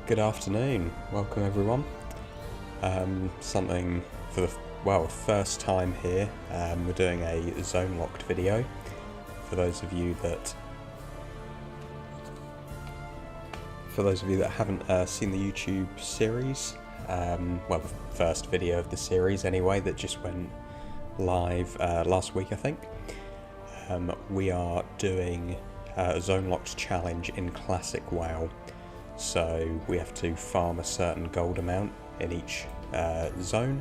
Good afternoon, welcome everyone. Something for the first time here. We're doing a Zone Locked video. For those of you that haven't seen the YouTube series, the first video of the series anyway, that just went live last week, I think. We are doing a Zone Locked challenge in Classic WoW. So we have to farm a certain gold amount in each zone,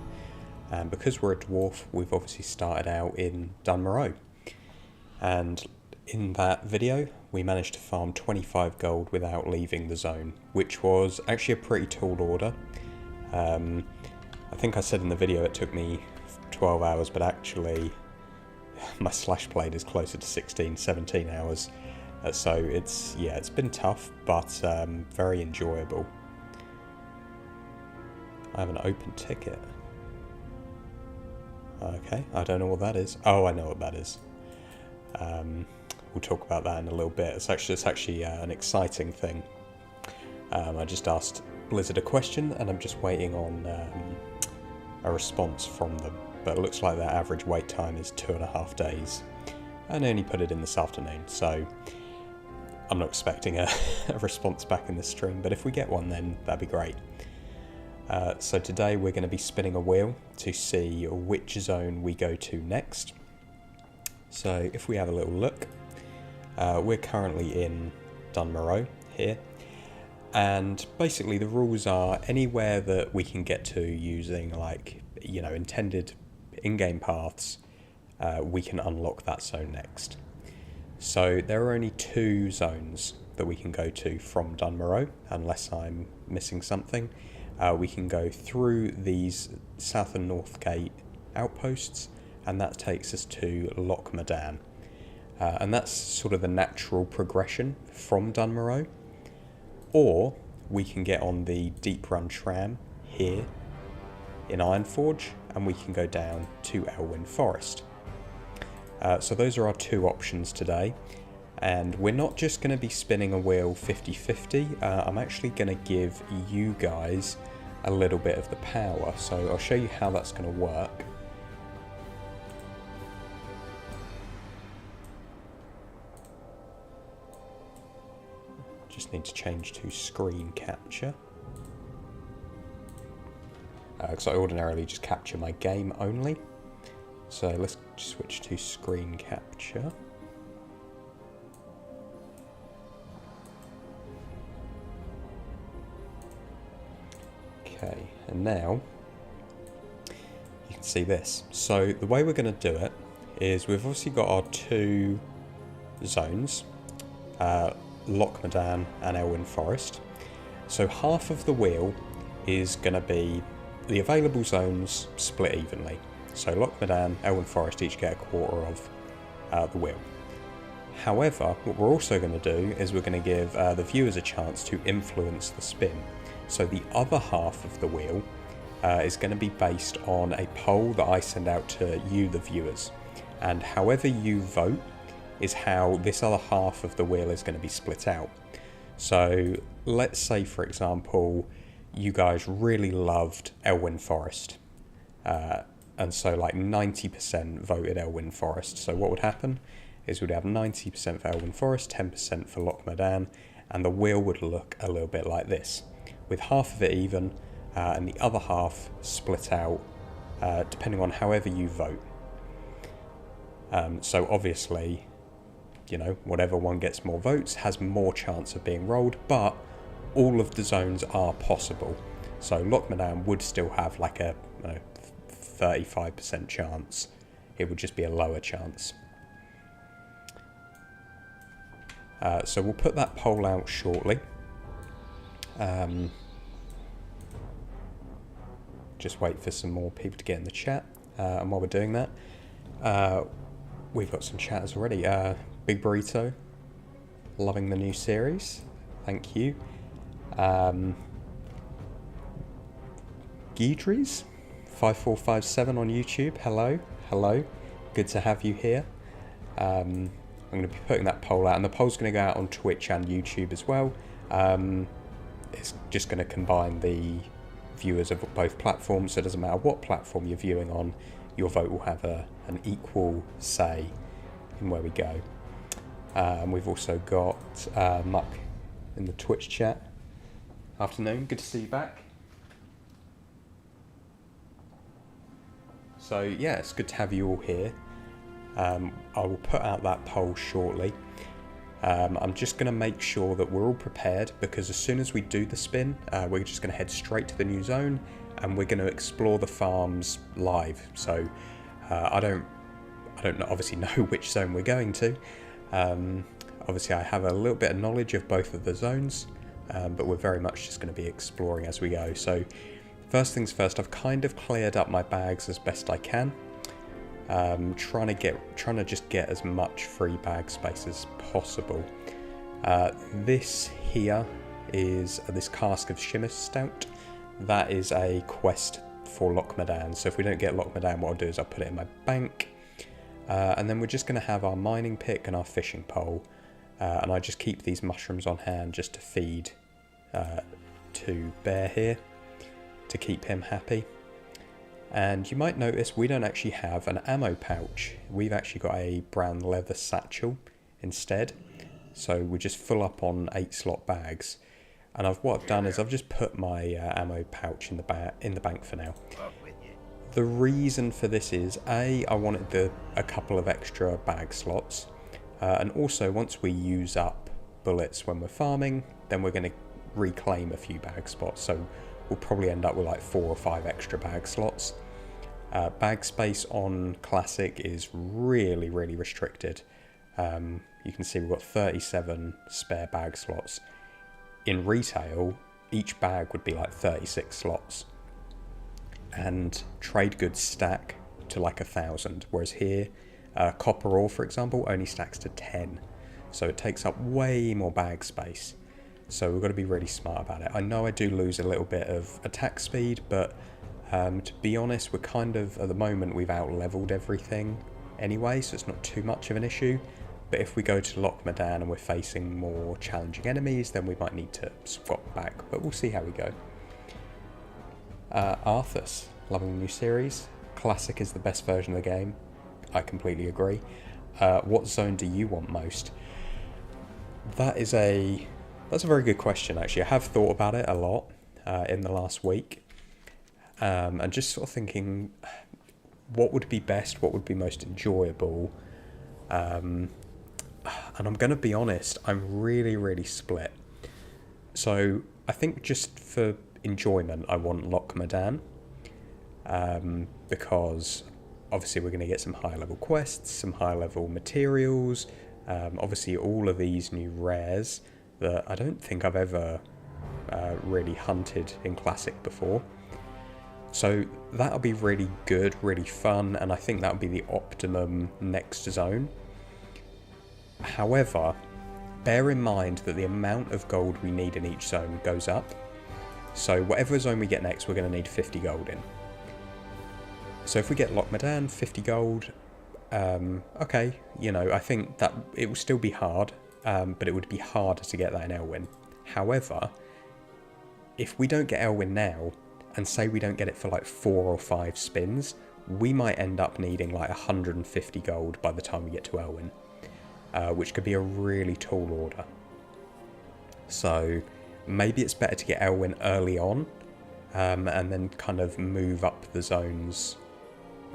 and because we're a dwarf, we've obviously started out in Dunmoreau. And in that video, we managed to farm 25 gold without leaving the zone, which was actually a pretty tall order. I think I said in the video it took me 12 hours, but actually my slash played is closer to 16, 17 hours. So it's been tough, but very enjoyable. I have an open ticket. Okay, I don't know what that is. Oh, I know what that is. We'll talk about that in a little bit. It's actually an exciting thing. I just asked Blizzard a question, and I'm just waiting on a response from them. But it looks like their average wait time is 2.5 days, and I only put it in this afternoon, so I'm not expecting a response back in the stream, but if we get one, then that'd be great. So today we're going to be spinning a wheel to see which zone we go to next. So if we have a little look, we're currently in Dunmoreau here, and basically the rules are anywhere that we can get to using intended in-game paths, we can unlock that zone next. So there are only 2 zones that we can go to from Dunmoreau, unless I'm missing something. We can go through these south and north gate outposts, and that takes us to Loch Modan. And that's sort of the natural progression from Dunmoreau. Or we can get on the Deep Run tram here in Ironforge, and we can go down to Elwyn Forest. So those are our 2 options today, and we're not just going to be spinning a wheel 50-50, I'm actually going to give you guys a little bit of the power, so I'll show you how that's going to work. Just need to change to screen capture, because I ordinarily just capture my game only. So let's switch to screen capture. Okay, and now you can see this. So the way we're going to do it is we've obviously got our 2 zones, Loch Modan and Elwyn Forest. So half of the wheel is going to be the available zones split evenly. So Loch Modan, Elwyn Forest each get a quarter of the wheel. However, what we're also going to do is we're going to give the viewers a chance to influence the spin. So the other half of the wheel is going to be based on a poll that I send out to you, the viewers. And however you vote is how this other half of the wheel is going to be split out. So let's say, for example, you guys really loved Elwyn Forest. And so 90% voted Elwyn Forest. So what would happen is we'd have 90% for Elwyn Forest, 10% for Loch Modan, and the wheel would look a little bit like this, with half of it even, and the other half split out, depending on however you vote. So obviously, whatever one gets more votes has more chance of being rolled, but all of the zones are possible. So Loch Modan would still have a 35% chance. It would just be a lower chance. So we'll put that poll out shortly. Just wait for some more people to get in the chat. And while we're doing that, we've got some chatters already. Big Burrito, loving the new series. Thank you. Guidries 5457 on YouTube. Hello. Good to have you here. I'm going to be putting that poll out, and the poll's going to go out on Twitch and YouTube as well. it's just going to combine the viewers of both platforms, so it doesn't matter what platform you're viewing on, your vote will have an equal say in where we go. We've also got Muck in the Twitch chat. Afternoon, good to see you back. So yeah, it's good to have you all here. I will put out that poll shortly. I'm just going to make sure that we're all prepared, because as soon as we do the spin, we're just going to head straight to the new zone and we're going to explore the farms live. So I don't obviously know which zone we're going to. Obviously I have a little bit of knowledge of both of the zones, but we're very much just going to be exploring as we go. So first things first, I've kind of cleared up my bags as best I can. Trying to just get as much free bag space as possible. This here is this cask of Shimmer Stout. That is a quest for Loch Modan. So if we don't get Loch Modan, what I'll do is I'll put it in my bank. And then we're just going to have our mining pick and our fishing pole. And I just keep these mushrooms on hand just to feed to Bear here, to keep him happy. And you might notice we don't actually have an ammo pouch. We've actually got a brown leather satchel instead. So we're just full up on 8-slot bags. And what I've done is I've just put my ammo pouch in the bank for now. The reason for this is, I wanted a couple of extra bag slots. And also, once we use up bullets when we're farming, then we're going to reclaim a few bag spots. So we'll probably end up with like 4 or 5 extra bag slots. Bag space on Classic is really, really restricted. You can see we've got 37 spare bag slots. In retail, each bag would be like 36 slots. And trade goods stack to like 1,000, whereas here, copper ore, for example, only stacks to 10. So it takes up way more bag space. So we've got to be really smart about it. I know I do lose a little bit of attack speed, but to be honest, we're kind of, at the moment, we've out-leveled everything anyway, so it's not too much of an issue. But if we go to Loch Modan and we're facing more challenging enemies, then we might need to swap back, but we'll see how we go. Arthas, loving the new series. Classic is the best version of the game. I completely agree. What zone do you want most? That's a very good question, actually. I have thought about it a lot in the last week. And just sort of thinking, what would be best, what would be most enjoyable? And I'm going to be honest, I'm really, really split. So I think just for enjoyment, I want Loch Modan. Because obviously we're going to get some high-level quests, some high-level materials, obviously all of these new rares that I don't think I've ever really hunted in Classic before. So that'll be really good, really fun, and I think that'll be the optimum next zone. However, bear in mind that the amount of gold we need in each zone goes up. So whatever zone we get next, we're going to need 50 gold in. So if we get Loch Modan, 50 gold, okay, you know, I think that it will still be hard, but it would be harder to get that in Elwyn. However, if we don't get Elwyn now, and say we don't get it for like 4 or 5 spins, we might end up needing like 150 gold by the time we get to Elwyn, which could be a really tall order. So maybe it's better to get Elwyn early on, and then kind of move up the zones,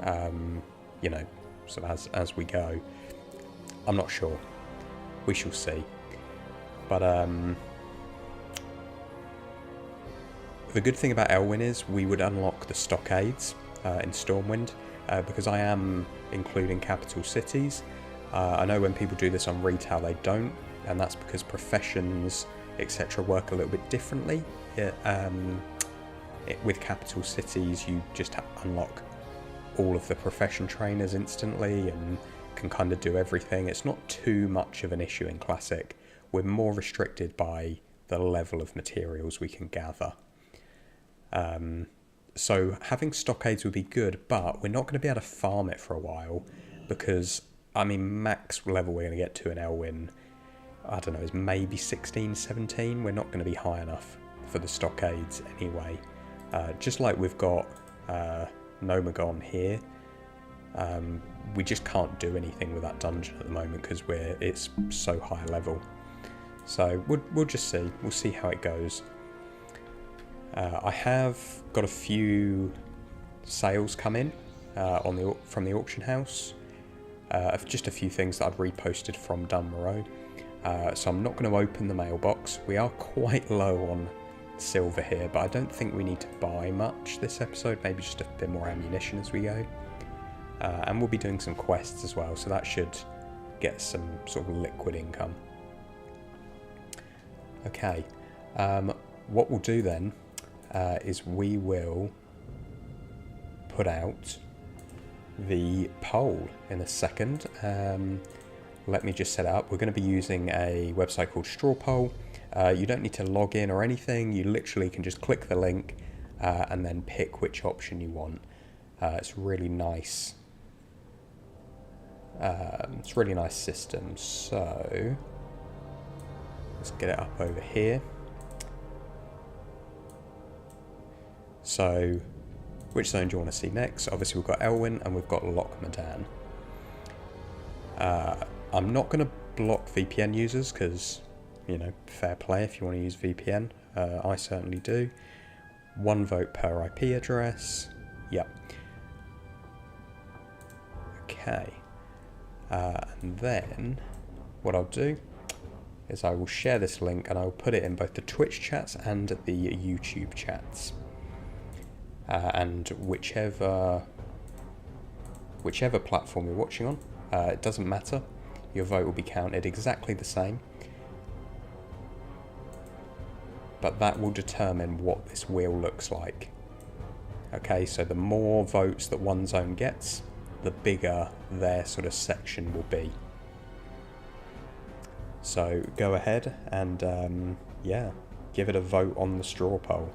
you know, sort of as we go. I'm not sure. We shall see. But the good thing about Elwyn is we would unlock the stockades in Stormwind, because I am including capital cities. I know when people do this on retail they don't, and that's because professions, etc. work a little bit differently. With capital cities you just unlock all of the profession trainers instantly and can kind of do everything. It's not too much of an issue in Classic. We're more restricted by the level of materials we can gather. So having stockades would be good, but we're not going to be able to farm it for a while, because, I mean, max level we're going to get to in Elwyn, I don't know, is maybe 16, 17. We're not going to be high enough for the stockades anyway. Just like we've got Nomagon here, we just can't do anything with that dungeon at the moment because it's so high level. So we'll just see. We'll see how it goes. I have got a few sales come in from the auction house. Just a few things that I've reposted from Dunmoreau. So I'm not going to open the mailbox. We are quite low on silver here, but I don't think we need to buy much this episode. Maybe just a bit more ammunition as we go. And we'll be doing some quests as well, so that should get some sort of liquid income. Okay, what we'll do then is we will put out the poll in a second. Let me just set it up. We're going to be using a website called Straw Poll. You don't need to log in or anything. You literally can just click the link and then pick which option you want. It's really nice. It's a really nice system. So let's get it up over here. So which zone do you want to see next? Obviously we've got Elwyn and we've got Loch Modan. I'm not going to block VPN users because, you know, fair play if you want to use VPN. I certainly do. 1 vote per IP address. Yep. Okay. And then what I'll do is I will share this link and I will put it in both the Twitch chats and the YouTube chats. And whichever platform you're watching on, it doesn't matter. Your vote will be counted exactly the same. But that will determine what this wheel looks like. Okay, so the more votes that one zone gets, the bigger their sort of section will be. So go ahead and yeah, give it a vote on the straw poll.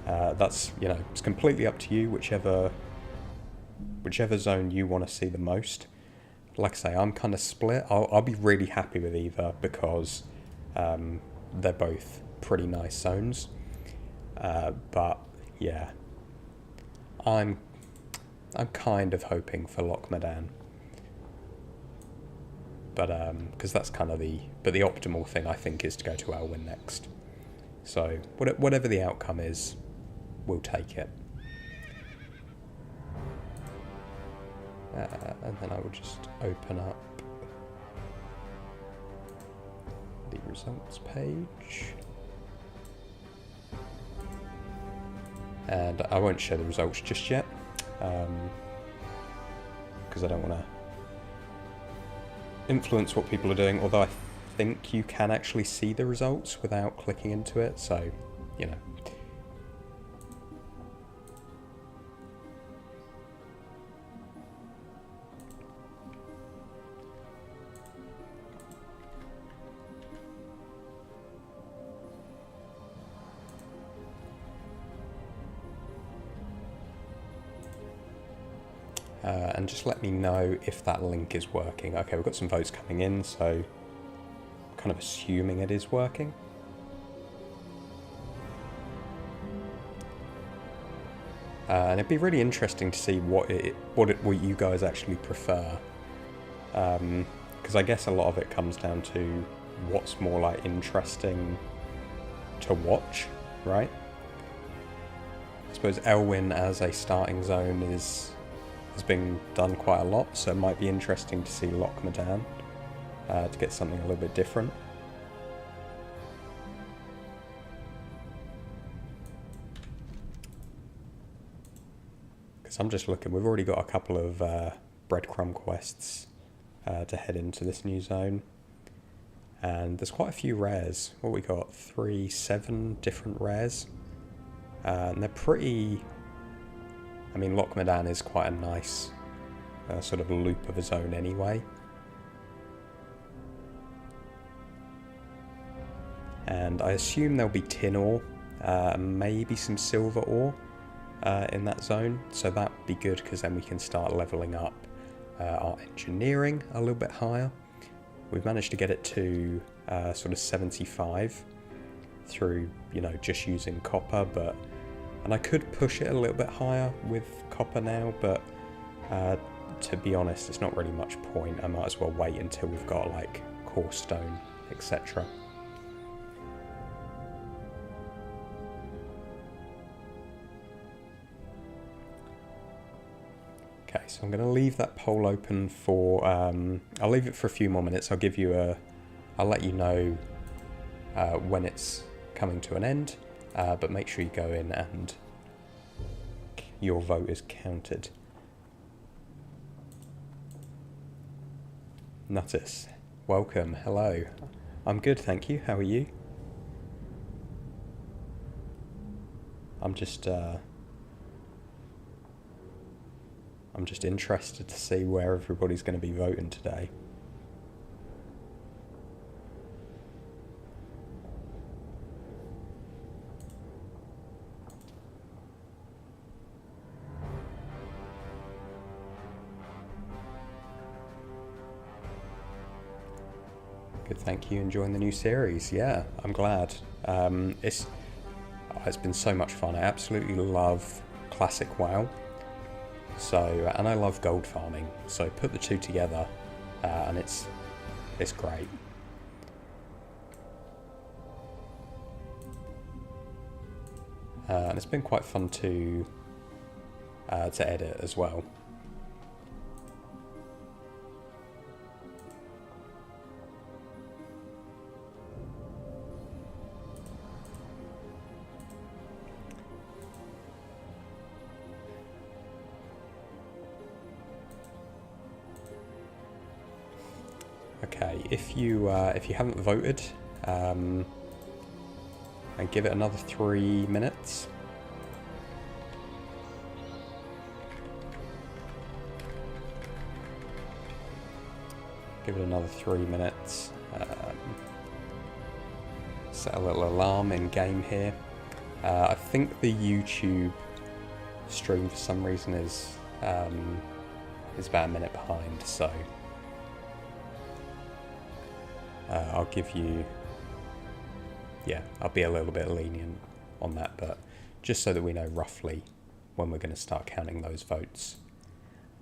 That's, you know, it's completely up to you, whichever zone you want to see the most. Like I say, I'm kind of split. I'll be really happy with either because they're both pretty nice zones. But yeah, I'm kind of hoping for Loch Modan. But because that's kind of the optimal thing I think is to go to Elwyn next. So whatever the outcome is, we'll take it. And then I will just open up the results page. And I won't share the results just yet, because I don't want to influence what people are doing, although I think you can actually see the results without clicking into it, so, you know. And just let me know if that link is working. Okay, we've got some votes coming in, so I'm kind of assuming it is working. And it'd be really interesting to see what you guys actually prefer, because I guess a lot of it comes down to what's more like interesting to watch, right? I suppose Elwyn as a starting zone has been done quite a lot, so it might be interesting to see Loch Modan to get something a little bit different. Because I'm just looking, we've already got a couple of breadcrumb quests to head into this new zone, and there's quite a few rares. What we got? 7 different rares, and they're pretty. I mean, Loch Modan is quite a nice sort of loop of a zone anyway. And I assume there'll be tin ore, maybe some silver ore in that zone. So that would be good because then we can start leveling up our engineering a little bit higher. We've managed to get it to sort of 75. through, you know, just using copper, and I could push it a little bit higher with copper now, but to be honest, it's not really much point. I might as well wait until we've got like coarse stone, etc. Okay, so I'm going to leave that poll open for, I'll leave it for a few more minutes. I'll let you know when it's coming to an end, but make sure you go in and your vote is counted. Nuttis, welcome, hello. I'm good, thank you. How are you? I'm just interested to see where everybody's going to be voting today. Good, thank you. Enjoying the new series. Yeah, I'm glad. It's been so much fun. I absolutely love classic WoW. So, and I love gold farming. So put the two together, and it's great. And it's been quite fun to edit as well. Okay, if you haven't voted, and give it another 3 minutes. Give it another 3 minutes. Set a little alarm in game here. I think the YouTube stream for some reason is about a minute behind, so I'll give you, I'll be a little bit lenient on that, but just so that we know roughly when we're going to start counting those votes.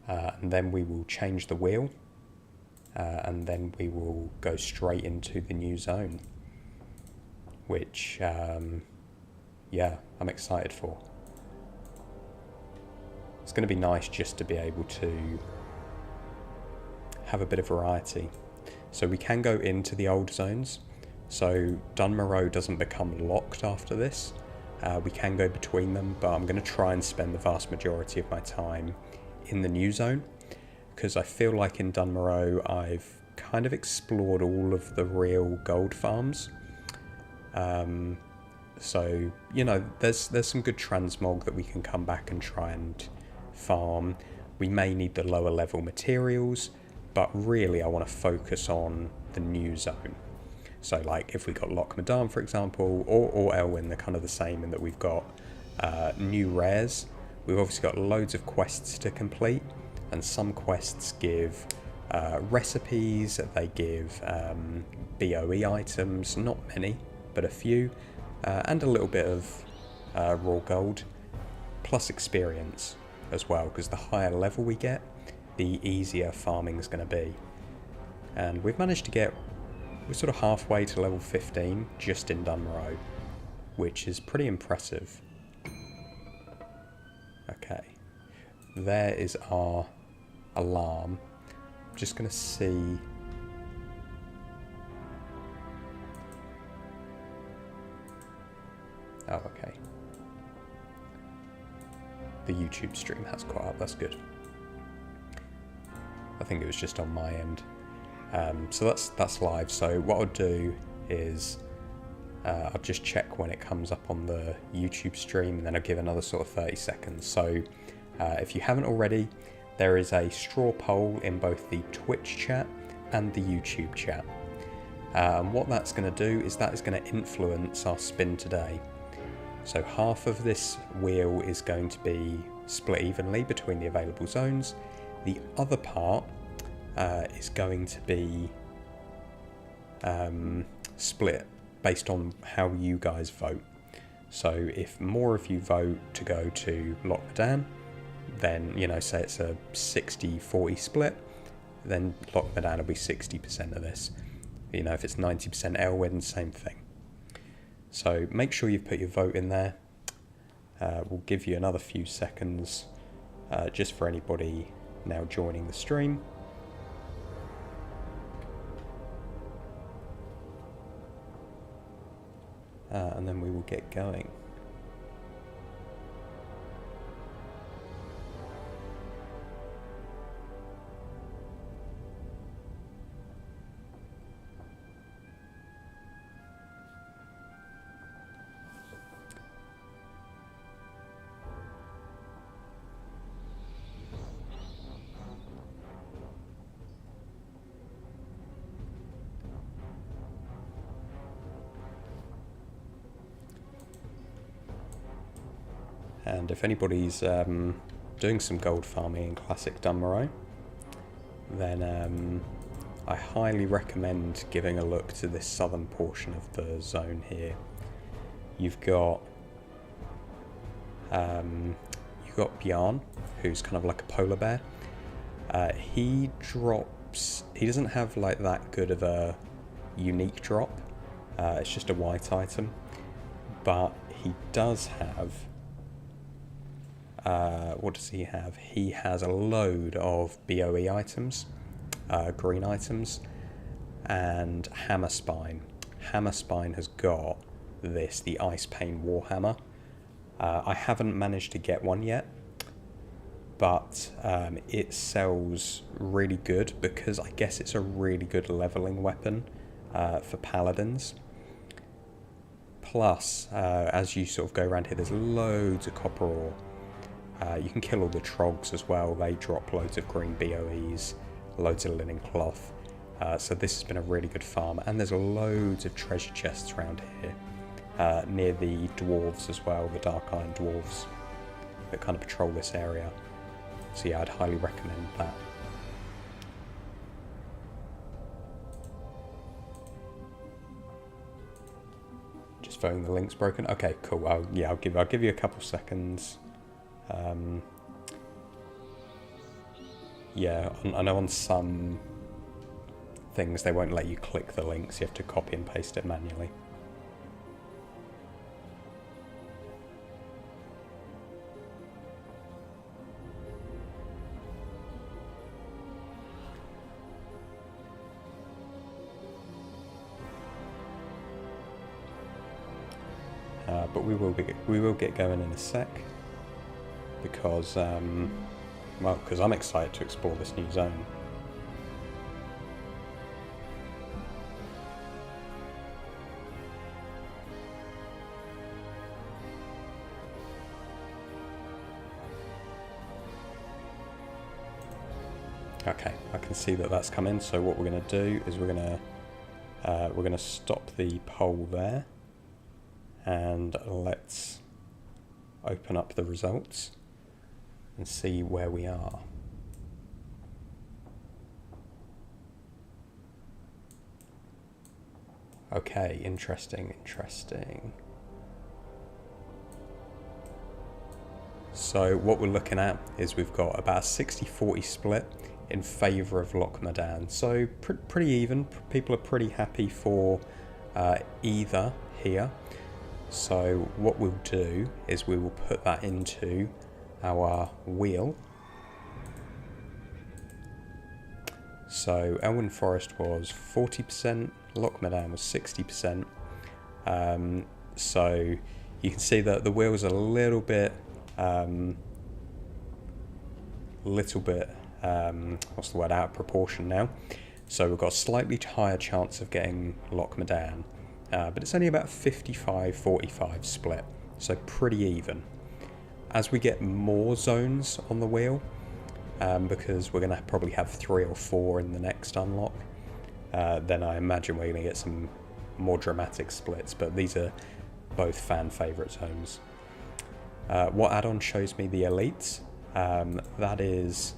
And then we will change the wheel, and then we will go straight into the new zone, which, I'm excited for. It's going to be nice just to be able to have a bit of variety. So we can go into the old zones. So Dunmoreau doesn't become locked after this. We can go between them, but I'm going to try and spend the vast majority of my time in the new zone, because I feel like in Dunmoreau I've kind of explored all of the real gold farms. So, you know, there's some good transmog that we can come back and try and farm. We may need the lower level materials, but really I want to focus on the new zone. So like if we got Loch Modan, for example, or Elwyn, they're kind of the same in that we've got new rares. We've obviously got loads of quests to complete, and some quests give recipes, they give BOE items, not many, but a few, and a little bit of raw gold, plus experience as well, because the higher level we get, the easier farming is going to be. And we've managed to get, we're sort of halfway to level 15 just in Dunmoreau, which is pretty impressive. Okay, there is our alarm. I'm just going to see. Oh, okay. The YouTube stream has caught up, that's good. I think it was just on my end. So that's live. So what I'll do is I'll just check when it comes up on the YouTube stream, and then I'll give another sort of 30 seconds. So if you haven't already, there is a straw poll in both the Twitch chat and the YouTube chat. What that's going to do is that is going to influence our spin today. So half of this wheel is going to be split evenly between the available zones. The other part is going to be split based on how you guys vote. So if more of you vote to go to Loch Modan, then, you know, say it's a 60-40 split, then Loch Modan will be 60% of this. You know, if it's 90% Elwyn, same thing. So make sure you've put your vote in there. We'll give you another few seconds just for anybody now joining the stream. And then we will get going. And if anybody's doing some gold farming in Classic Dunmorrow, then I highly recommend giving a look to this southern portion of the zone here. You've got Bjarn, who's kind of like a polar bear. He doesn't have like that good of a unique drop. It's just a white item, but he does have. What does he have? He has a load of BOE items, green items, and Hammer Spine. Hammer Spine has got the Ice Pain Warhammer. I haven't managed to get one yet, but it sells really good because I guess it's a really good leveling weapon for paladins. Plus, as you sort of go around here, there's loads of copper ore. You can kill all the Trogs as well. They drop loads of green BOEs, loads of linen cloth. So this has been a really good farm. And there's loads of treasure chests around here. Near the dwarves as well, the Dark Iron dwarves that kind of patrol this area. So yeah, I'd highly recommend that. Just voting the link's broken. Okay, cool. I'll give you a couple seconds. Yeah, I know on some things they won't let you click the links, you have to copy and paste it manually. But we will get going in a sec. Because, because I'm excited to explore this new zone. Okay, I can see that that's come in. So what we're going to do is we're going to stop the poll there, and let's open up the results and see where we are. Okay, interesting. So what we're looking at is we've got about a 60-40 split in favour of Loch Modan. So pretty even. People are pretty happy for either here. So what we'll do is we will put that into our wheel. So Elwyn Forest was 40%, Loch Modan was 60%. So you can see that the wheel's a little bit, what's the word, out of proportion now. So we've got a slightly higher chance of getting Loch Modan, but it's only about 55-45 split, so pretty even. As we get more zones on the wheel, because we're going to probably have 3 or 4 in the next unlock, then I imagine we're going to get some more dramatic splits, but these are both fan favourite zones. What add-on shows me the elites? That is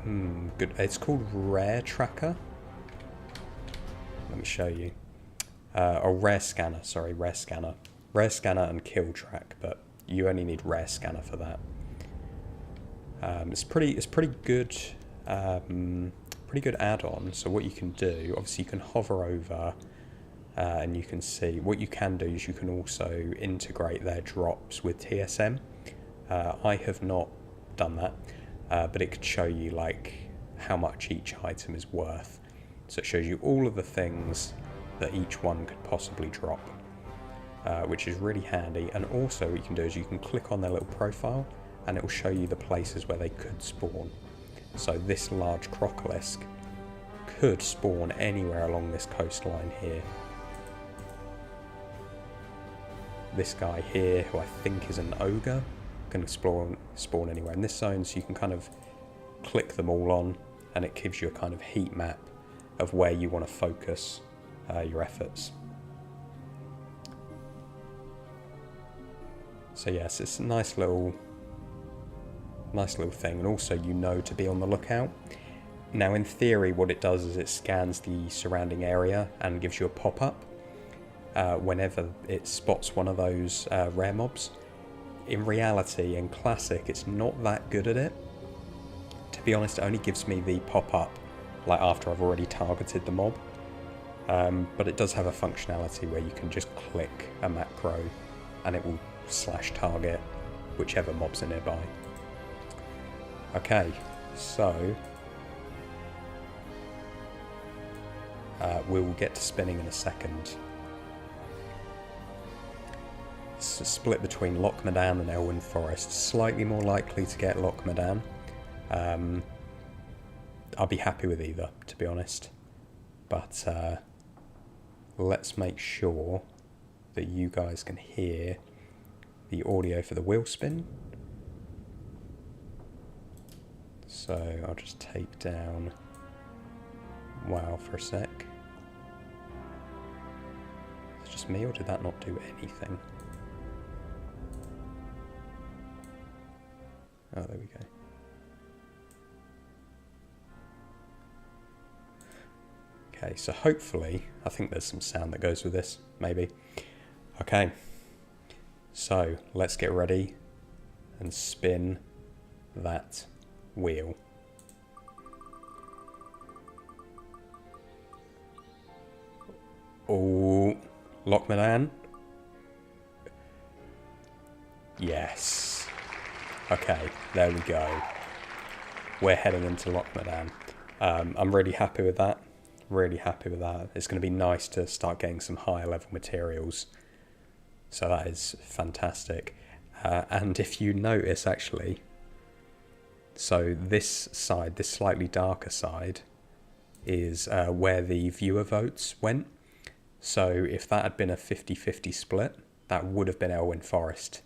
good. It's called Rare Tracker. Let me show you. rare scanner, sorry, rare scanner. Rare scanner and kill track, but you only need rare scanner for that. It's pretty good, pretty good add-on. So what you can do, obviously you can hover over and you can see, what you can do is you can also integrate their drops with TSM. I have not done that, but it could show you like how much each item is worth. So it shows you all of the things that each one could possibly drop, which is really handy. And also what you can do is you can click on their little profile and it will show you the places where they could spawn. So this large crocolisk could spawn anywhere along this coastline here. This guy here, who I think is an ogre, can spawn anywhere in this zone, so you can kind of click them all on and it gives you a kind of heat map of where you want to focus your efforts. So yes, it's a nice little thing, and also you know to be on the lookout. Now in theory what it does is it scans the surrounding area and gives you a pop-up whenever it spots one of those rare mobs. In reality, in Classic, it's not that good at it. To be honest, it only gives me the pop-up like after I've already targeted the mob. But it does have a functionality where you can just click a macro and it will slash target whichever mobs are nearby. Okay, so we'll get to spinning in a second. It's a split between Loch Modan and Elwyn Forest. Slightly more likely to get Loch Modan. I'll be happy with either, to be honest. But let's make sure that you guys can hear the audio for the wheel spin. So I'll just take down WoW for a sec. Is it just me, or did that not do anything? Oh, there we go. Okay, so hopefully, I think there's some sound that goes with this, maybe. Okay, so let's get ready and spin that wheel. Oh, Loch Modan. Yes. Okay, there we go. We're heading into Loch Modan. I'm really happy with that. Really happy with that. It's going to be nice to start getting some higher level materials. So that is fantastic. And if you notice, actually, so this side, this slightly darker side, is where the viewer votes went. So if that had been a 50-50 split, that would have been Elwyn Forest.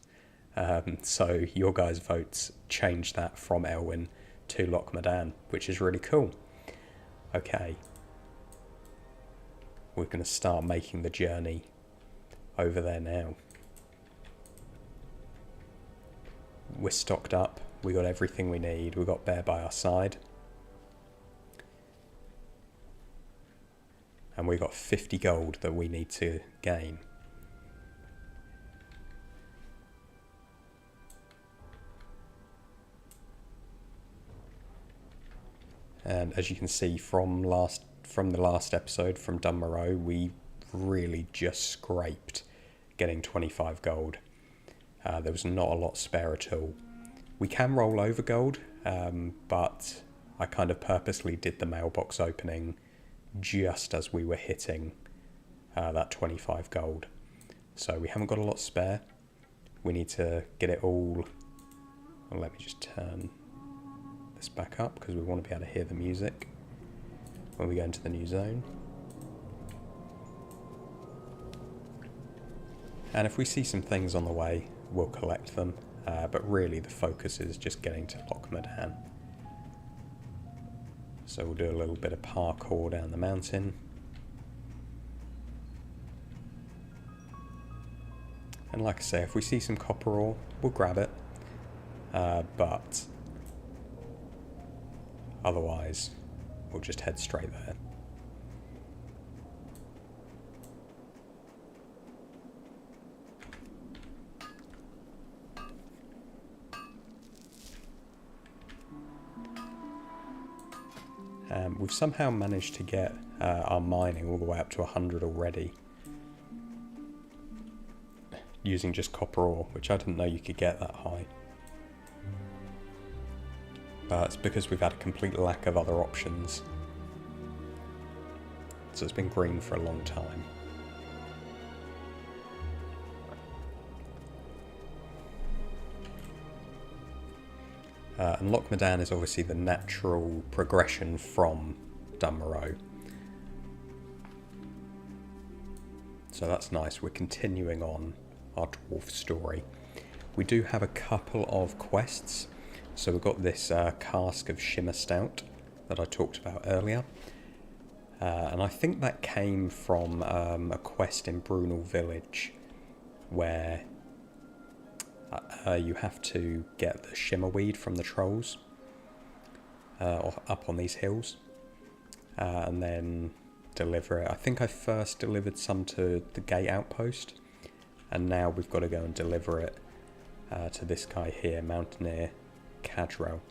So your guys' votes changed that from Elwyn to Loch Modan, which is really cool. Okay. We're going to start making the journey over there now. We're stocked up. We got everything we need. We got Bear by our side. And we got 50 gold that we need to gain. And as you can see from the last episode from Dunmorrow, we really just scraped getting 25 gold. There was not a lot spare at all. We can roll over gold, but I kind of purposely did the mailbox opening just as we were hitting that 25 gold. So we haven't got a lot spare. We need to get it all. Well, let me just turn this back up because we want to be able to hear the music when we go into the new zone. And if we see some things on the way, we'll collect them. But really the focus is just getting to Loch Modan. So we'll do a little bit of parkour down the mountain. And like I say, if we see some copper ore, we'll grab it. But otherwise, we'll just head straight there. We've somehow managed to get our mining all the way up to 100 already, using just copper ore, which I didn't know you could get that high. But it's because we've had a complete lack of other options. So it's been green for a long time. And Loch Modan is obviously the natural progression from Dunmorrow. So that's nice, we're continuing on our dwarf story. We do have a couple of quests. So we've got this cask of Shimmer Stout that I talked about earlier. And I think that came from a quest in Brunel Village where you have to get the shimmerweed from the trolls up on these hills and then deliver it. I think I first delivered some to the gate outpost, and now we've got to go and deliver it to this guy here, Mountaineer Cadrell.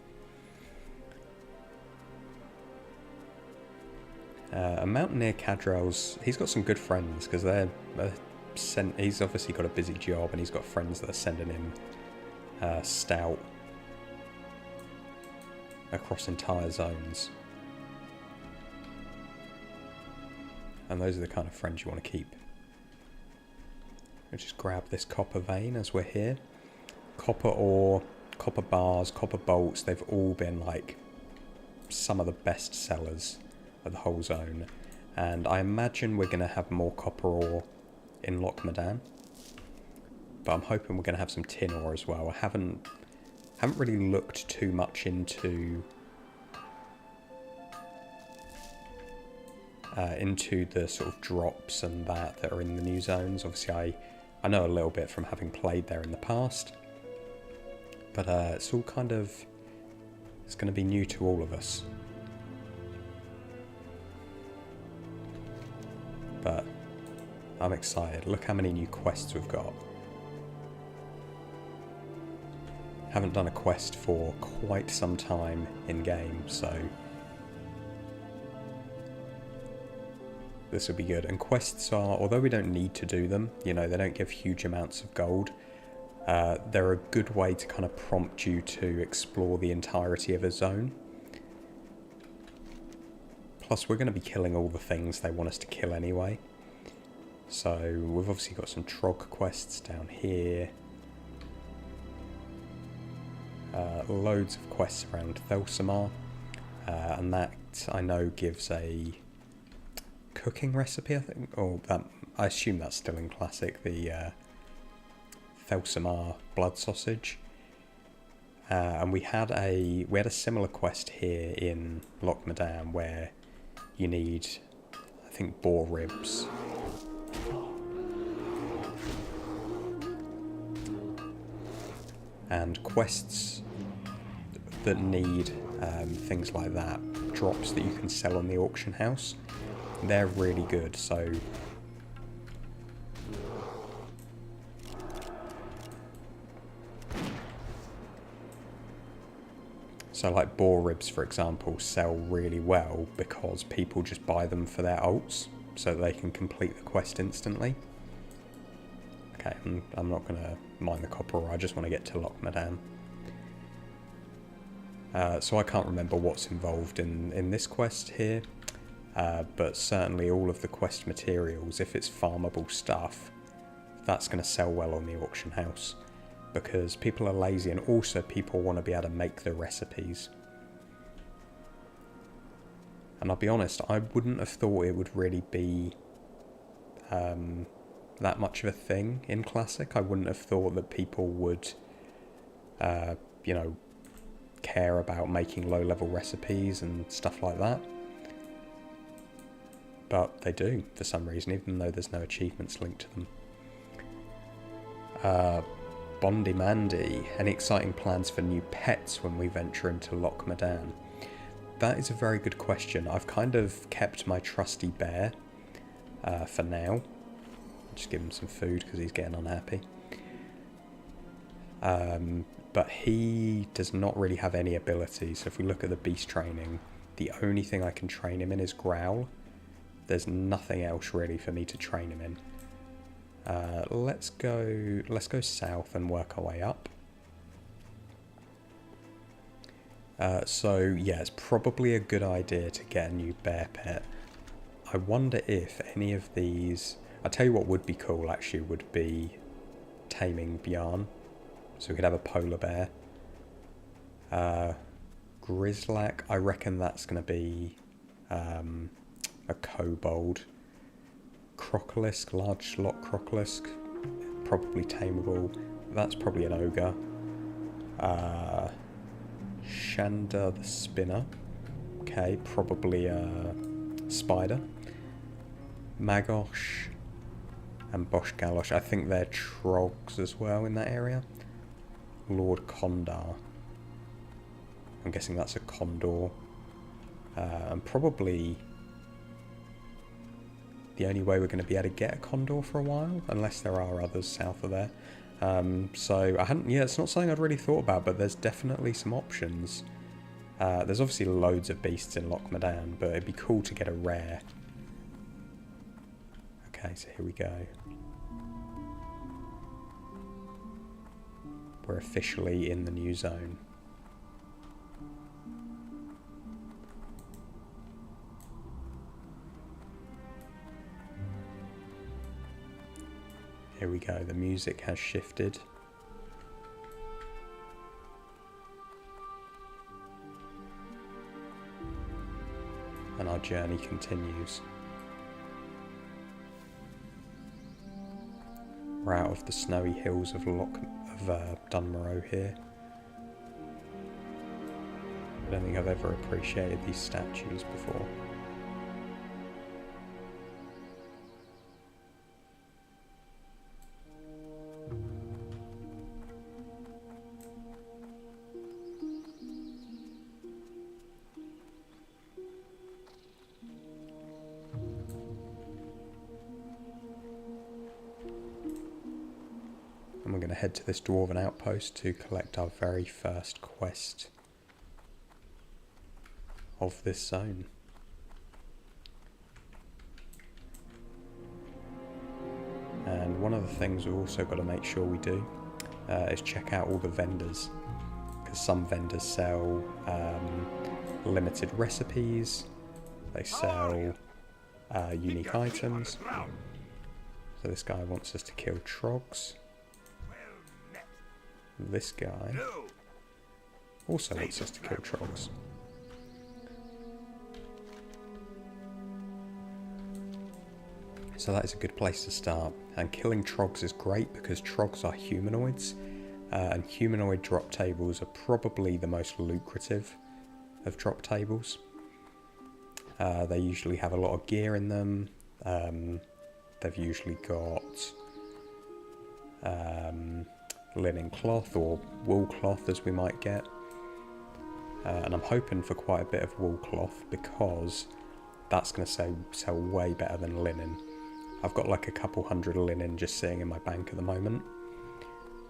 And Mountaineer Cadrell's, he's got some good friends because he's obviously got a busy job and he's got friends that are sending him stout across entire zones. And those are the kind of friends you want to keep. We'll just grab this copper vein as we're here. Copper ore, copper bars, copper bolts, they've all been like some of the best sellers of the whole zone. And I imagine we're going to have more copper ore in Loch Modan. But I'm hoping we're going to have some tin ore as well. I haven't really looked too much into the sort of drops and that are in the new zones. Obviously I know a little bit from having played there in the past. But it's all kind of, it's going to be new to all of us. But I'm excited. Look how many new quests we've got. Haven't done a quest for quite some time in game, so this will be good. And quests are, although we don't need to do them, you know, they don't give huge amounts of gold, they're a good way to kind of prompt you to explore the entirety of a zone. Plus we're going to be killing all the things they want us to kill anyway. So we've obviously got some Trog quests down here. Loads of quests around Thelsamar. And that I know gives a cooking recipe, I think. Or that, I assume that's still in Classic, the Thelsamar blood sausage. And we had a similar quest here in Loch Modan where you need, I think, boar ribs. And quests that need things like that, drops that you can sell on the auction house, they're really good. So like boar ribs, for example, sell really well because people just buy them for their ults so that they can complete the quest instantly. Okay, I'm not going to mine the copper ore, I just want to get to Loch Modan. So I can't remember what's involved in this quest here, but certainly all of the quest materials, if it's farmable stuff, that's going to sell well on the auction house. Because people are lazy and also people want to be able to make the recipes. And I'll be honest, I wouldn't have thought it would really be that much of a thing in Classic. I wouldn't have thought that people would, you know, care about making low-level recipes and stuff like that. But they do, for some reason, even though there's no achievements linked to them. Bondi Mandy, any exciting plans for new pets when we venture into Loch Modan? That is a very good question. I've kind of kept my trusty bear for now. Just give him some food because he's getting unhappy. But he does not really have any ability. So if we look at the beast training, the only thing I can train him in is Growl. There's nothing else really for me to train him in. Let's go south and work our way up. So yeah, it's probably a good idea to get a new bear pet. I wonder if any of these... I'll tell you what would be cool actually, would be taming Bjorn. So we could have a polar bear. Grizzlack, I reckon that's going to be a kobold. Crocolisk, large slot crocolisk, probably tameable. That's probably an ogre. Shanda the spinner, okay, probably a spider. Magosh and Bosch Galosh, I think they're trogs as well in that area. Lord Condar, I'm guessing that's a condor. And probably the only way we're going to be able to get a condor for a while, unless there are others south of there. So I hadn't, yeah, it's not something I'd really thought about, but there's definitely some options. There's obviously loads of beasts in Loch Modan, but it'd be cool to get a rare. Okay, so here we go. We're officially in the new zone. Here we go, the music has shifted. And our journey continues. We're out of the snowy hills of Dunmorrow here. I don't think I've ever appreciated these statues before. And we're going to head to this dwarven outpost to collect our very first quest of this zone. And one of the things we've also got to make sure we do is check out all the vendors, because some vendors sell limited recipes, they sell unique items. So this guy wants us to kill trogs. This guy also wants us to kill trogs. So that is a good place to start. And killing trogs is great because trogs are humanoids, and humanoid drop tables are probably the most lucrative of drop tables. They usually have a lot of gear in them. They've usually got linen cloth or wool cloth, as we might get. And I'm hoping for quite a bit of wool cloth because that's going to sell way better than linen. I've got like a couple hundred linen just sitting in my bank at the moment.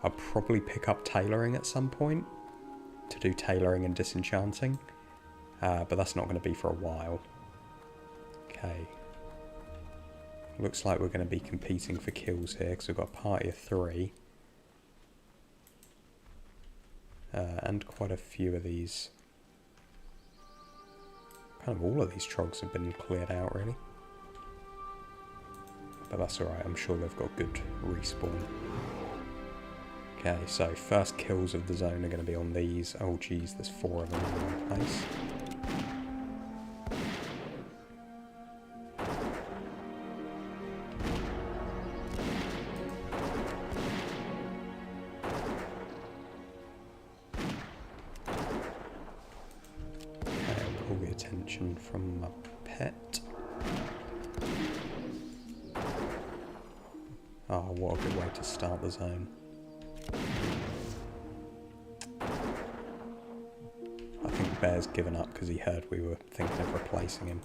I'll probably pick up tailoring at some point to do tailoring and disenchanting, but that's not going to be for a while. Okay. Looks like we're going to be competing for kills here because we've got a party of 3. And quite a few of these. Kind of all of these trogs have been cleared out, really. But that's alright, I'm sure they've got good respawn. Okay, so first kills of the zone are going to be on these. Oh geez, there's 4 of them in one place. Attention from my pet. Oh, what a good way to start the zone. I think Bear's given up because he heard we were thinking of replacing him.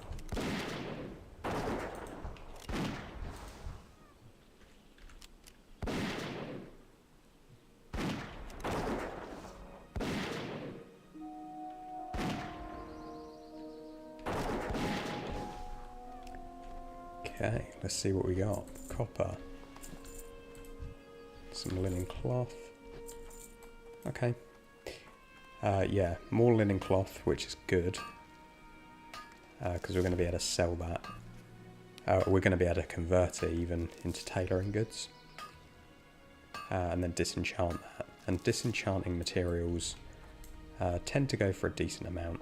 Okay, let's see what we got. Copper. Some linen cloth. Okay. Yeah, more linen cloth, which is good. Because we're going to be able to sell that. We're going to be able to convert it even into tailoring goods. And then disenchant that. And disenchanting materials tend to go for a decent amount.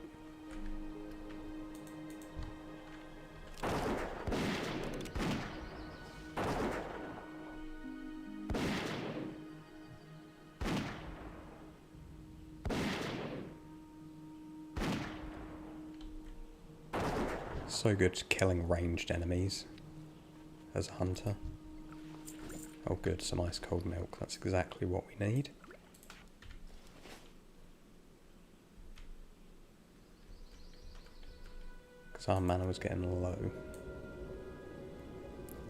So good killing ranged enemies as a hunter. Oh good, some ice cold milk, that's exactly what we need. Because our mana was getting low.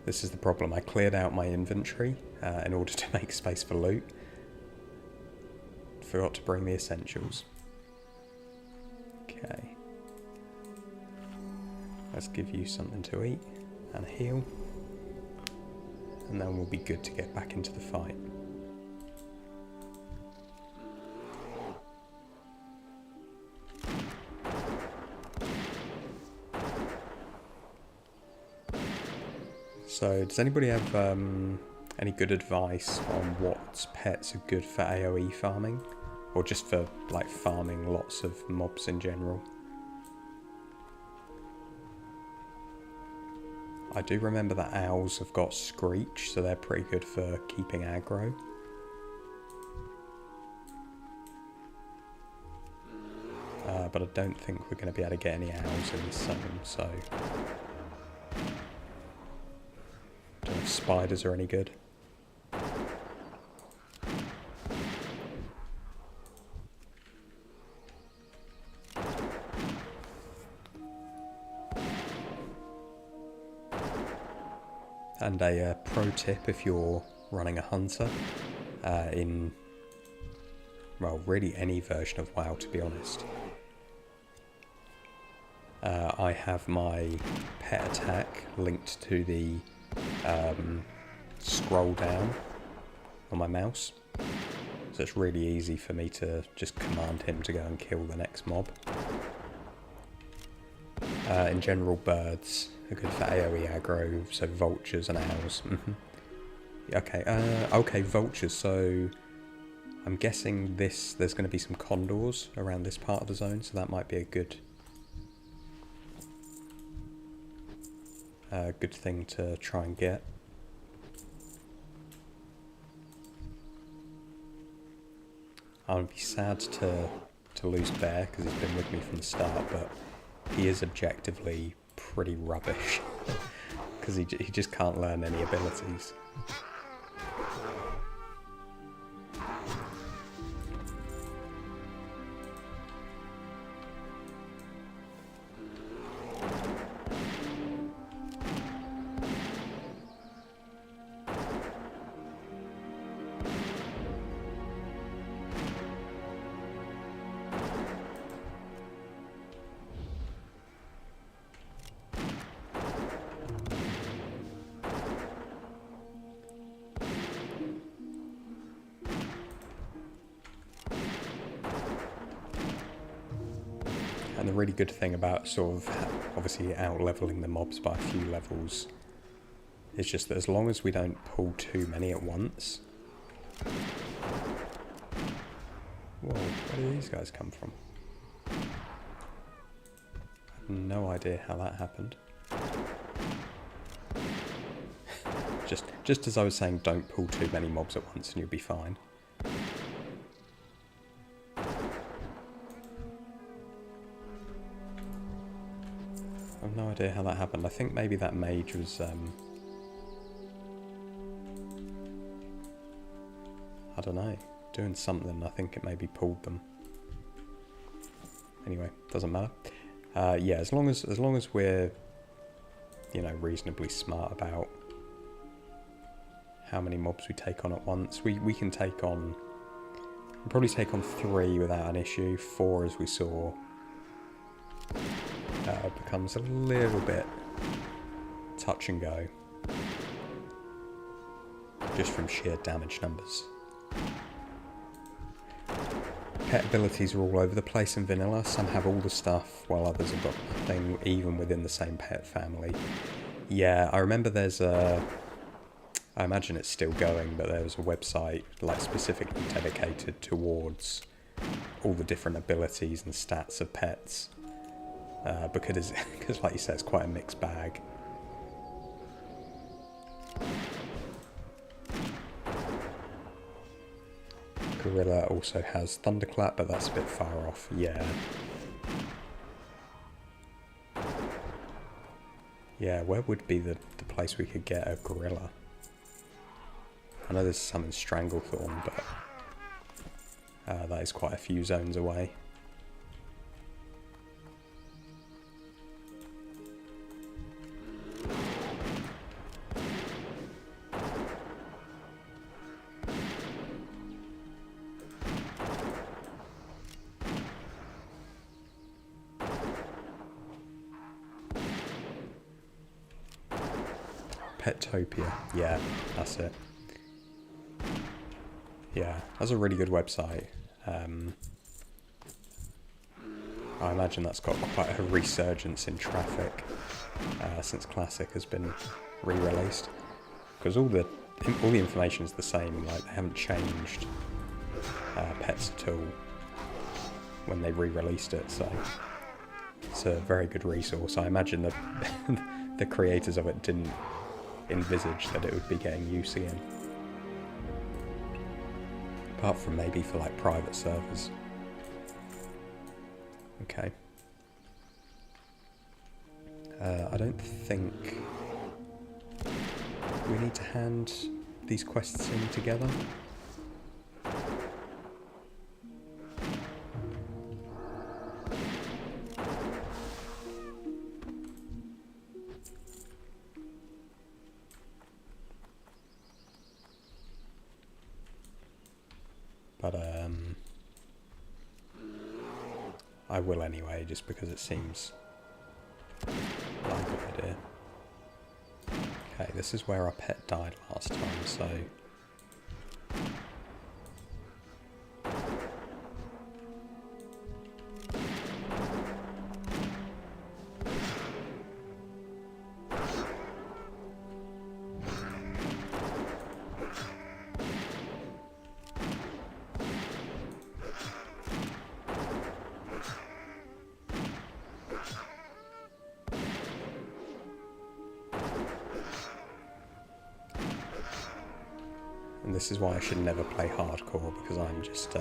This is the problem, I cleared out my inventory in order to make space for loot. Forgot to bring the essentials. Okay. Let's give you something to eat and heal. And then we'll be good to get back into the fight. So, does anybody have any good advice on what pets are good for AoE farming? Or just for, like, farming lots of mobs in general? I do remember that owls have got Screech, so they're pretty good for keeping aggro. But I don't think we're going to be able to get any owls in this zone, so... Don't know if spiders are any good. And a pro tip if you're running a hunter in, well, really any version of WoW, to be honest. I have my pet attack linked to the scroll down on my mouse. So it's really easy for me to just command him to go and kill the next mob. In general, birds are good for AoE aggro, so vultures and owls. Okay, okay, vultures, so I'm guessing there's going to be some condors around this part of the zone, so that might be a good good thing to try and get. I'd be sad to lose Bear, because he's been with me from the start, but he is objectively pretty rubbish, because he just can't learn any abilities. And the really good thing about sort of obviously out-leveling the mobs by a few levels is just that as long as we don't pull too many at once... Whoa, where do these guys come from? I have no idea how that happened. Just as I was saying, don't pull too many mobs at once and you'll be fine. I have no idea how that happened. I think maybe that mage was, I don't know, doing something. I think it maybe pulled them. Anyway, doesn't matter. Yeah, as long as we're, you know, reasonably smart about how many mobs we take on at once, we can take on, we'll probably take on 3 without an issue. 4, as we saw, becomes a little bit touch and go. Just from sheer damage numbers. Pet abilities are all over the place in vanilla. Some have all the stuff, while others have got nothing, even within the same pet family. Yeah, I remember there's a... I imagine it's still going, but there was a website like specifically dedicated towards all the different abilities and stats of pets. Because like you said, it's quite a mixed bag. Gorilla also has Thunderclap, but that's a bit far off, yeah. Yeah, where would be the place we could get a gorilla? I know there's some in Stranglethorn, but that is quite a few zones away. Petopia, yeah, that's it. Yeah, that's a really good website. I imagine that's got quite a resurgence in traffic since Classic has been re-released, because all the information is the same. Like, they haven't changed pets at all when they re-released it, so it's a very good resource. I imagine that the creators of it didn't envisage that it would be getting use again. Apart from maybe for like private servers. Okay. I don't think we need to hand these quests in together. But I will anyway, just because it seems like a good idea. Okay, this is where our pet died last time, so... And this is why I should never play hardcore, because I'm just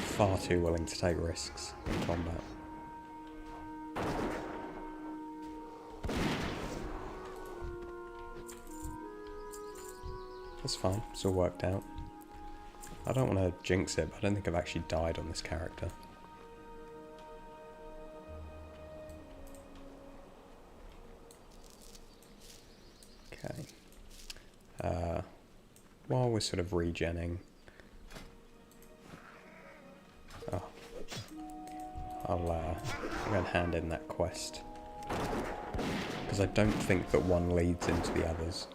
far too willing to take risks in combat. That's fine, it's all worked out. I don't want to jinx it, but I don't think I've actually died on this character. Okay. While we're sort of regenning, I'll go and hand in that quest, because I don't think that one leads into the others.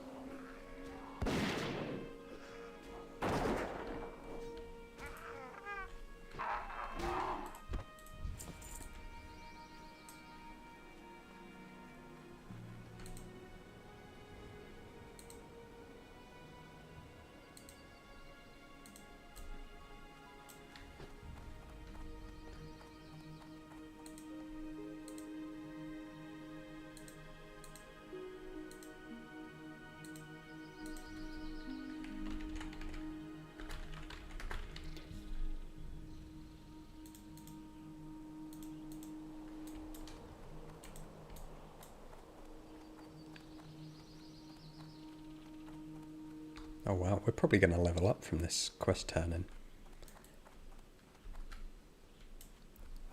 Oh wow, we're probably going to level up from this quest turn-in.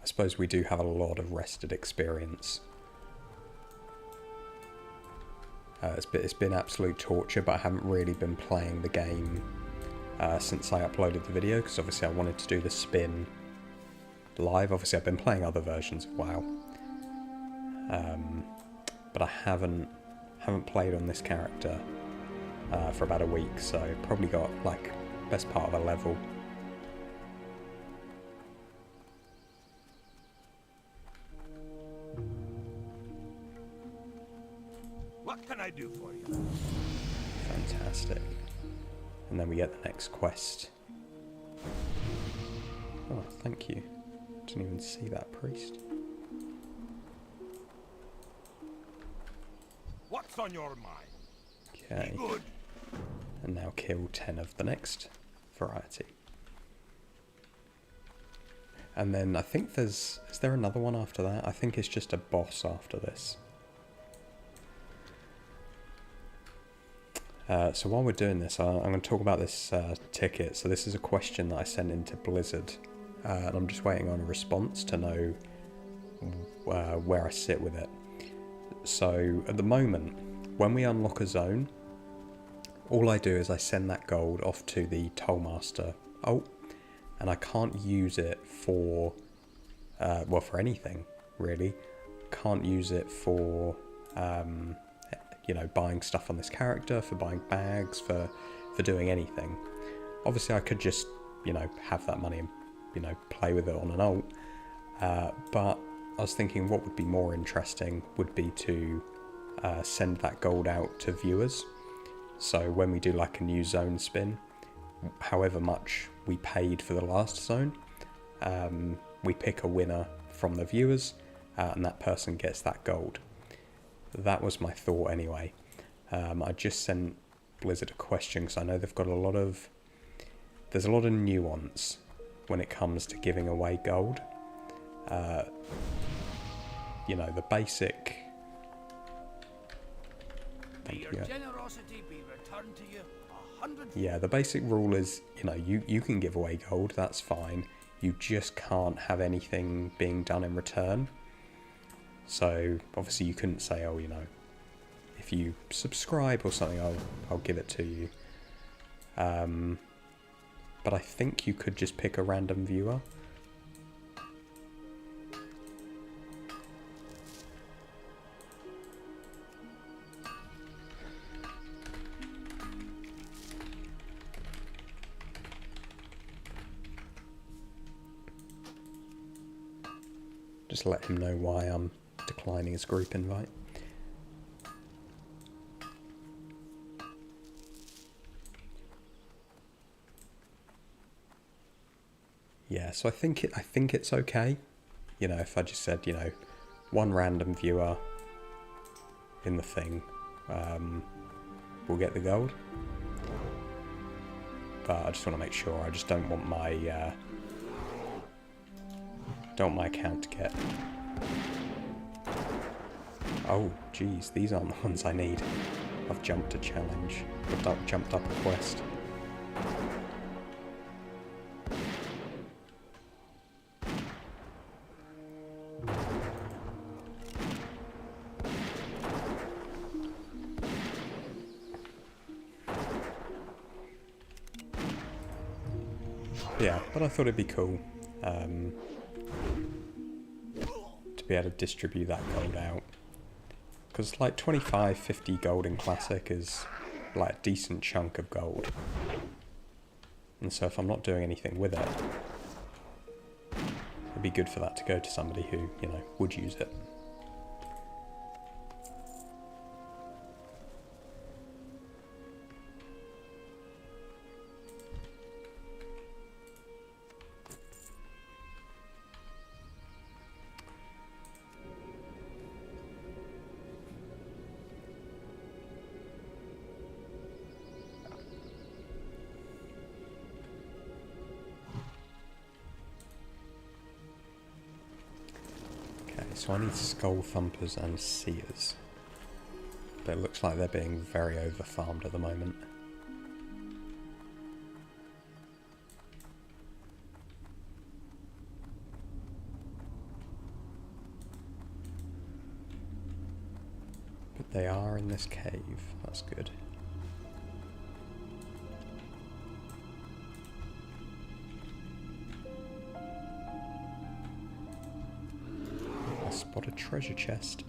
I suppose we do have a lot of rested experience. It's been absolute torture, but I haven't really been playing the game since I uploaded the video, because obviously I wanted to do the spin live. Obviously I've been playing other versions of WoW. but I haven't played on this character for about a week, so probably got like best part of a level. What can I do for you? Fantastic. And then we get the next quest. Oh, thank you. Didn't even see that priest. What's on your mind? Okay. Be good. And now kill 10 of the next variety. And then I think is there another one after that? I think it's just a boss after this. So while we're doing this, I'm going to talk about this ticket. So this is a question that I sent into Blizzard, and I'm just waiting on a response to know where I sit with it. So at the moment, when we unlock a zone, all I do is I send that gold off to the Tollmaster ult, and I can't use it for, well, for anything, really. Can't use it for, you know, buying stuff on this character, for buying bags, for doing anything. Obviously, I could just, you know, have that money and, you know, play with it on an ult. But I was thinking what would be more interesting would be to send that gold out to viewers. So when we do like a new zone spin, however much we paid for the last zone, we pick a winner from the viewers, and that person gets that gold. That was my thought anyway. I just sent Blizzard a question because I know they've got there's a lot of nuance when it comes to giving away gold. You know, the basic... May your generosity be returned to you 100. Yeah, the basic rule is, you know, you can give away gold, that's fine. You just can't have anything being done in return. So, obviously you couldn't say, oh, you know, if you subscribe or something, I'll give it to you. But I think you could just pick a random viewer. Just let him know why I'm declining his group invite. Yeah, so I think it's okay. You know, if I just said, you know, one random viewer in the thing will get the gold. But I just want to make sure. I just don't want my account to get... Oh, geez, these aren't the ones I need. I've jumped a challenge. I've jumped up a quest. Yeah, but I thought it'd be cool to be able to distribute that gold out. Because like 25, 50 gold in Classic is like a decent chunk of gold. And so if I'm not doing anything with it, it'd be good for that to go to somebody who, you know, would use it. So I need Skull Thumpers and Seers. But it looks like they're being very over-farmed at the moment. But they are in this cave, that's good. Spot a treasure chest.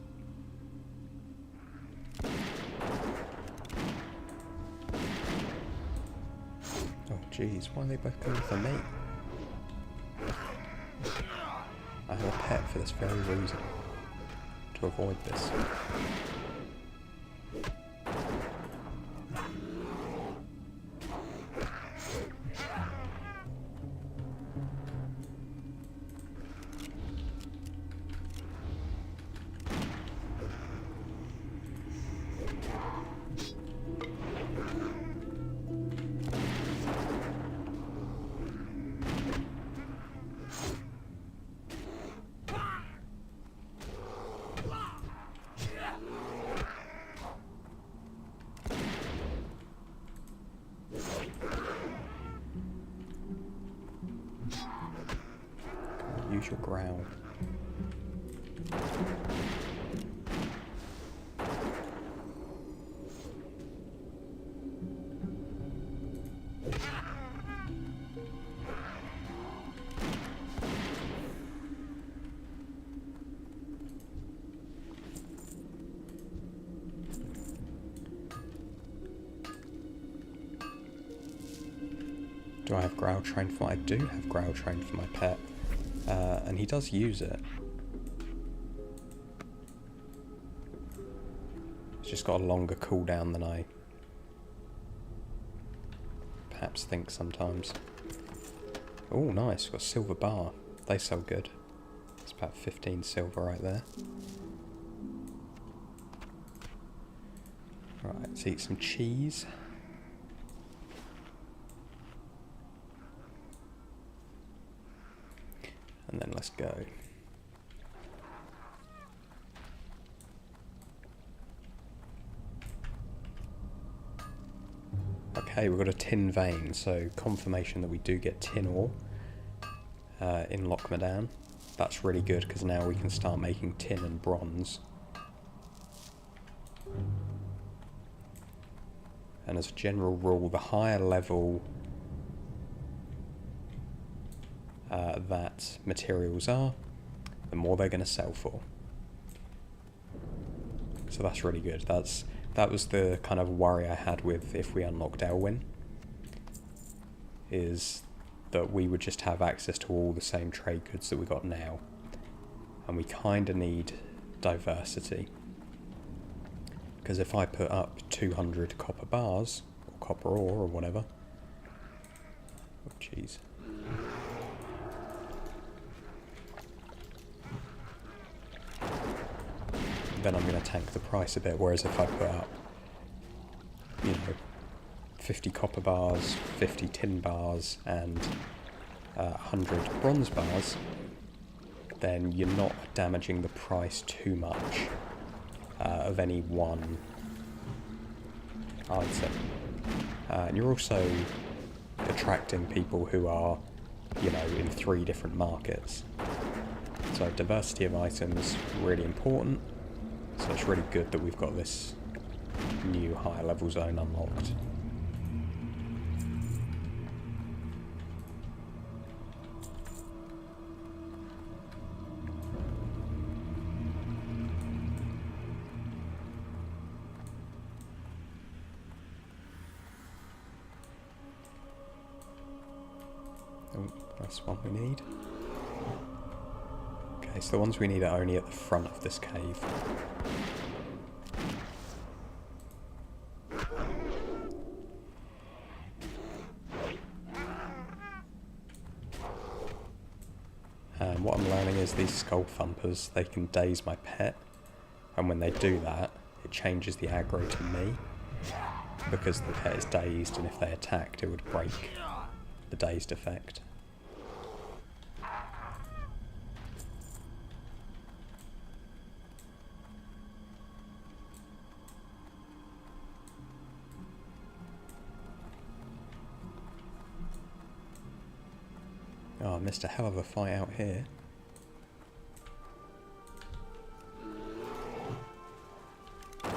Jeez, why are they both going for me? I have a pet for this very reason. To avoid this. Use your growl. Do I have growl trained for? I do have growl trained for my pet. And he does use it. It's just got a longer cooldown than I perhaps think sometimes. Oh, nice. Got a silver bar. They sell good. It's about 15 silver right there. Right, let's eat some cheese. And then let's go. Okay, we've got a tin vein, so confirmation that we do get tin ore in Loch Modan. That's really good because now we can start making tin and bronze. And as a general rule, the higher level that materials are, the more they're going to sell for. So that's really good. That was the kind of worry I had with if we unlocked Elwyn, is that we would just have access to all the same trade goods that we got now, and we kind of need diversity, because if I put up 200 copper bars or copper ore or whatever, oh jeez. Then I'm going to tank the price a bit, whereas if I put up, 50 copper bars, 50 tin bars, and 100 bronze bars, then you're not damaging the price too much of any one item. And you're also attracting people who are, in 3 different markets. So diversity of items, really important. So it's really good that we've got this new higher level zone unlocked. Oh, that's one we need. Okay, so the ones we need are only at the front of this cave. And what I'm learning is these skull thumpers, they can daze my pet, and when they do that, it changes the aggro to me, because the pet is dazed, and if they attacked, it would break the dazed effect. Oh, I missed a hell of a fight out here. I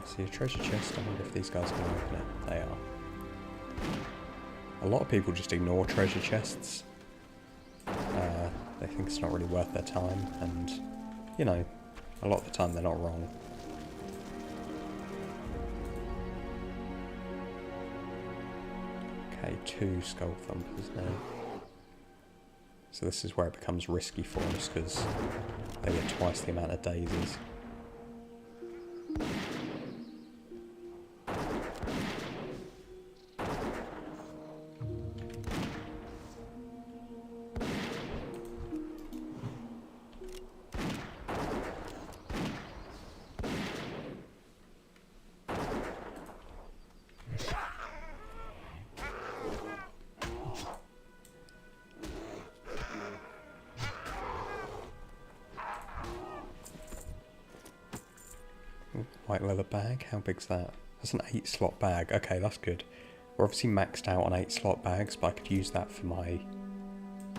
see a treasure chest. I wonder if these guys can open it. They are. A lot of people just ignore treasure chests. They think it's not really worth their time, and, a lot of the time they're not wrong. Okay, 2 skull thumpers now. So this is where it becomes risky for us, because they get twice the amount of daisies. White leather bag, how big's that? That's an 8 slot bag. Okay, that's good. We're obviously maxed out on 8 slot bags, but I could use that for my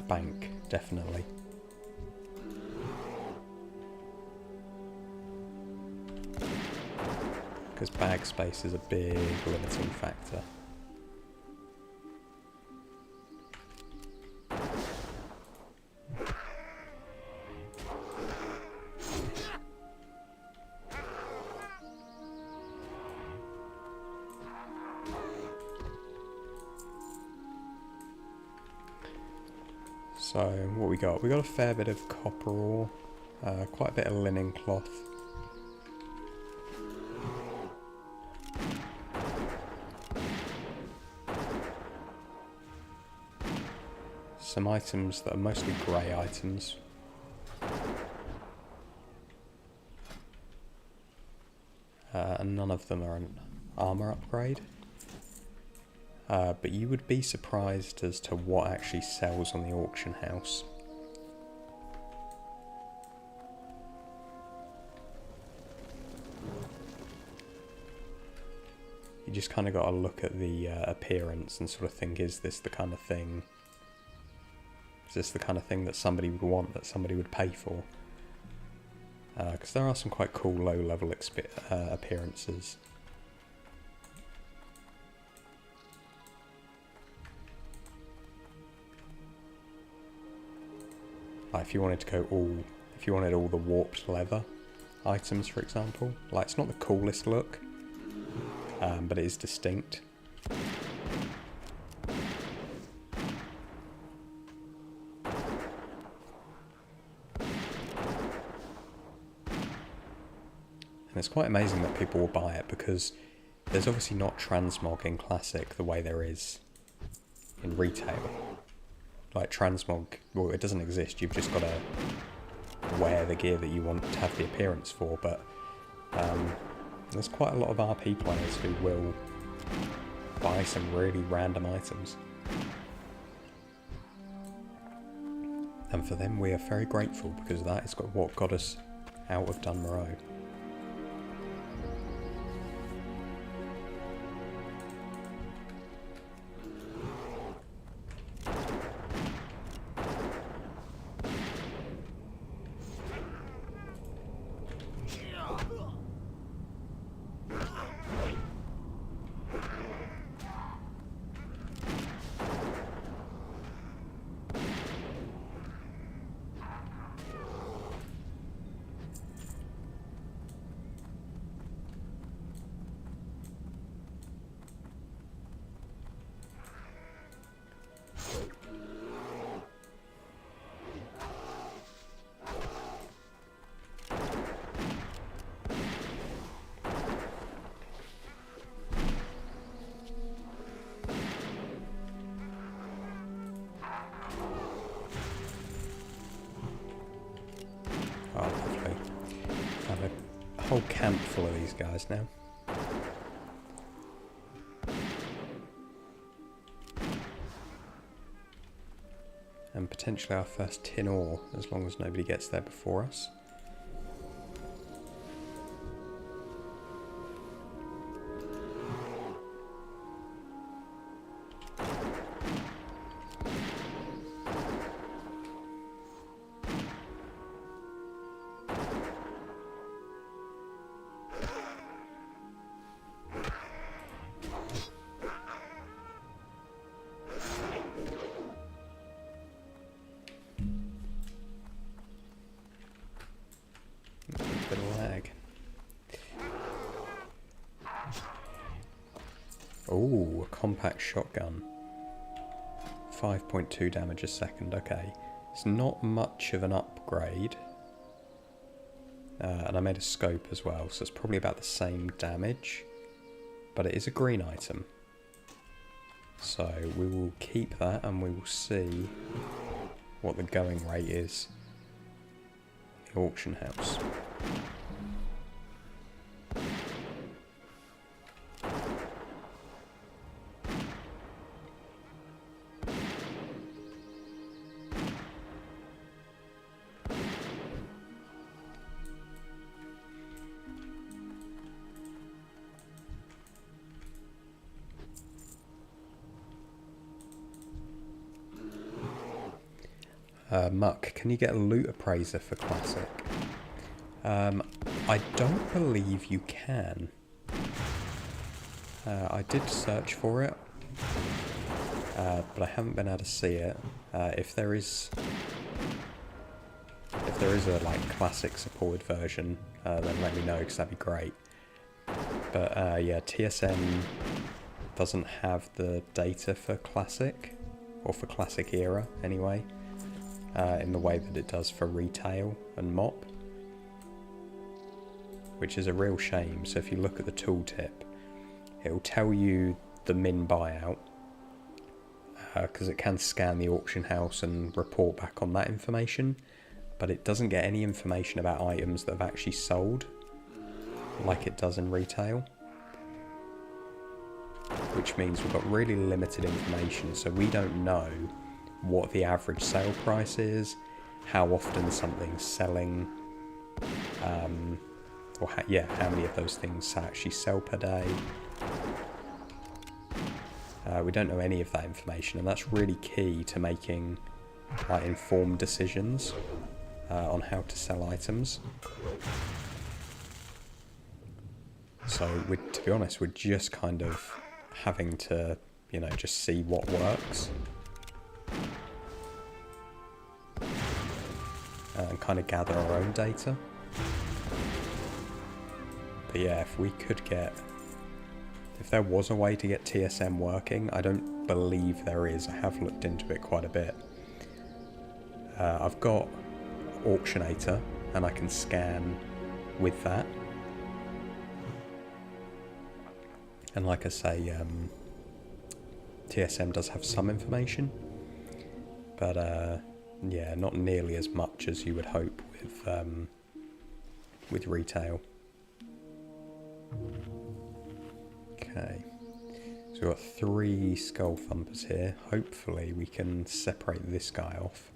bank, definitely. Because bag space is a big limiting factor. So, what we got? We got a fair bit of copper ore, quite a bit of linen cloth. Some items that are mostly grey items. And none of them are an armour upgrade. But you would be surprised as to what actually sells on the auction house. You just kind of got to look at the appearance and sort of think, is this the kind of thing? Is this the kind of thing that somebody would want, that somebody would pay for? Because there are some quite cool low-level appearances. Like if you wanted to go if you wanted all the warped leather items, for example, like it's not the coolest look, but it is distinct. And it's quite amazing that people will buy it, because there's obviously not transmog in Classic the way there is in retail. Like transmog, well, it doesn't exist. You've just got to wear the gear that you want to have the appearance for. But there's quite a lot of RP players who will buy some really random items, and for them we are very grateful, because that is what got us out of Dunmoreau. Oh, lovely. I have a whole camp full of these guys now. And potentially our first tin ore, as long as nobody gets there before us. Bit of lag. Oh, a compact shotgun. 5.2 damage a second, okay. It's not much of an upgrade. And I made a scope as well, so it's probably about the same damage. But it is a green item. So we will keep that and we will see what the going rate is. The auction house. Muck, can you get a loot appraiser for classic? I don't believe you can. I did search for it, but I haven't been able to see it. If there is a like classic supported version, then let me know because that'd be great. But yeah, TSM doesn't have the data for classic, or for classic era anyway. In the way that it does for retail and mop, which is a real shame. So if you look at the tooltip, it will tell you the min buyout, because it can scan the auction house and report back on that information, but it doesn't get any information about items that have actually sold like it does in retail, which means we've got really limited information, so we don't know what the average sale price is, how often something's selling, or how many of those things actually sell per day. We don't know any of that information, and that's really key to making like informed decisions on how to sell items. So to be honest, we're just kind of having to, you know, just see what works. And kind of gather our own data. But yeah, if there was a way to get TSM working, I don't believe there is. I have looked into it quite a bit. I've got Auctionator, and I can scan with that. And like I say, TSM does have some information, but yeah, not nearly as much as you would hope with retail. Okay, so we've got 3 skull thumpers here. Hopefully we can separate this guy off.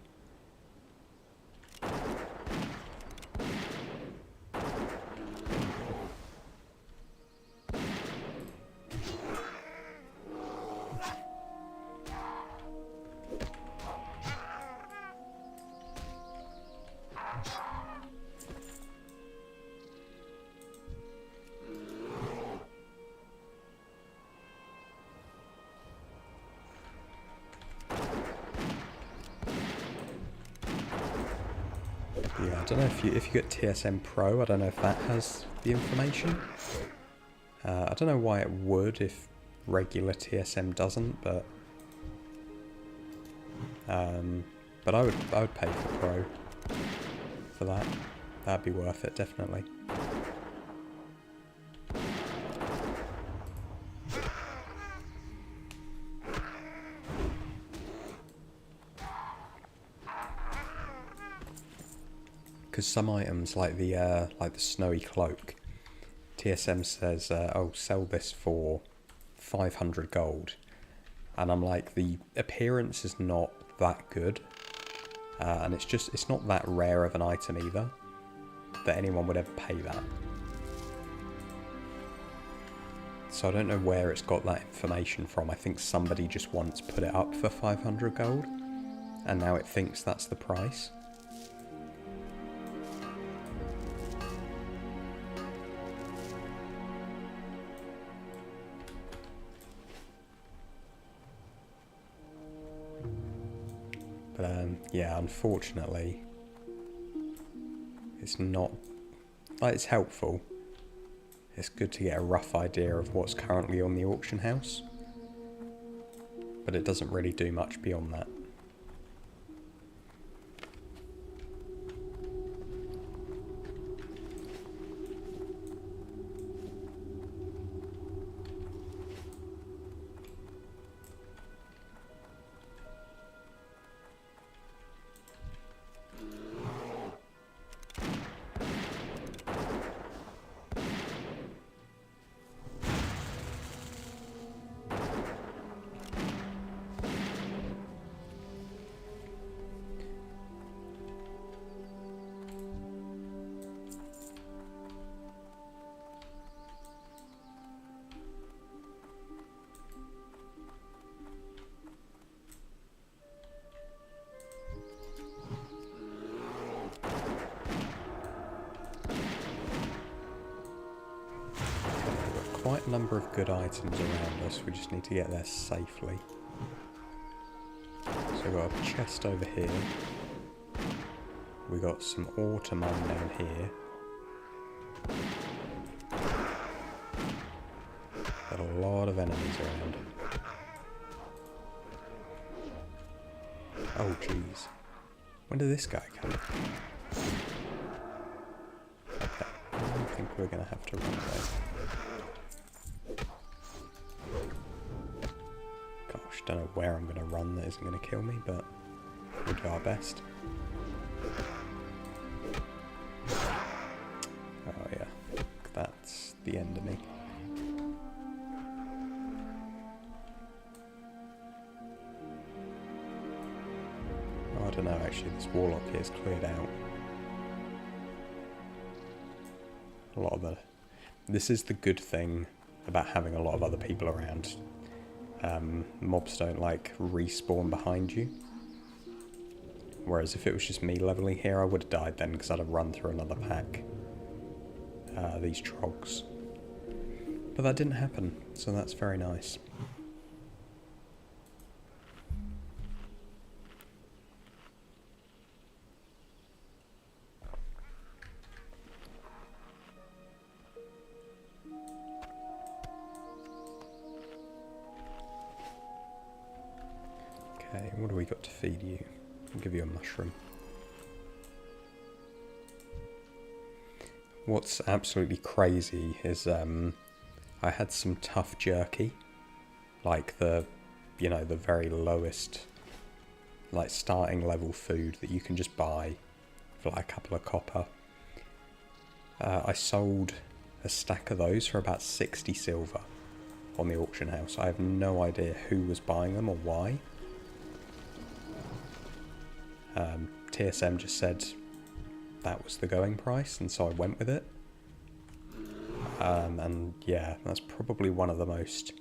Yeah, I don't know if you get TSM Pro, I don't know if that has the information. I don't know why it would if regular TSM doesn't, but I would pay for Pro for that. That'd be worth it, definitely. Because some items, like the snowy cloak, TSM says, "Oh, sell this for 500 gold," and I'm like, the appearance is not that good, and it's not that rare of an item either that anyone would ever pay that. So I don't know where it's got that information from. I think somebody just once put it up for 500 gold, and now it thinks that's the price. But yeah, unfortunately, it's not, like, it's helpful. It's good to get a rough idea of what's currently on the auction house. but it doesn't really do much beyond that. Quite a number of good items around us, we just need to get there safely. So we've got a chest over here. We've got some ore to mine down here. Got a lot of enemies around. Oh jeez. When did this guy come? Okay, I think we're going to have to run away. Don't know where I'm going to run that isn't going to kill me, but we'll do our best. Oh yeah, that's the end of me. Oh, I don't know, actually this warlock here is cleared out. A lot of the... This is the good thing about having a lot of other people around. Mobs don't like respawn behind you. Whereas if it was just me leveling here, I would have died then because I'd have run through another pack. These trogs. But that didn't happen, so that's very nice. Okay, what do we got to feed you? I'll give you a mushroom. What's absolutely crazy is I had some tough jerky, like the very lowest, like starting level food that you can just buy for like a couple of copper. I sold a stack of those for about 60 silver on the auction house. I have no idea who was buying them or why. TSM just said that was the going price, and so I went with it. And yeah, that's probably one of the most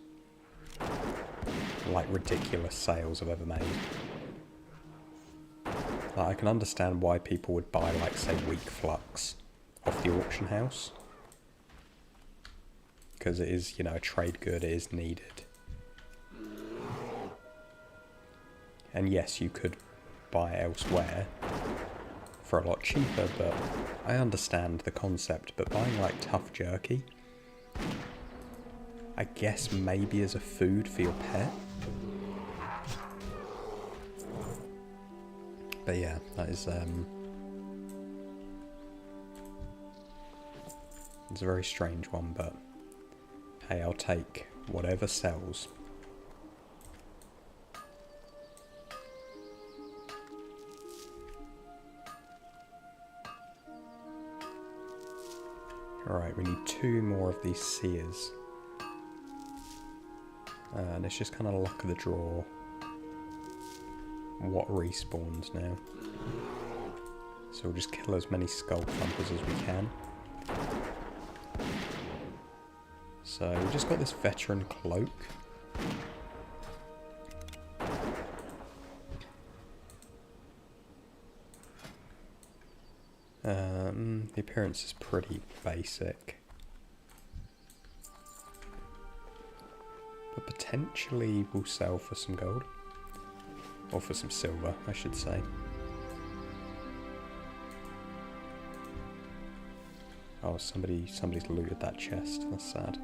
like ridiculous sales I've ever made. Like, I can understand why people would buy, like, say, weak flux off the auction house, because it is, a trade good, it is needed. And yes, you could buy elsewhere for a lot cheaper, but I understand the concept. But buying like tough jerky, I guess maybe as a food for your pet. But yeah, that is it's a very strange one, but hey, I'll take whatever sells. Alright, we need 2 more of these seers. And it's just kind of luck of the draw what respawns now. So we'll just kill as many skull thumpers as we can. So we just got this veteran cloak. The appearance is pretty basic, but potentially will sell for some gold, or for some silver, I should say. Oh, somebody's looted that chest. That's sad.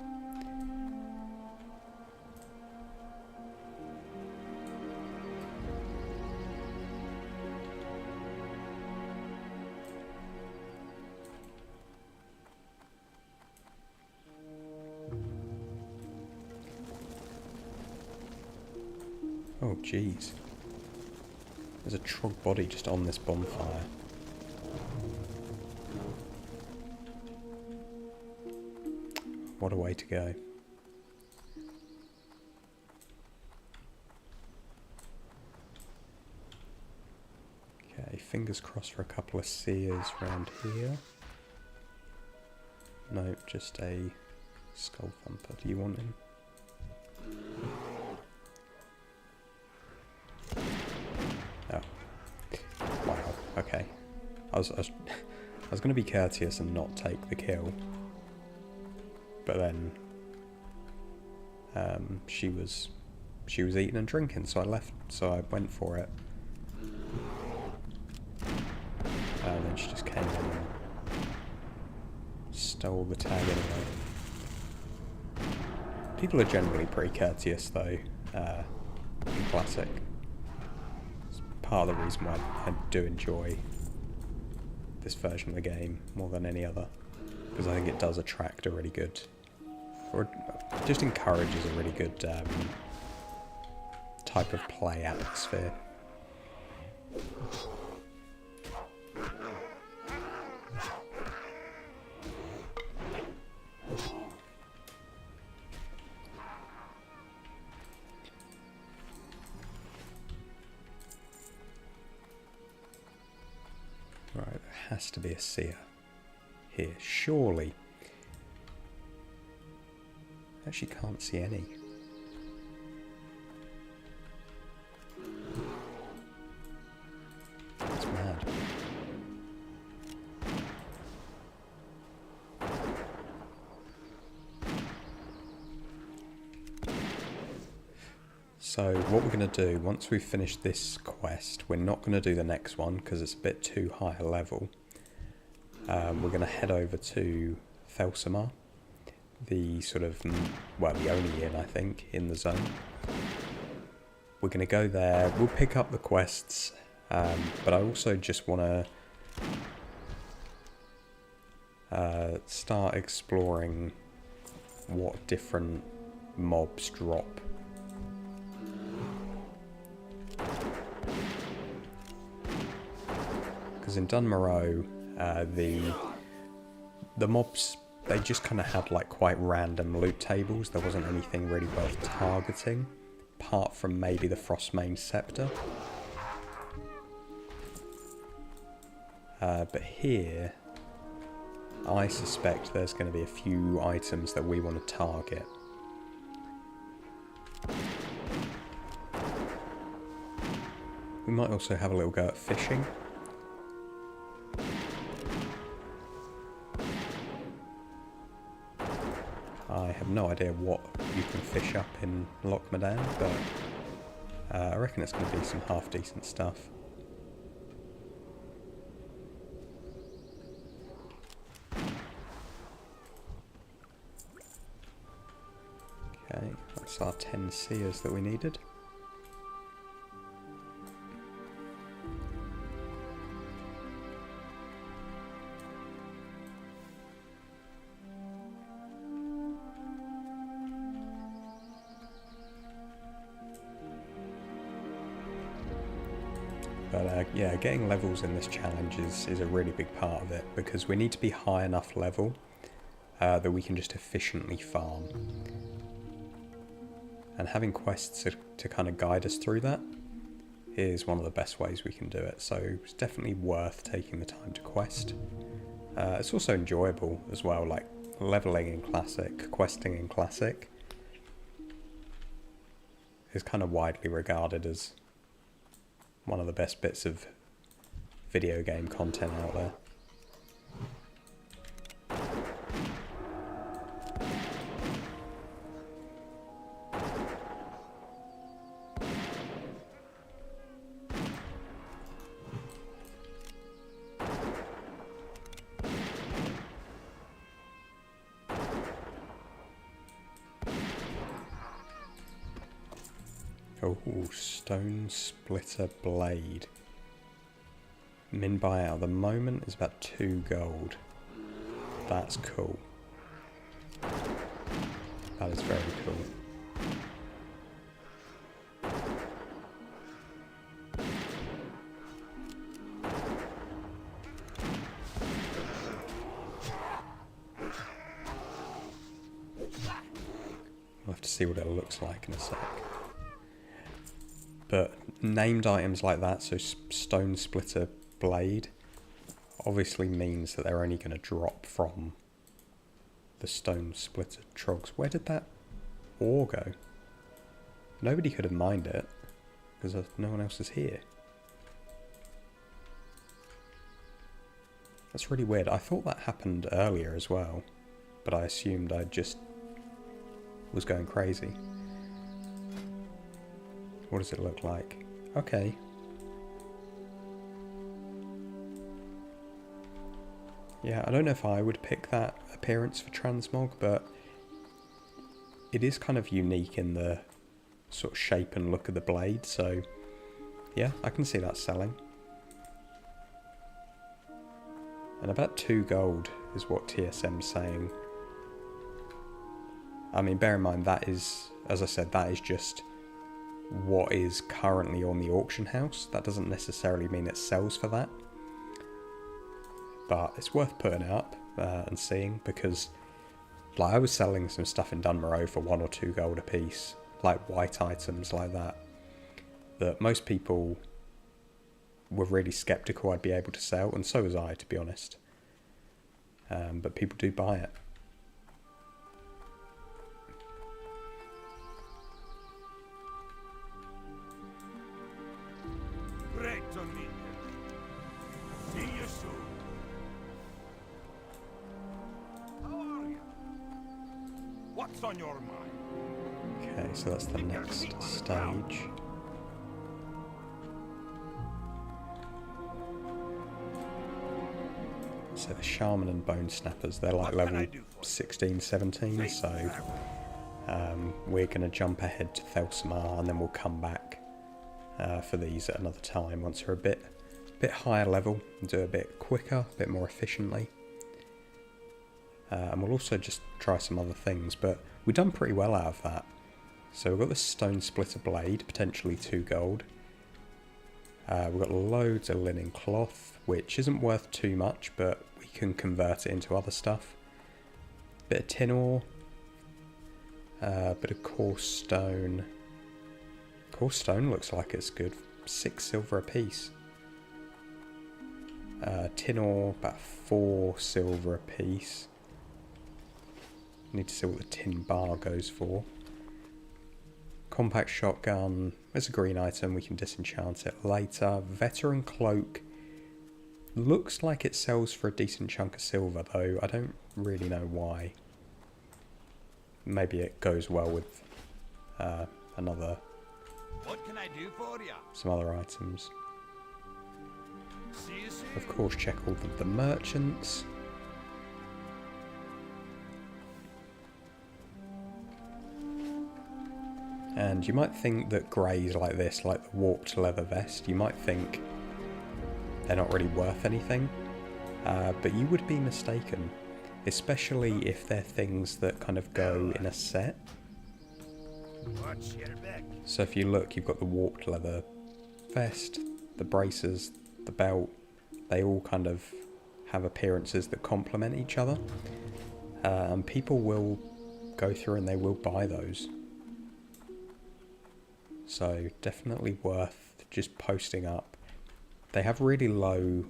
Oh, jeez. There's a Trog body just on this bonfire. What a way to go. Okay, fingers crossed for a couple of seers around here. No, just a skull thumper. Do you want him? Oh. Wow, okay. I was going to be courteous and not take the kill. But then she was eating and drinking, so I went for it. And then she just came in and stole the tag anyway. People are generally pretty courteous though, in Classic. It's part of the reason why I do enjoy this version of the game more than any other. Because I think it does attract a really good, or just encourages a really good type of play atmosphere. Right, there has to be a seer here, surely. Actually can't see any. It's mad. So what we're going to do, once we've finished this quest, we're not going to do the next one because it's a bit too high a level. We're going to head over to Thelsamar, the sort of, well, the only inn, I think, in the zone. We're going to go there, we'll pick up the quests, but I also just want to start exploring what different mobs drop. Because in Dunmoreau, the mobs, they just kind of had like quite random loot tables. There wasn't anything really worth targeting, apart from maybe the Frostmane Scepter. But here, I suspect there's going to be a few items that we want to target. We might also have a little go at fishing. I have no idea what you can fish up in Loch Modan, but I reckon it's going to be some half decent stuff. Okay, that's our 10 seers that we needed. But yeah, getting levels in this challenge is a really big part of it, because we need to be high enough level that we can just efficiently farm. And having quests to kind of guide us through that is one of the best ways we can do it, so it's definitely worth taking the time to quest. It's also enjoyable as well, like leveling in Classic, questing in Classic is kind of widely regarded as one of the best bits of video game content out there. Oh, Stone Splitter Blade. Min buyout at the moment is about 2 gold. That's cool. That is very cool. have to see what it looks like in a sec. But named items like that, so stone splitter blade, obviously means that they're only going to drop from the stone splitter trogs. Where did that ore go? Nobody could have mined it, because no one else is here. That's really weird. I thought that happened earlier as well, but I assumed I just was going crazy. What does it look like? Okay. Yeah, I don't know if I would pick that appearance for transmog, but it is kind of unique in the sort of shape and look of the blade, so yeah, I can see that selling. And about 2 gold is what TSM's saying. I mean, bear in mind that is, as I said, that is just what is currently on the auction house. That doesn't necessarily mean it sells for that. But it's worth putting up and seeing, because like, I was selling some stuff in Dunmoreau for 1 or 2 gold a piece, like white items like that, that most people were really sceptical I'd be able to sell, and so was I, to be honest. But people do buy it. Great to meet you. See you soon. How are you? What's on your mind? Okay, so that's the next stage. So the Shaman and Bone Snappers, they're like level 16, 17, so we're going to jump ahead to Thelsamar, and then we'll come back for these at another time once we're a bit higher level, and do a bit quicker, a bit more efficiently. And we'll also just try some other things, but we've done pretty well out of that. So we've got the Stone Splitter Blade, potentially 2 gold. We've got loads of linen cloth, which isn't worth too much, but we can convert it into other stuff. Bit of tin ore, bit of coarse stone. Coarse stone looks like it's good. 6 silver a piece. Tin ore, about 4 silver a piece. Need to see what the tin bar goes for. Compact shotgun, it's a green item, we can disenchant it later. Veteran cloak, looks like it sells for a decent chunk of silver, though I don't really know why. Maybe it goes well with What can I do for you? some other items. See you soon. Of course, check all of the merchants. And you might think that greys like this, like the warped leather vest, you might think they're not really worth anything, but you would be mistaken, especially if they're things that kind of go in a set. Watch your back. So if you look, you've got the warped leather vest, the braces, the belt, they all kind of have appearances that complement each other, and people will go through and they will buy those. So definitely worth just posting up. They have really low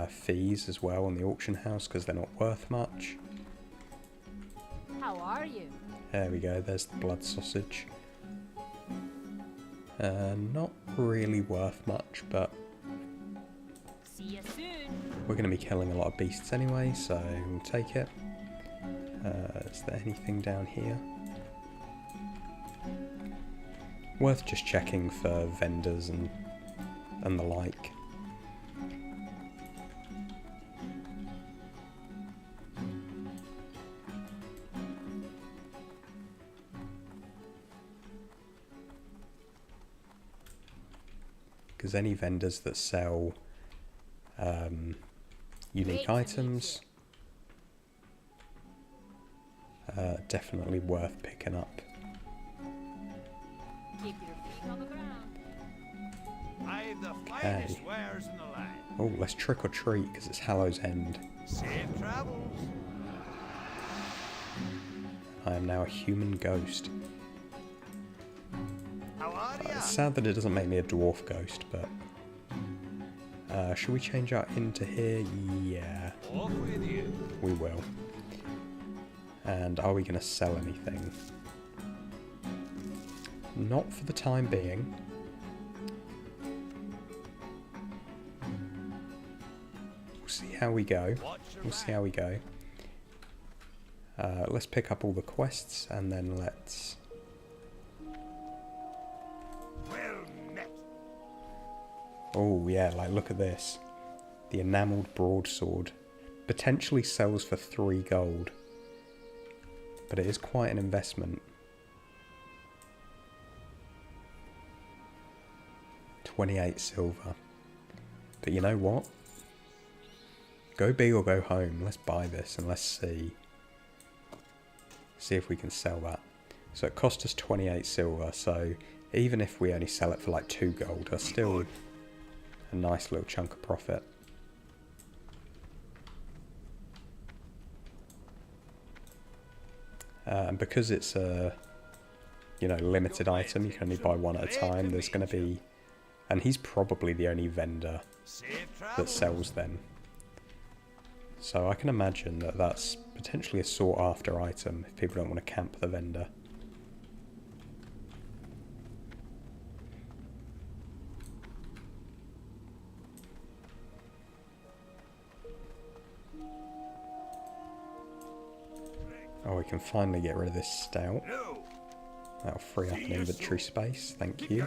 fees as well on the auction house because they're not worth much. How are you? There we go, there's the blood sausage. Not really worth much, but See you soon. we're going to be killing a lot of beasts anyway, so we'll take it. Is there anything down here? Worth just checking for vendors and the like. Because any vendors that sell unique items, definitely worth picking up. Keep your feet on the ground. I've the finest wares in the land. Oh, let's trick or treat because it's Hallow's End. Safe travels. I am now a human ghost. It's sad that it doesn't make me a dwarf ghost, but... should we change our inn to here? Yeah. Off with you. We will. And are we going to sell anything? Not for the time being. We'll see how we go. We'll see how we go. Let's pick up all the quests and then let's... Oh yeah, like look at this. The enamelled broadsword potentially sells for 3 gold. But it is quite an investment. 28 silver. But you know what? Go big or go home. Let's buy this and let's see. See if we can sell that. So it cost us 28 silver, so even if we only sell it for like 2 gold, that's still a nice little chunk of profit. And because it's a, you know, limited item, you can only buy one at a time, there's going to be... And he's probably the only vendor that sells them. So I can imagine that that's potentially a sought after item if people don't want to camp the vendor. Oh, we can finally get rid of this stout. That'll free up an inventory space, thank you.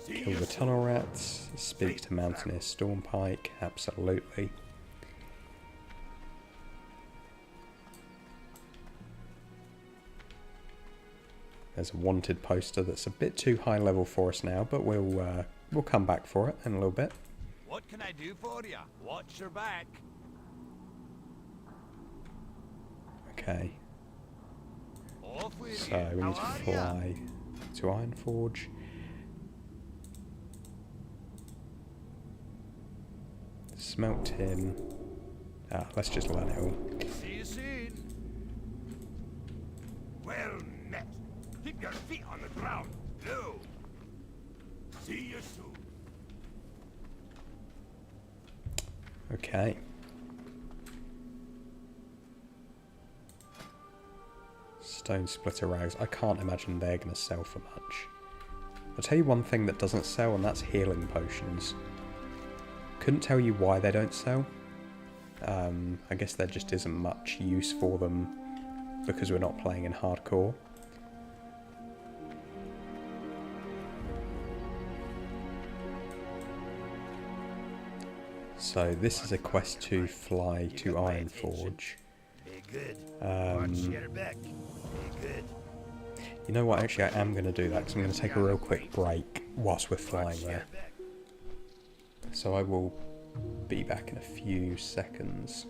Kill the tunnel rats, speak to Mountaineer Stormpike, absolutely. There's a wanted poster that's a bit too high level for us now, but we'll come back for it in a little bit. What can I do for you? Watch your back. Okay. Off with So we need to fly to Ironforge. Smelt tin. Let's just learn it all. See you soon. Well met. Keep your feet on the ground. No. See you soon. Okay. Stone splitter rags. I can't imagine they're going to sell for much. I'll tell you one thing that doesn't sell, and that's healing potions. Couldn't tell you why they don't sell. I guess there just isn't much use for them because we're not playing in hardcore. So this is a quest to fly to Ironforge. You know what, actually I am going to do that because I'm going to take a real quick break whilst we're flying there. So I will be back in a few seconds.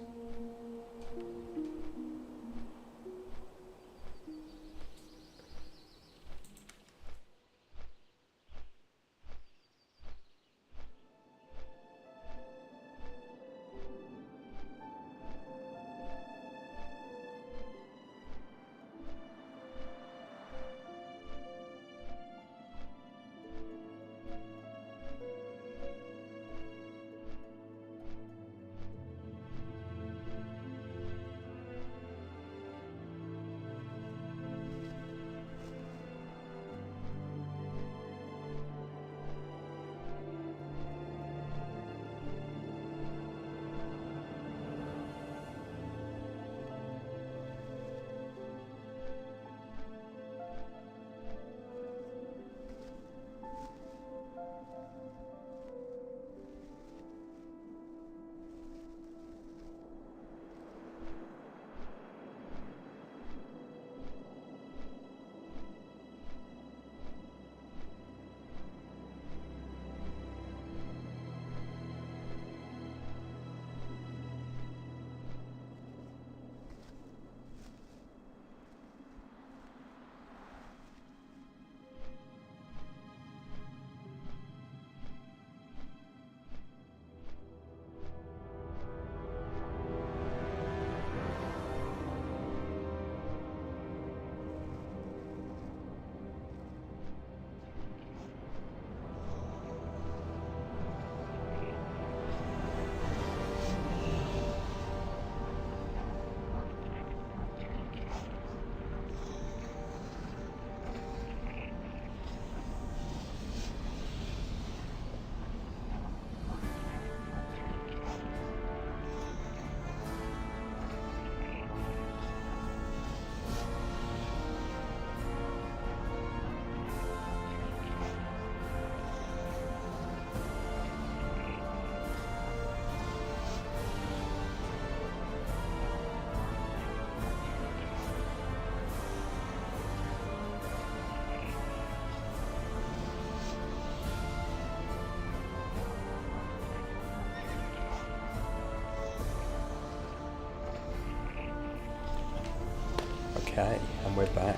Okay, and we're back.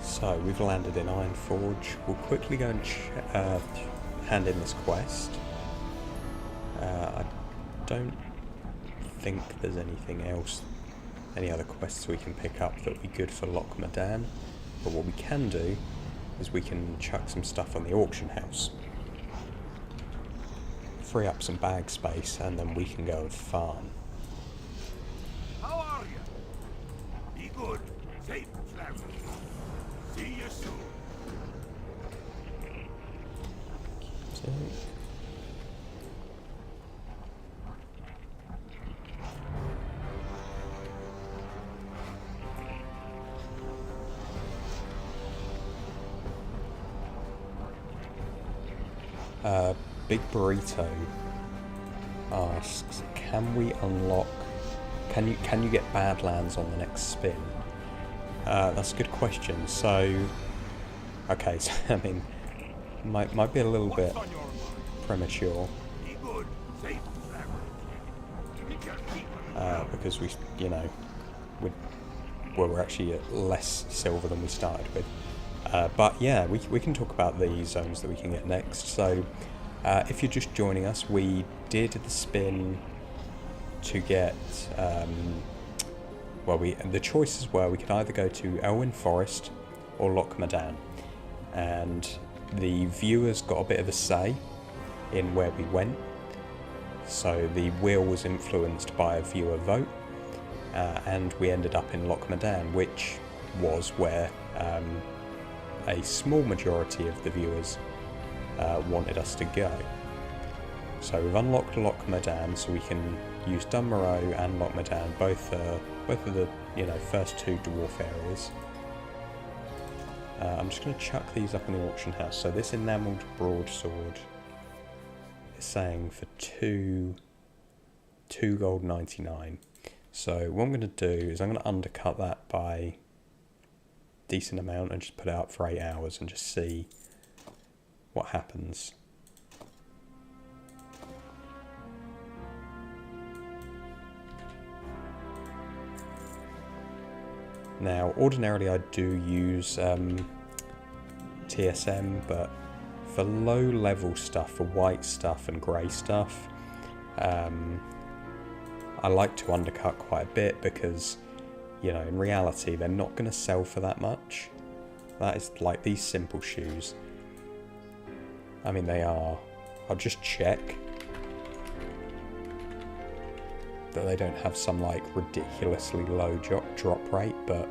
So, we've landed in Ironforge. We'll quickly go and hand in this quest. I don't think there's anything else, any other quests we can pick up that would be good for Loch Modan. But what we can do is we can chuck some stuff on the auction house. Free up some bag space, and then we can go and farm. How are you? Be good, safe travel. See you soon. So, Big Burrito asks, can we unlock? Can you get Badlands on the next spin? That's a good question. So, okay, so I mean, might be a little bit What's on your mind? premature Be good, safe travel. Keep your feet on the because we're actually at less silver than we started with. But yeah, we can talk about the zones that we can get next. So, if you're just joining us, we did the spin to get, the choices were we could either go to Elwyn Forest or Loch Modan, and the viewers got a bit of a say in where we went. So the wheel was influenced by a viewer vote, and we ended up in Loch Modan, which was where a small majority of the viewers wanted us to go. So we've unlocked Loch Modan, so we can use Dunmoreau and Loch Modan, both of the first two dwarf areas. I'm just going to chuck these up in the auction house. So this enamelled broadsword is saying for two gold 99. So what I'm going to do is I'm going to undercut that by a decent amount and just put it up for 8 hours and just see what happens. Now, ordinarily I do use TSM, but for low level stuff, for white stuff and grey stuff, I like to undercut quite a bit because, in reality they're not going to sell for that much. That is like these simple shoes. I mean, they are. I'll just check that they don't have some like ridiculously low drop rate, but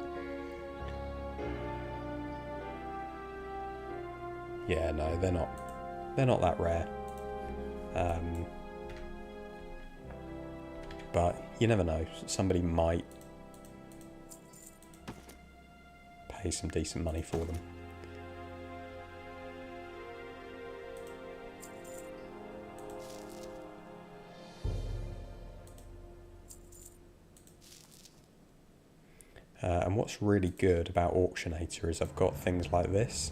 yeah, no, they're not that rare. But you never know, somebody might pay some decent money for them. And what's really good about Auctionator is I've got things like this.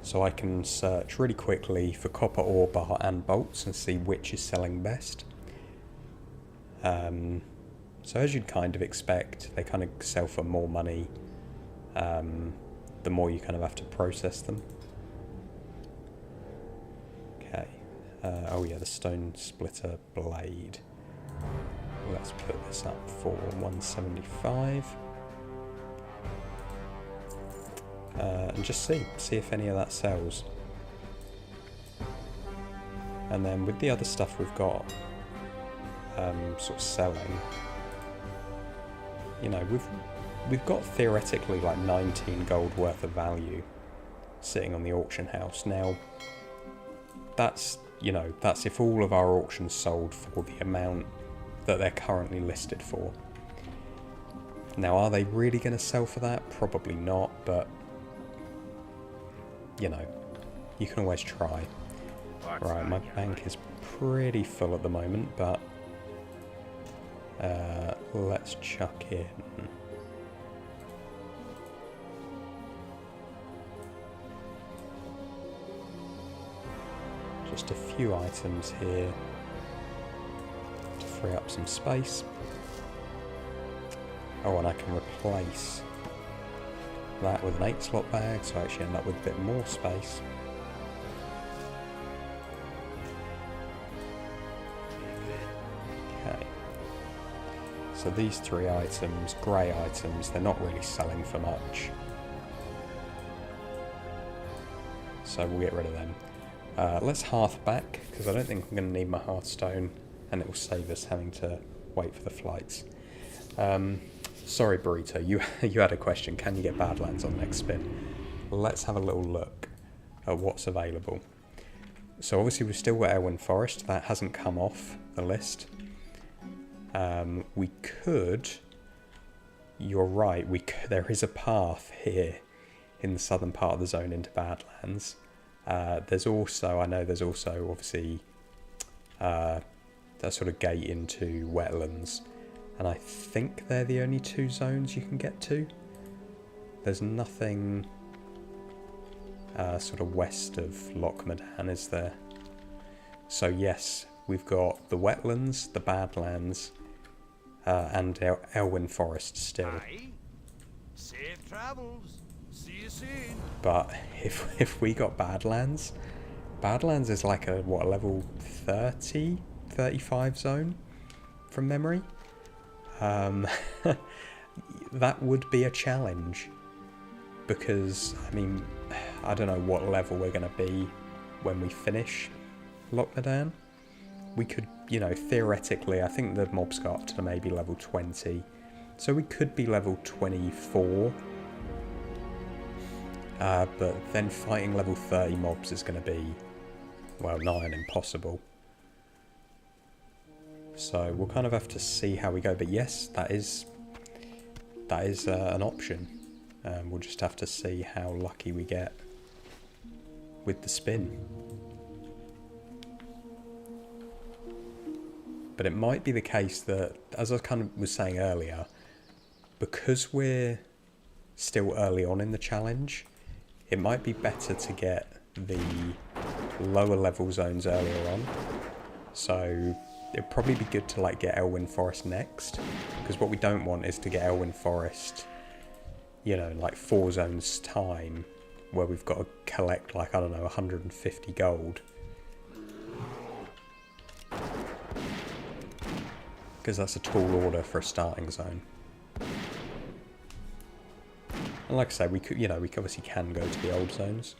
So I can search really quickly for copper ore bar and bolts and see which is selling best. So as you'd kind of expect, they kind of sell for more money the more you kind of have to process them. Okay. Oh yeah, the stone splitter blade. Let's put this up for 175. And just see if any of that sells. And then with the other stuff we've got sort of selling, we've got theoretically like 19 gold worth of value sitting on the auction house. Now that's if all of our auctions sold for the amount that they're currently listed for. Now, are they really going to sell for that? Probably not, but you can always try. Right, my bank is pretty full at the moment, but let's chuck in just a few items here to free up some space. Oh, and I can replace that with an 8 slot bag, so I actually end up with a bit more space. Okay. So these 3 items, grey items, they're not really selling for much. So we'll get rid of them. Let's hearth back, because I don't think I'm going to need my hearthstone, and it will save us having to wait for the flights. Sorry, Burrito, you had a question. Can you get Badlands on the next spin? Let's have a little look at what's available. So obviously we've still got Elwyn Forest. That hasn't come off the list. We could... You're right, there is a path here in the southern part of the zone into Badlands. There's also obviously that sort of gate into wetlands, and I think they're the only 2 zones you can get to. There's nothing sort of west of Loch Modan, is there? So yes, we've got the wetlands, the Badlands, and Elwyn Forest still. Aye. Safe travels. See you soon. But if we got Badlands is like a level 30, 35 zone from memory. That would be a challenge, because I mean, I don't know what level we're going to be when we finish Loch Modan. We could, you know, theoretically, I think the mobs go up to maybe level 20, so we could be level 24. But then fighting level 30 mobs is going to be, well, nigh on impossible. So we'll kind of have to see how we go. But yes, that is an option. We'll just have to see how lucky we get with the spin. But it might be the case that, as I kind of was saying earlier, because we're still early on in the challenge, it might be better to get the lower level zones earlier on. So it'd probably be good to like get Elwyn Forest next, because what we don't want is to get Elwyn Forest, you know, in like 4 zones time, where we've got to collect like, I don't know, 150 gold. Because that's a tall order for a starting zone. And like I say, we could, you know, we obviously can go to the old zones.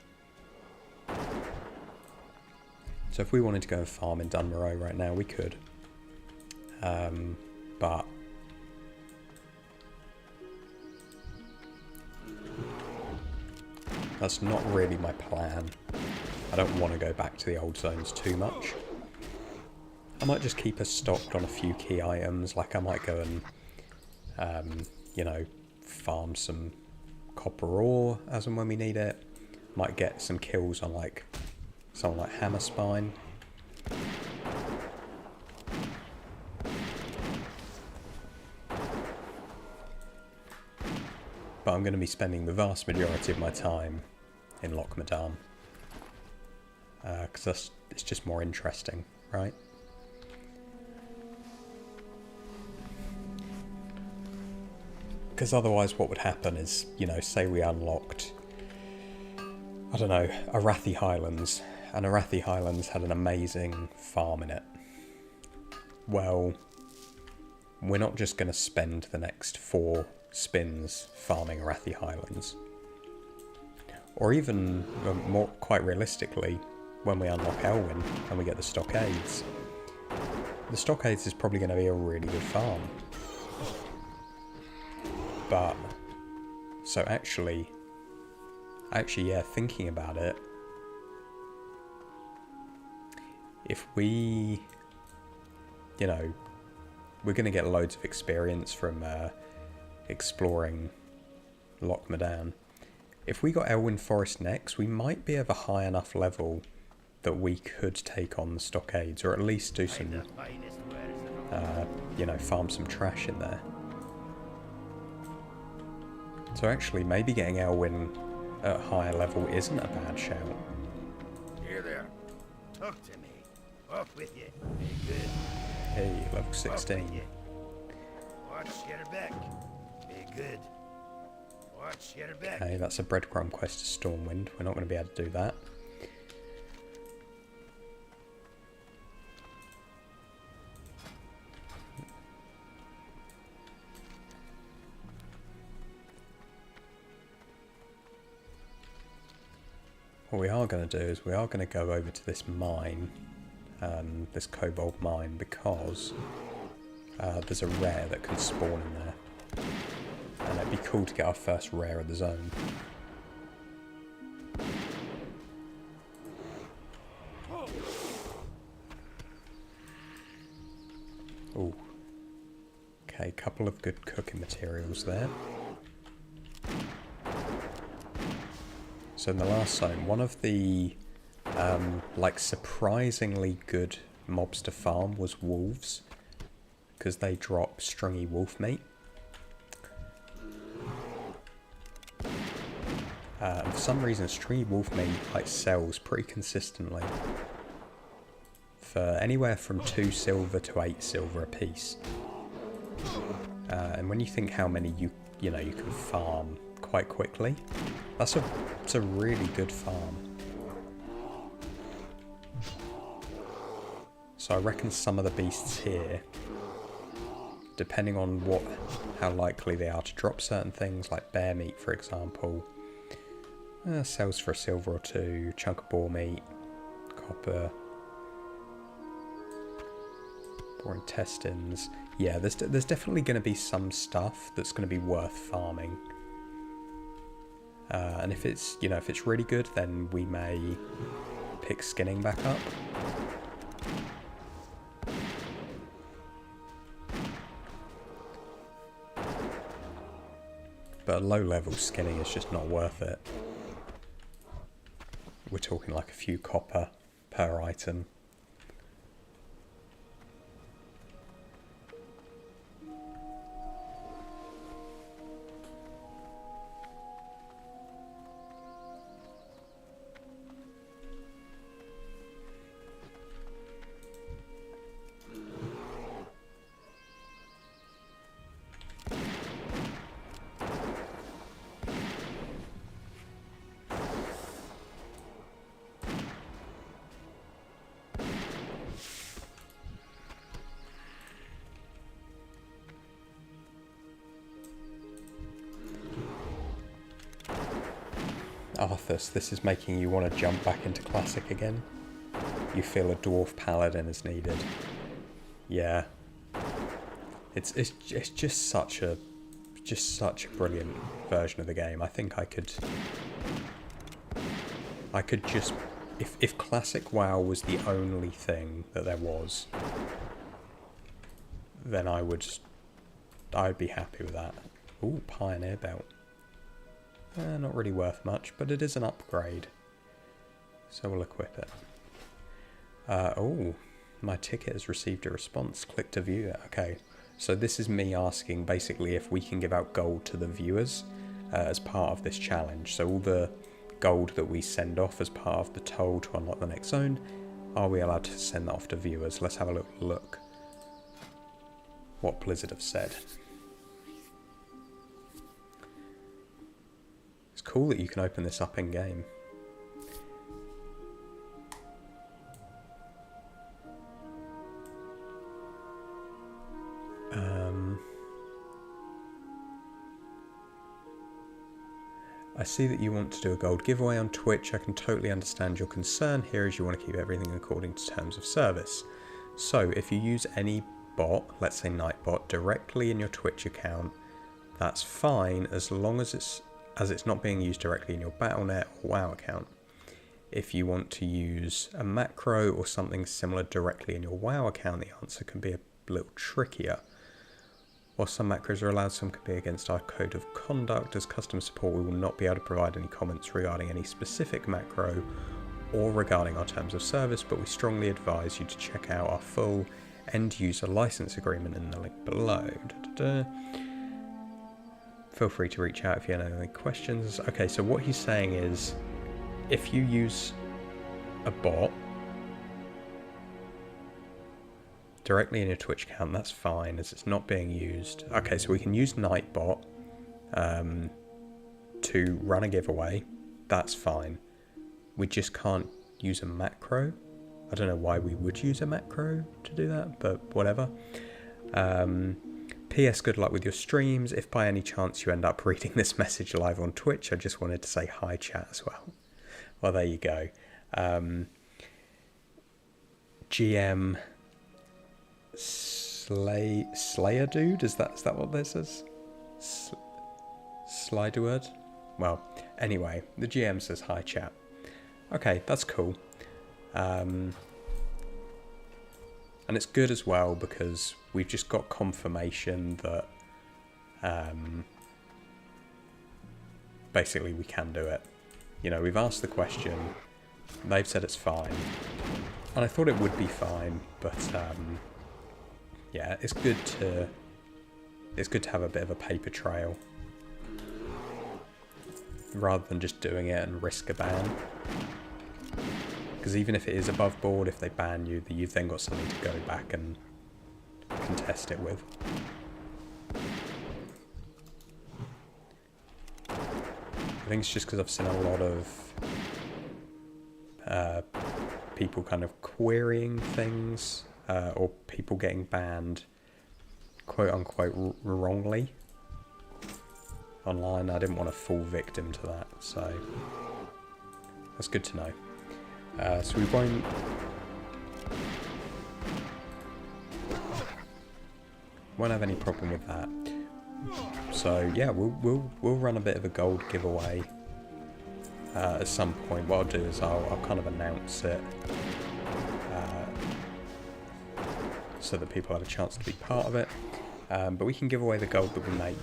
So if we wanted to go and farm in Dunmoreau right now, we could. But that's not really my plan. I don't want to go back to the old zones too much. I might just keep us stocked on a few key items, like I might go and, you know, farm some copper ore as and when we need it. Might get some kills on like someone like Hammer Spine. But I'm going to be spending the vast majority of my time in Loch Modan, because it's just more interesting, right? Because otherwise what would happen is, you know, say we unlocked, I don't know, Arathi Highlands, and Arathi Highlands had an amazing farm in it. Well, we're not just going to spend the next 4 spins farming Arathi Highlands. Or even, more quite realistically, when we unlock Elwyn and we get the Stockades. The Stockades is probably going to be a really good farm. But, so actually, yeah, thinking about it, if we, you know, we're going to get loads of experience from exploring Loch Modan. If we got Elwyn Forest next, we might be of a high enough level that we could take on the Stockades, or at least do some, you know, farm some trash in there. So actually, maybe getting Elwyn at a higher level isn't a bad shout. Here there. Talk to me. Off with you. Hey, good. Hey, level 16. Watch your back. good. Watch your back. Okay, that's a breadcrumb quest to Stormwind. We're not going to be able to do that. What we are going to do is we are going to go over to this mine, this cobalt mine, because there's a rare that can spawn in there. And it'd be cool to get our first rare of the zone. Ooh. Okay, couple of good cooking materials there. So in the last zone, one of the like surprisingly good mobs to farm was wolves, because they drop stringy wolf meat. And for some reason, stringy wolf meat like sells pretty consistently for anywhere from 2 silver to 8 silver a piece. And when you think how many you can farm quite quickly, it's a really good farm. So I reckon some of the beasts here, depending on how likely they are to drop certain things, like bear meat for example, sells for a silver or 2, chunk of boar meat, copper, boar intestines. Yeah, there's definitely going to be some stuff that's going to be worth farming. And if it's really good, then we may pick skinning back up. But a low level skinning is just not worth it. We're talking like a few copper per item. Arthas, this is making you want to jump back into Classic again. You feel a dwarf paladin is needed. Yeah. It's just such a brilliant version of the game. I think I could just, if Classic WoW was the only thing that there was, then I'd be happy with that. Ooh, Pioneer Belt. Not really worth much, but it is an upgrade. So we'll equip it. Oh, my ticket has received a response. Click to view it. Okay, so this is me asking basically if we can give out gold to the viewers as part of this challenge. So all the gold that we send off as part of the toll to unlock the next zone, are we allowed to send that off to viewers? Let's have a little look what Blizzard have said. It's cool that you can open this up in game. I see that you want to do a gold giveaway on Twitch. I can totally understand your concern here, as you want to keep everything according to terms of service. So if you use any bot, let's say Nightbot, directly in your Twitch account, that's fine as long as it's not being used directly in your Battle.net or WoW account. If you want to use a macro or something similar directly in your WoW account, the answer can be a little trickier. While some macros are allowed, some can be against our code of conduct. As customer support, we will not be able to provide any comments regarding any specific macro or regarding our terms of service, but we strongly advise you to check out our full end user license agreement in the link below. Feel free to reach out if you have any questions. Okay, so what he's saying is, if you use a bot directly in your Twitch account, that's fine, as it's not being used. Okay, so we can use Nightbot to run a giveaway, that's fine. We just can't use a macro. I don't know why we would use a macro to do that, but whatever. P.S. Good luck with your streams. If by any chance you end up reading this message live on Twitch, I just wanted to say hi chat as well. Well, there you go. GM Slayer Dude, is that what this is? Slideword? Well, anyway, the GM says hi chat. Okay, that's cool. And it's good as well because we've just got confirmation that basically we can do it. You know, we've asked the question, they've said it's fine, and I thought it would be fine, but yeah, it's good to have a bit of a paper trail rather than just doing it and risk a ban. Because even if it is above board, if they ban you, you've then got something to go back and contest it with. I think it's just because I've seen a lot of people kind of querying things, or people getting banned, quote unquote, wrongly online. I didn't want to fall victim to that, so that's good to know. So we won't have any problem with that. So yeah, we'll run a bit of a gold giveaway at some point. What I'll do is I'll kind of announce it so that people have a chance to be part of it. But we can give away the gold that we make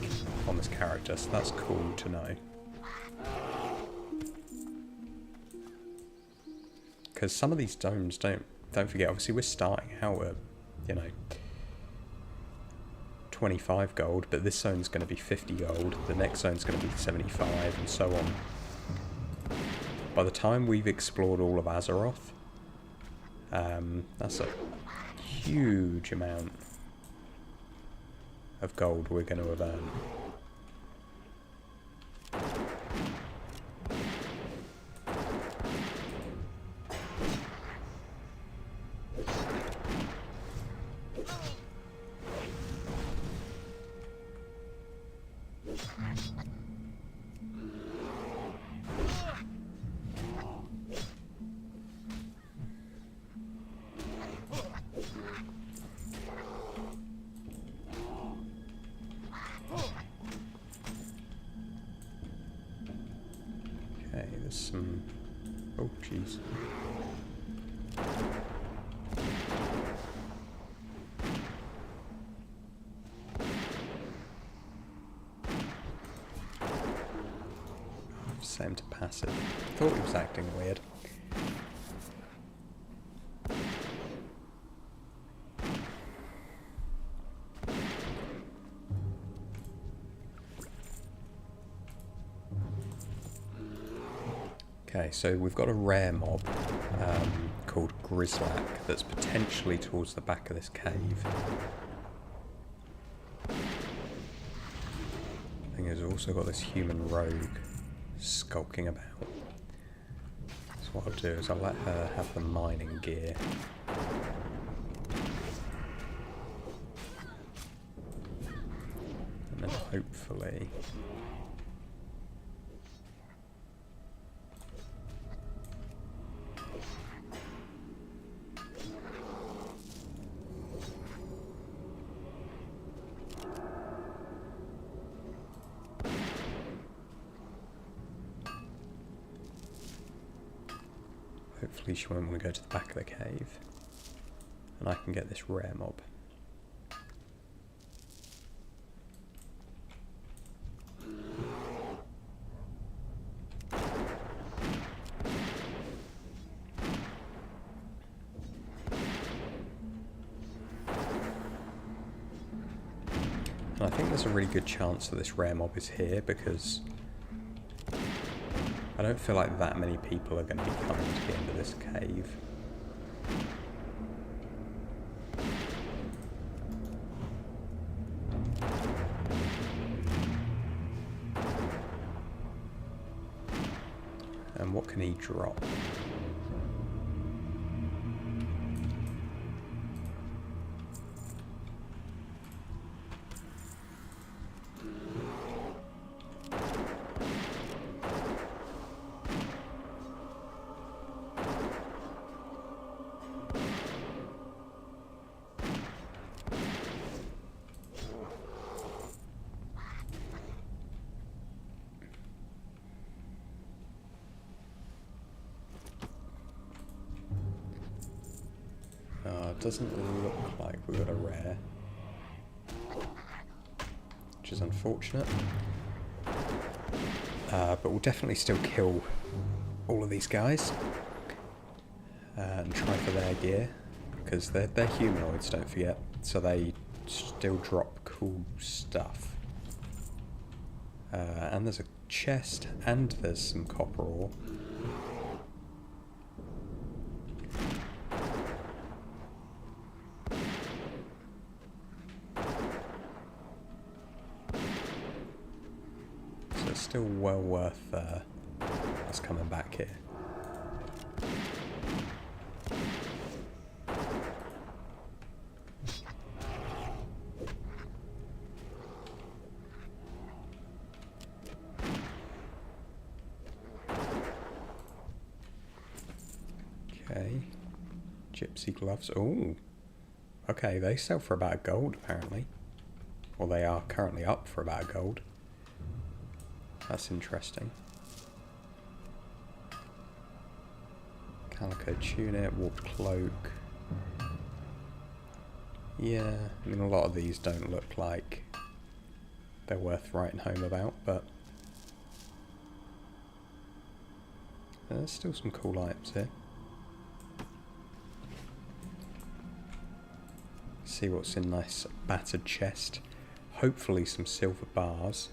on this character, so that's cool to know. Because some of these domes, don't forget, obviously we're starting out at, you know, 25 gold, but this zone's going to be 50 gold, the next zone's going to be 75, and so on. By the time we've explored all of Azeroth, that's a huge amount of gold we're going to have earned. Okay, there's some... Oh, jeez. Set him to passive. Thought he was acting weird. Okay, so we've got a rare mob called Grizzlack that's potentially towards the back of this cave. I think it's also got this human rogue skulking about. So what I'll do is I'll let her have the mining gear. And then hopefully... Hopefully she won't want to go to the back of the cave. And I can get this rare mob. And I think there's a really good chance that this rare mob is here because I don't feel like that many people are going to be coming to the end of this cave. enemy drop. It doesn't look like we got a rare, which is unfortunate. But we'll definitely still kill all of these guys and try for their gear, because they're humanoids, don't forget, so they still drop cool stuff. And there's a chest and there's some copper ore. Still well worth us coming back here. Okay, gypsy gloves. Oh, okay, they sell for about a gold apparently. Or they are currently up for about a gold. That's interesting. Calico tunic, warped cloak. Yeah, I mean a lot of these don't look like they're worth writing home about, but there's still some cool items here. See what's in nice battered chest. Hopefully some silver bars.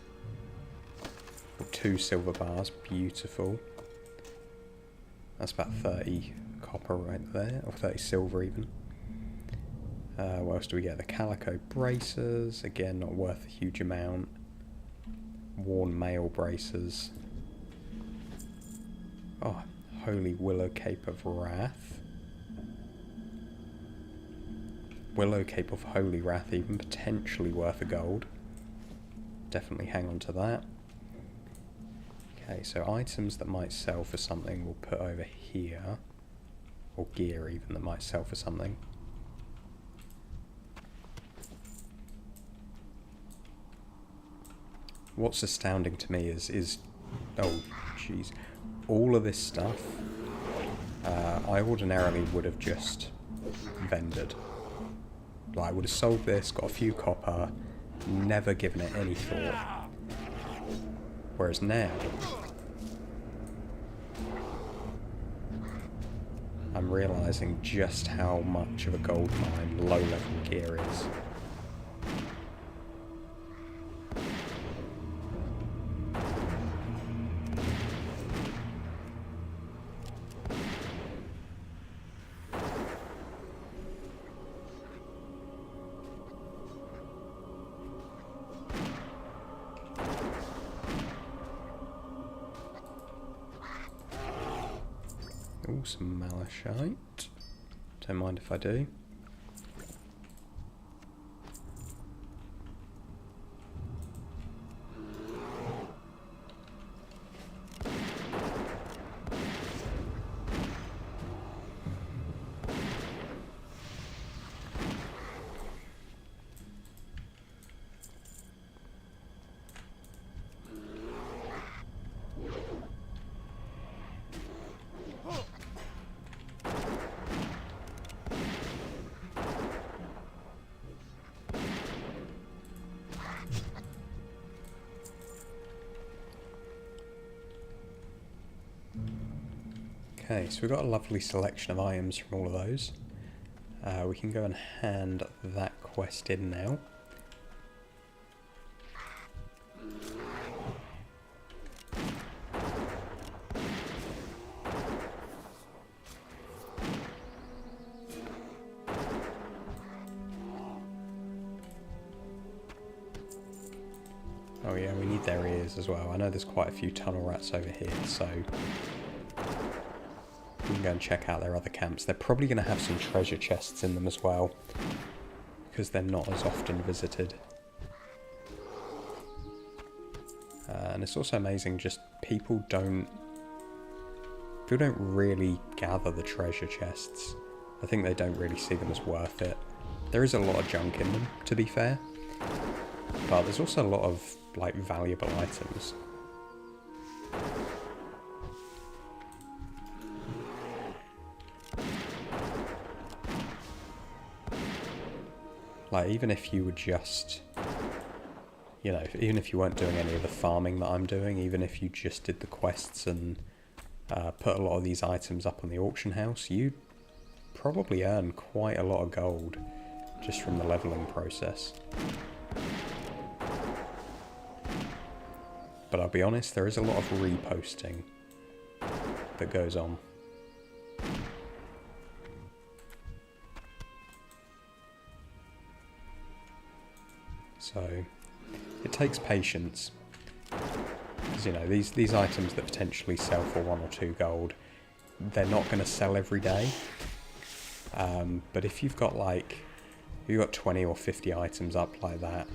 2 silver bars, beautiful. That's about 30 copper right there, or 30 silver even. What else do we get? The calico braces, again not worth a huge amount. Worn mail braces. Oh, holy willow cape of wrath. Willow cape of holy wrath, even potentially worth a gold. Definitely hang on to that. Okay, so items that might sell for something we'll put over here. Or gear even that might sell for something. What's astounding to me is oh jeez, all of this stuff I ordinarily would have just vended. Like I would have sold this, got a few copper, never given it any thought. Whereas now, I'm realising just how much of a gold mine low-level gear is. Oh, some malachite. Don't mind if I do. Okay, so we've got a lovely selection of items from all of those. We can go and hand that quest in now. Oh yeah, we need their ears as well. I know there's quite a few tunnel rats over here, so we can go and check out their other camps. They're probably going to have some treasure chests in them as well, because they're not as often visited. And it's also amazing, just people don't really gather the treasure chests. I think they don't really see them as worth it. There is a lot of junk in them, to be fair, but there's also a lot of like valuable items. Like, even if you were just, you know, even if you weren't doing any of the farming that I'm doing, even if you just did the quests and put a lot of these items up on the auction house, you'd probably earn quite a lot of gold just from the leveling process. But I'll be honest, there is a lot of reposting that goes on. So it takes patience, because, you know, these items that potentially sell for 1 or 2 gold, they're not going to sell every day. But if you've got like, if you've got 20 or 50 items up like that,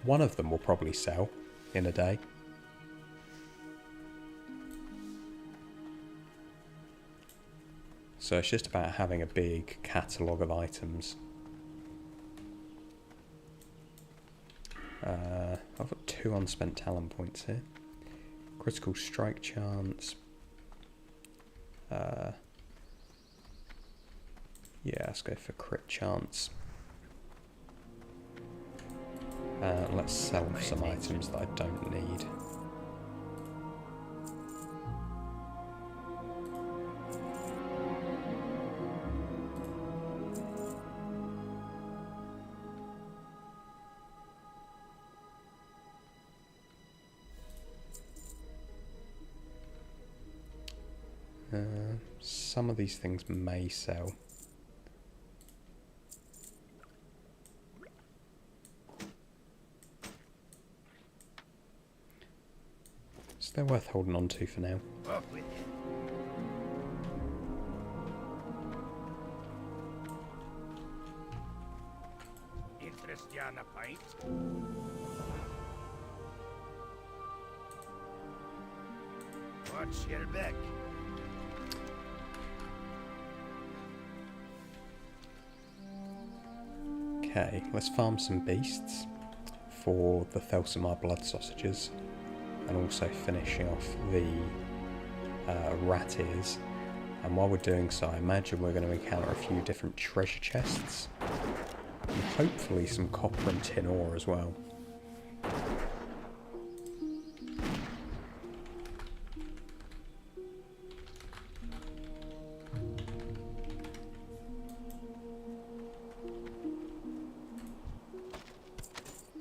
one of them will probably sell in a day. So it's just about having a big catalogue of items. I've got 2 unspent talent points here. Critical strike chance. Yeah, let's go for crit chance. Let's sell some items that I don't need. Some of these things may sell. So they're worth holding on to for now. Up with it. Interest ya in a pint? What's your back? Okay, let's farm some beasts for the Thelsamar blood sausages, and also finishing off the rat ears. And while we're doing so, I imagine we're going to encounter a few different treasure chests, and hopefully some copper and tin ore as well.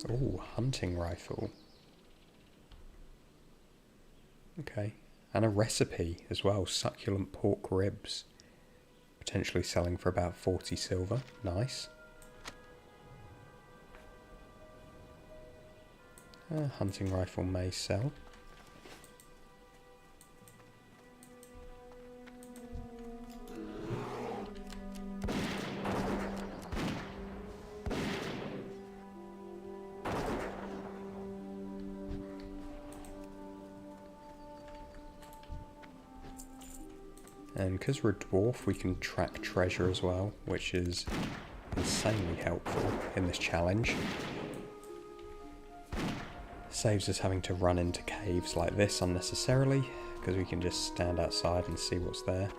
Oh, hunting rifle. Okay, and a recipe as well, succulent pork ribs. Potentially selling for about 40 silver, nice. Hunting rifle may sell. And because we're a dwarf, we can track treasure as well, which is insanely helpful in this challenge. Saves us having to run into caves like this unnecessarily, because we can just stand outside and see what's there.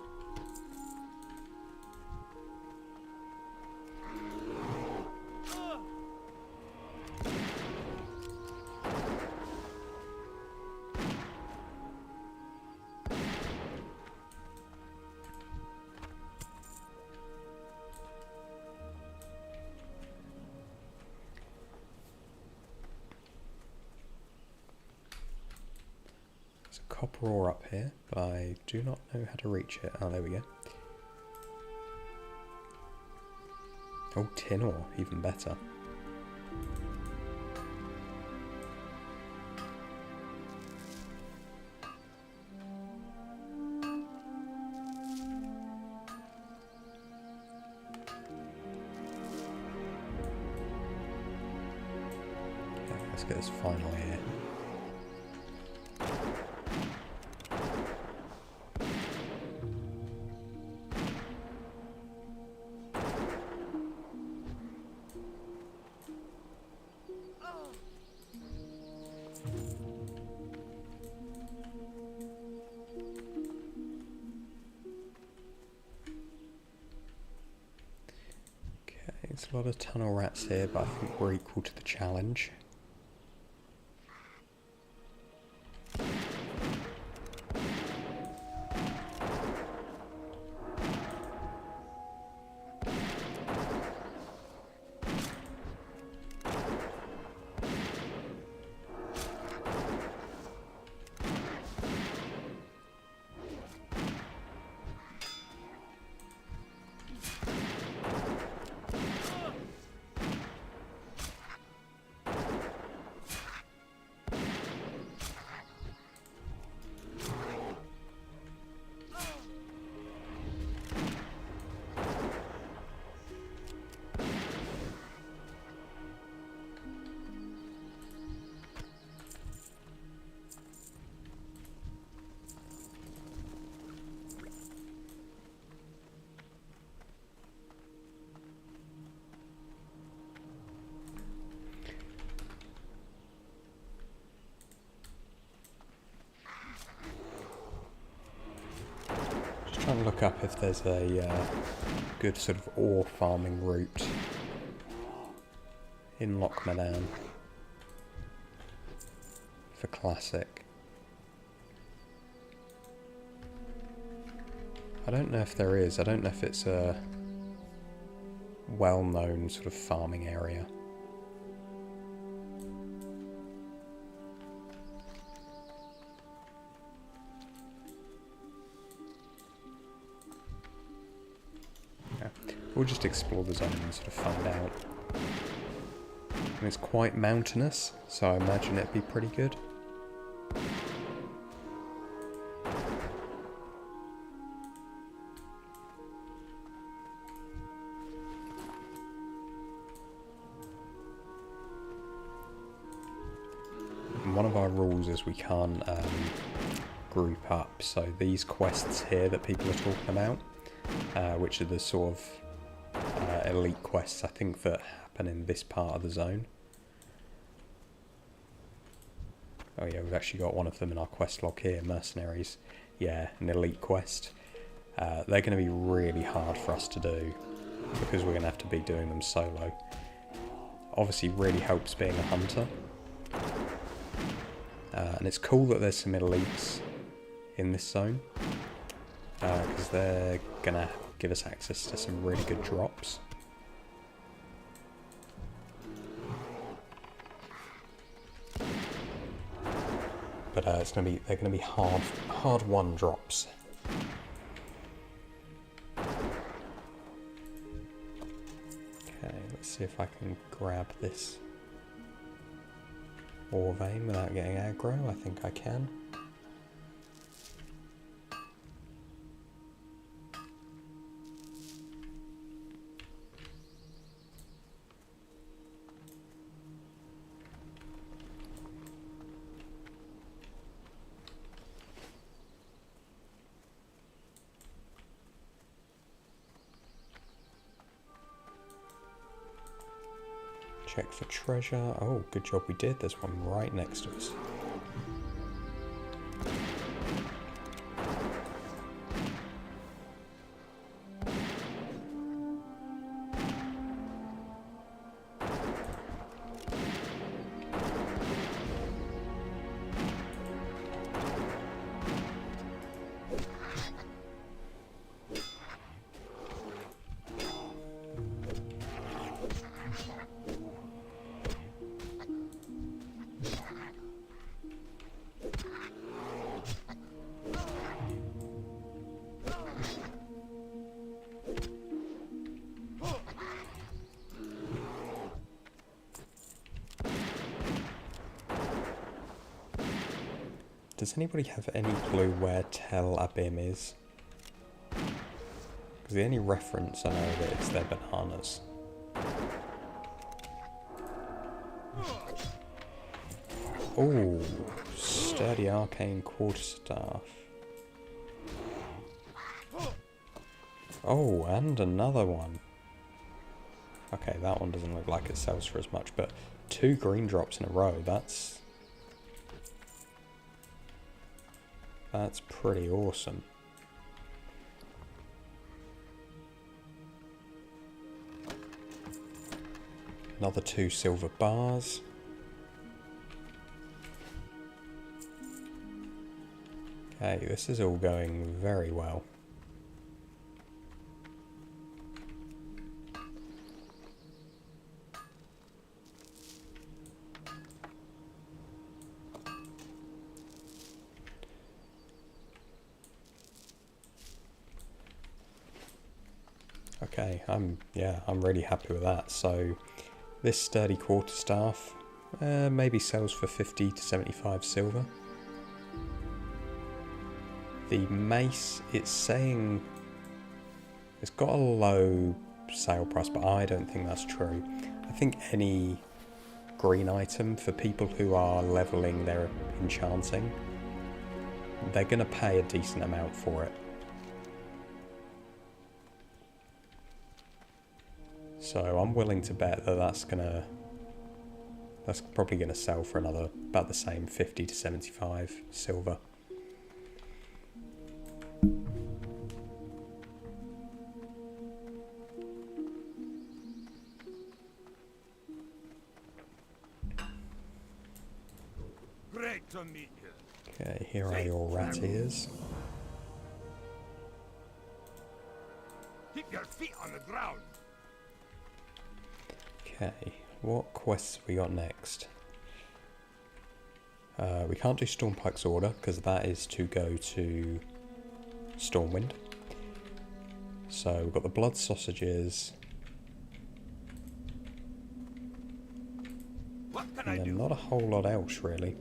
Copper ore up here, but I do not know how to reach it. Oh, there we go. Oh, tin ore, even better. Let's get this final here. There's a lot of tunnel rats here, but I think we're equal to the challenge. Trying to look up if there's a good sort of ore farming route in Loch Modan for classic. I don't know if there is. I don't know if it's a well-known sort of farming area. We'll just explore the zone and sort of find out. And it's quite mountainous, so I imagine it'd be pretty good. And one of our rules is we can't group up, so these quests here that people are talking about, which are the sort of elite quests I think that happen in this part of the zone. Oh yeah, we've actually got one of them in our quest log here, mercenaries. Yeah, an elite quest. They're going to be really hard for us to do because we're going to have to be doing them solo. Obviously really helps being a hunter. And it's cool that there's some elites in this zone because they're going to give us access to some really good drops. But they're gonna be hard won drops. Okay, let's see if I can grab this ore vein without getting aggro. I think I can. Check for treasure. Oh, good job we did. There's one right next to us. Does anybody have any clue where Thelsamar is? Because the only reference I know that it's their bananas. Ooh, sturdy arcane quarterstaff. Oh, and another one. Okay, that one doesn't look like it sells for as much, but 2 green drops in a row, that's pretty awesome. Another 2 silver bars. Okay, this is all going very well. Okay, I'm really happy with that. So this sturdy quarterstaff maybe sells for 50 to 75 silver. The mace, it's saying it's got a low sale price, but I don't think that's true. I think any green item for people who are leveling their enchanting, they're going to pay a decent amount for it. So I'm willing to bet that that's probably going to sell for another, about the same, 50 to 75 silver. Great to meet you. Okay, here are your rat ears. Keep your feet on the ground. Okay, what quests have we got next? We can't do Stormpike's order because that is to go to Stormwind. So we've got the blood sausages. What can And I then do? not a whole lot else really.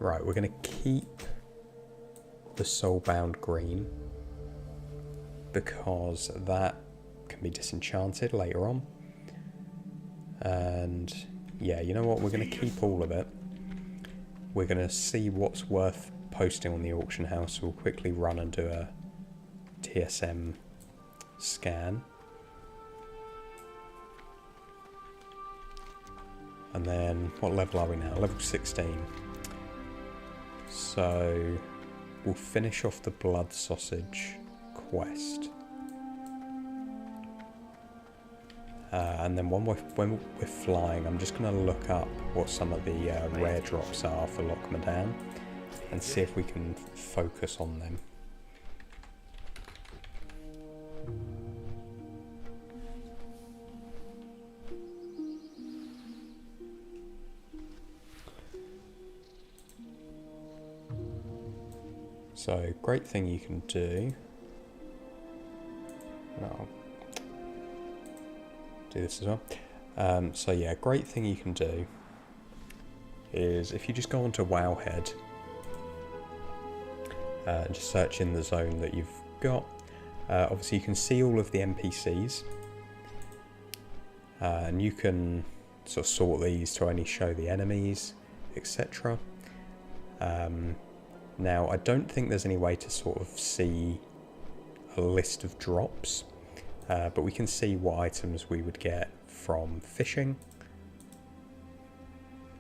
Right, we're going to keep the Soulbound Green because that can be disenchanted later on. And yeah, you know what, we're going to keep all of it. We're going to see what's worth posting on the auction house. We'll quickly run and do a TSM scan. And then, what level are we now? Level 16. So, we'll finish off the blood sausage quest. And then when we're flying, I'm just going to look up what some of the rare drops are for Loch Modan and see if we can focus on them. So, great thing you can do. No. Do this as well. So yeah, great thing you can do is if you just go onto Wowhead and just search in the zone that you've got, obviously you can see all of the NPCs and you can sort of sort these to only show the enemies, etc. Now I don't think there's any way to sort of see a list of drops. But we can see what items we would get from fishing.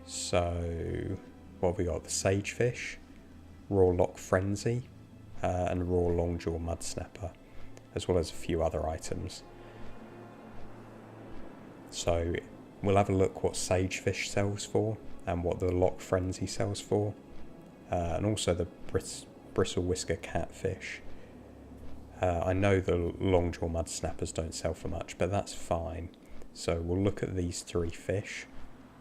So, what have we got? The Sagefish, Raw Lock Frenzy, and Raw Longjaw Mud Snapper, as well as a few other items. So, we'll have a look what Sagefish sells for, and what the Lock Frenzy sells for, and also the Bristle Whisker Catfish. I know the Longjaw Mud Snappers don't sell for much, but that's fine. So we'll look at these 3 fish,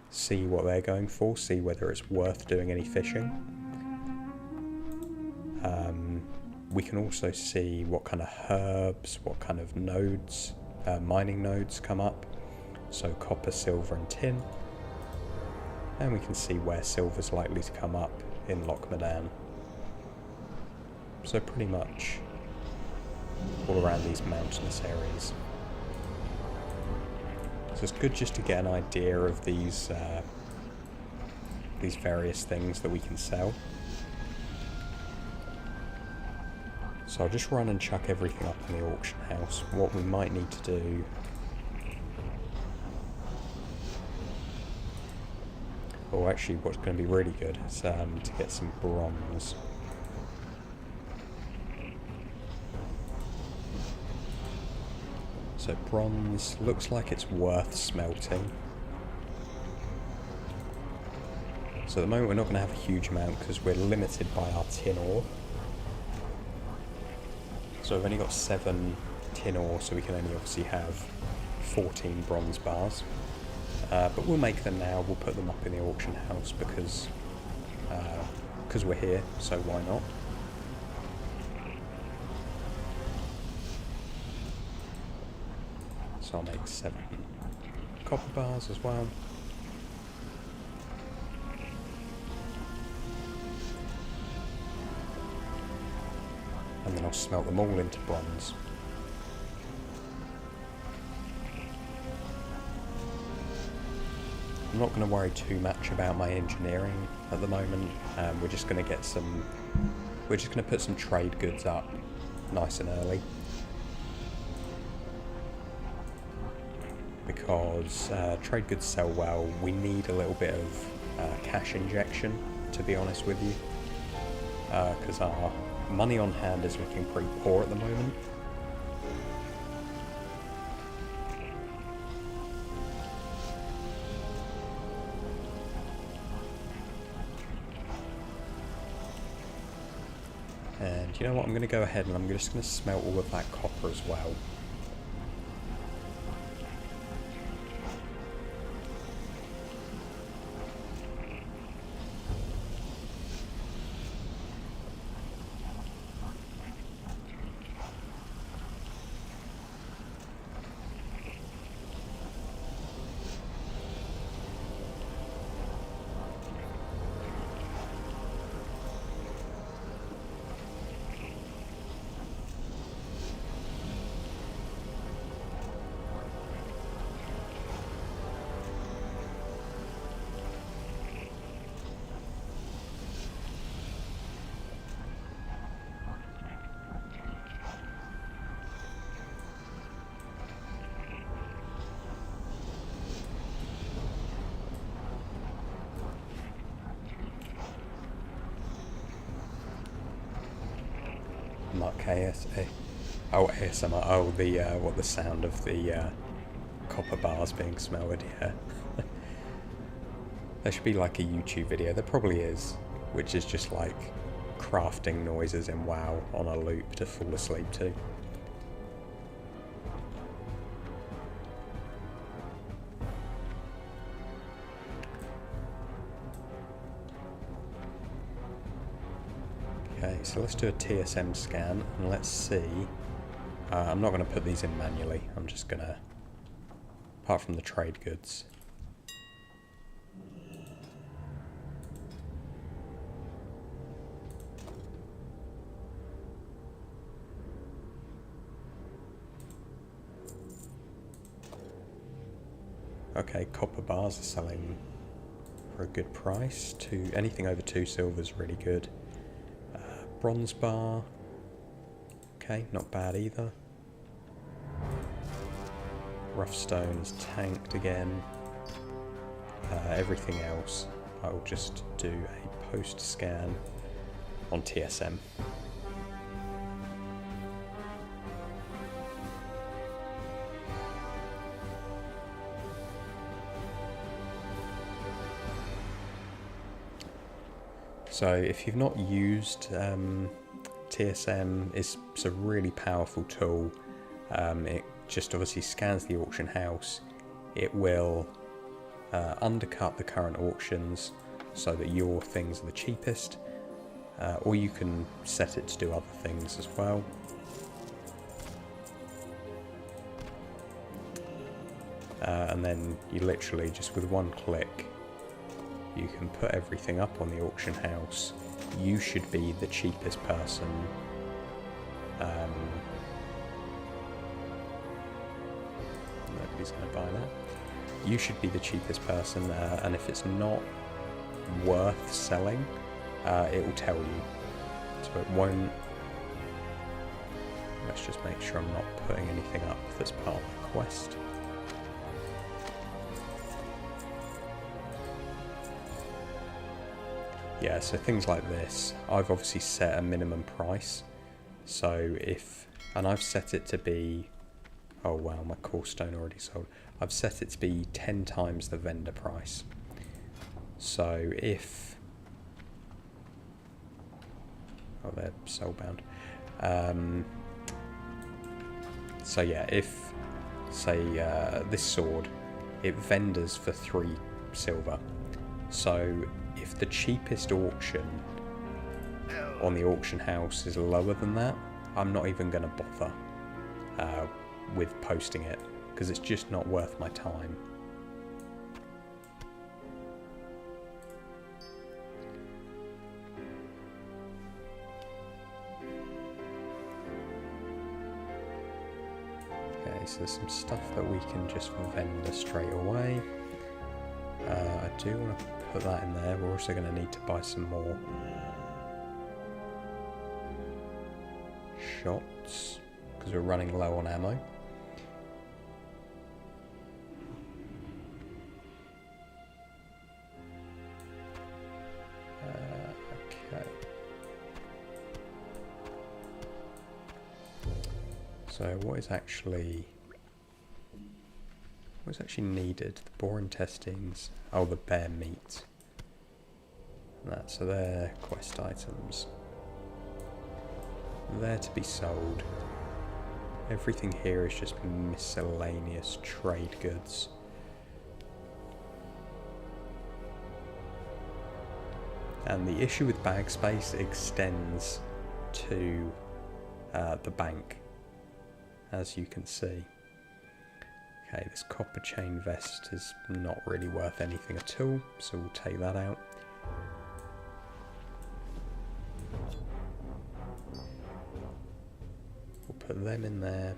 see what they're going for, see whether it's worth doing any fishing. We can also see what kind of herbs, what kind of nodes, mining nodes come up. So copper, silver and tin. And we can see where silver's likely to come up in Loch Modan. So pretty much all around these mountainous areas. So it's good just to get an idea of these various things that we can sell. So I'll just run and chuck everything up in the auction house. What we might need to do... Oh, actually, what's going to be really good is to get some bronze. So bronze looks like it's worth smelting. So at the moment we're not going to have a huge amount because we're limited by our tin ore. So we've only got 7 tin ore, so we can only obviously have 14 bronze bars. But we'll make them now, we'll put them up in the auction house because we're here, so why not? So I'll make 7 copper bars as well. And then I'll smelt them all into bronze. I'm not going to worry too much about my engineering at the moment. We're just going to get some... We're just going to put some trade goods up nice and early. Because trade goods sell well. We need a little bit of cash injection, to be honest with you. Because our money on hand is looking pretty poor at the moment. And you know what, I'm going to go ahead and I'm just going to smelt all of that copper as well. Mark ASMR. Oh, the sound of the copper bars being smelted. Yeah, there should be like a YouTube video. There probably is, which is just like crafting noises in WoW on a loop to fall asleep to. Okay, so let's do a TSM scan and let's see. I'm not going to put these in manually, I'm just going to, apart from the trade goods. Okay, copper bars are selling for a good price. Anything over 2 silver is really good. Bronze bar, okay, not bad either. Rough stone is tanked again. Everything else, I will just do a post scan on TSM. So if you've not used TSM, it's a really powerful tool. It just obviously scans the auction house. It will undercut the current auctions so that your things are the cheapest, or you can set it to do other things as well. And then you literally just with one click you can put everything up on the auction house. You should be the cheapest person. Nobody's going to buy that. you should be the cheapest person, and if it's not worth selling, it will tell you. So it won't. Let's just make sure I'm not putting anything up that's part of the quest. Yeah, so things like this, I've obviously set a minimum price. So if, and I've set it to be, oh wow, my core stone already sold. I've set it to be 10 times the vendor price. So if, oh, they're soulbound. So yeah, if, say, this sword, it vendors for 3 silver. So if the cheapest auction on the auction house is lower than that, I'm not even going to bother with posting it, because it's just not worth my time. Okay, so there's some stuff that we can just vendor straight away. I do want to put that in there. We're also going to need to buy some more shots because we're running low on ammo. Okay. So what is actually needed? The boar intestines. Oh, the bear meat. So they're quest items. They're to be sold. Everything here is just miscellaneous trade goods. And the issue with bag space extends to the bank, as you can see. Okay, this copper chain vest is not really worth anything at all, so we'll take that out. We'll put them in there.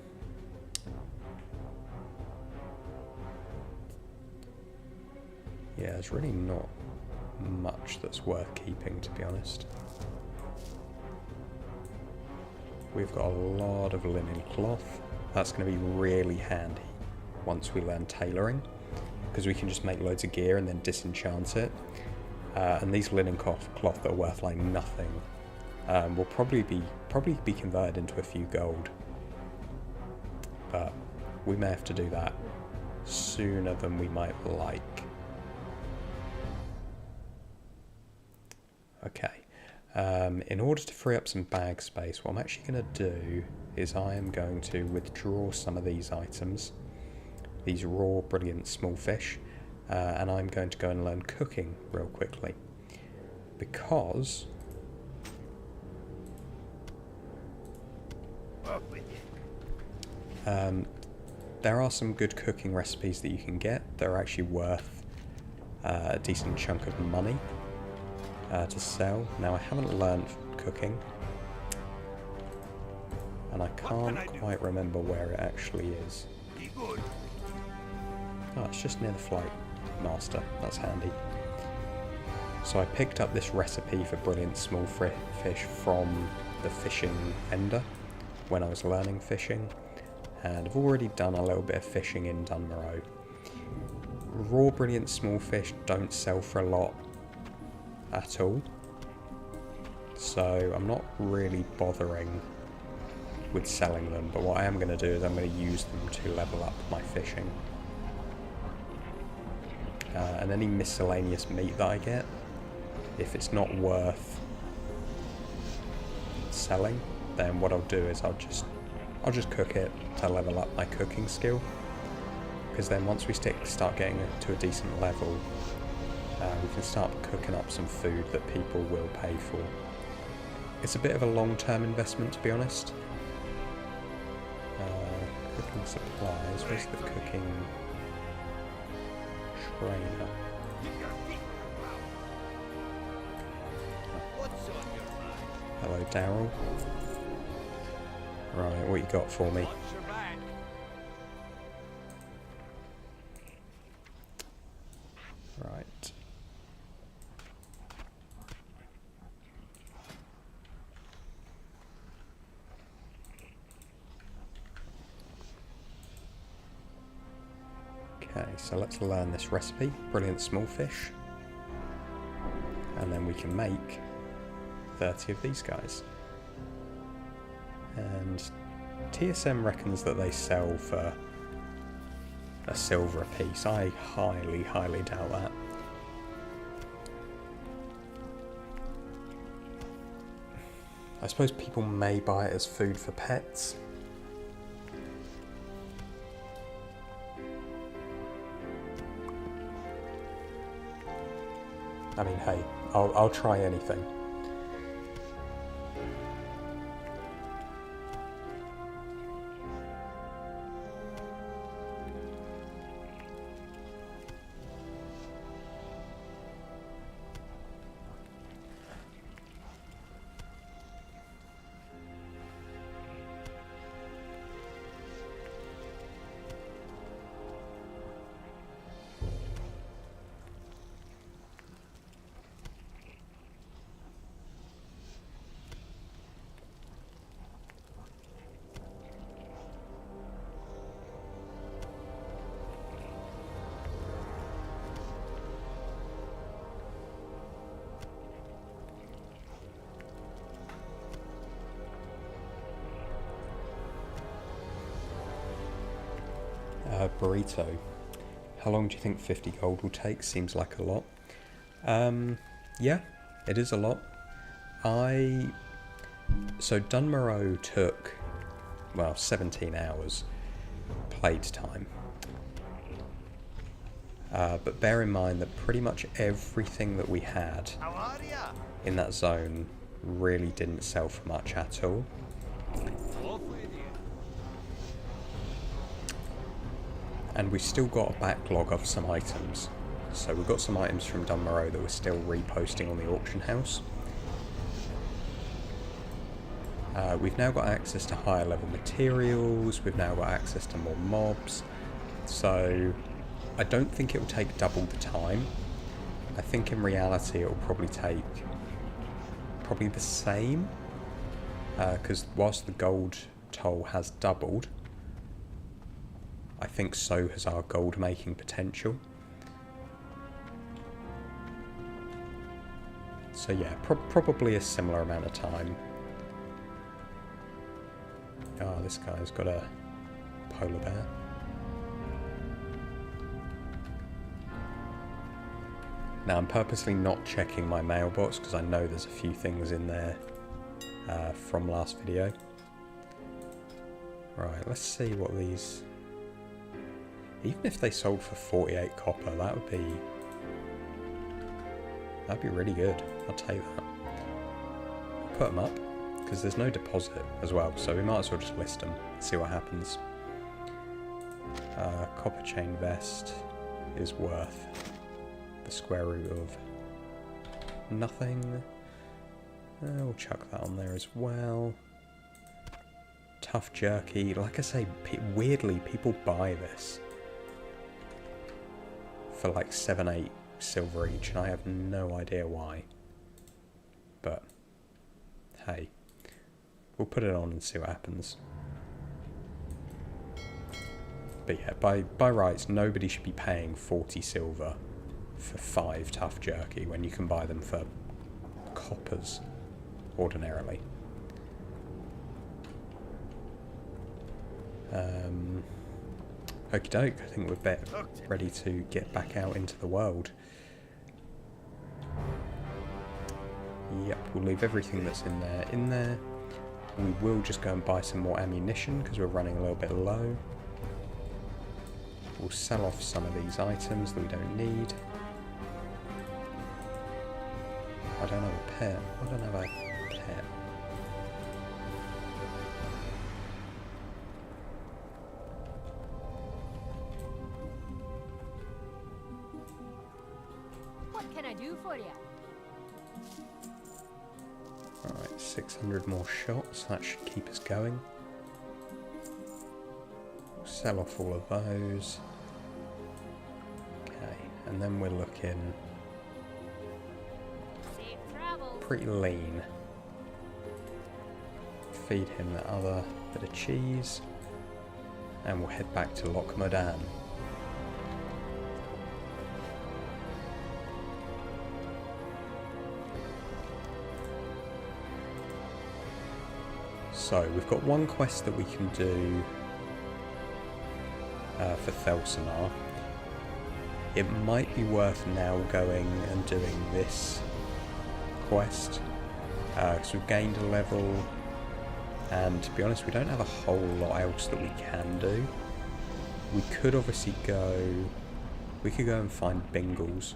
Yeah, there's really not much that's worth keeping, to be honest. We've got a lot of linen cloth. That's going to be really handy once we learn tailoring, because we can just make loads of gear and then disenchant it. And these linen cloth that are worth like nothing will probably be converted into a few gold. But we may have to do that sooner than we might like. Okay, in order to free up some bag space, what I'm actually going to do is I am going to withdraw some of these items, these raw brilliant small fish, and I'm going to go and learn cooking real quickly, because there are some good cooking recipes that you can get that are actually worth a decent chunk of money to sell. Now, I haven't learned cooking, and I can't quite remember where it actually is. Oh, it's just near the flight master. That's handy. So I picked up this recipe for brilliant small fish from the fishing ender when I was learning fishing, and I've already done a little bit of fishing in Dunmorrow. Raw brilliant small fish don't sell for a lot at all, so I'm not really bothering with selling them, but what I am going to do is I'm going to use them to level up my fishing. And any miscellaneous meat that I get, if it's not worth selling, then what I'll do is I'll just cook it to level up my cooking skill, because then once we start getting to a decent level, we can start cooking up some food that people will pay for. It's a bit of a long-term investment, to be honest. Cooking supplies. Where's the cooking trainer? Hello, Daryl. Right, what you got for me? Okay, so let's learn this recipe. Brilliant small fish. And then we can make 30 of these guys. And TSM reckons that they sell for a silver a piece. I highly, highly doubt that. I suppose people may buy it as food for pets. I mean, hey, I'll try anything. Burrito. How long do you think 50 gold will take? Seems like a lot. Yeah, it is a lot. So Dunmorrow took, well, 17 hours played time. But bear in mind that pretty much everything that we had in that zone really didn't sell for much at all. And we've still got a backlog of some items. So we've got some items from Dunmorrow that we're still reposting on the auction house. We've now got access to higher level materials, we've now got access to more mobs. So I don't think it will take double the time. I think in reality it will probably take the same. Because whilst the gold toll has doubled, I think so has our gold making potential. So yeah, probably a similar amount of time. Oh, this guy's got a polar bear. Now I'm purposely not checking my mailbox because I know there's a few things in there from last video. Right, let's see what these... Even if they sold for 48 copper, that'd be really good. I'll take that. Put them up, because there's no deposit as well, so we might as well just list them, see what happens. Copper chain vest is worth the square root of nothing. We'll chuck that on there as well. Tough jerky. Like I say, weirdly, people buy this for like 7-8 silver each, and I have no idea why. But hey, we'll put it on and see what happens. But yeah, by rights, nobody should be paying 40 silver for 5 tough jerky when you can buy them for coppers ordinarily. Okie doke, I think we're ready to get back out into the world. Yep, we'll leave everything that's in there. We will just go and buy some more ammunition because we're running a little bit low. We'll sell off some of these items that we don't need. I don't have a pet. I don't have a pet. What can I do for you? Alright, 600 more shots. That should keep us going. We'll sell off all of those. Okay, and then we're looking Safe travels. pretty lean. Feed him that other bit of cheese. And we'll head back to Loch Modan. So, we've got one quest that we can do for Thelsamar. It might be worth now going and doing this quest, because we've gained a level, and to be honest, we don't have a whole lot else that we can do. We could obviously go... We could go and find Bingles.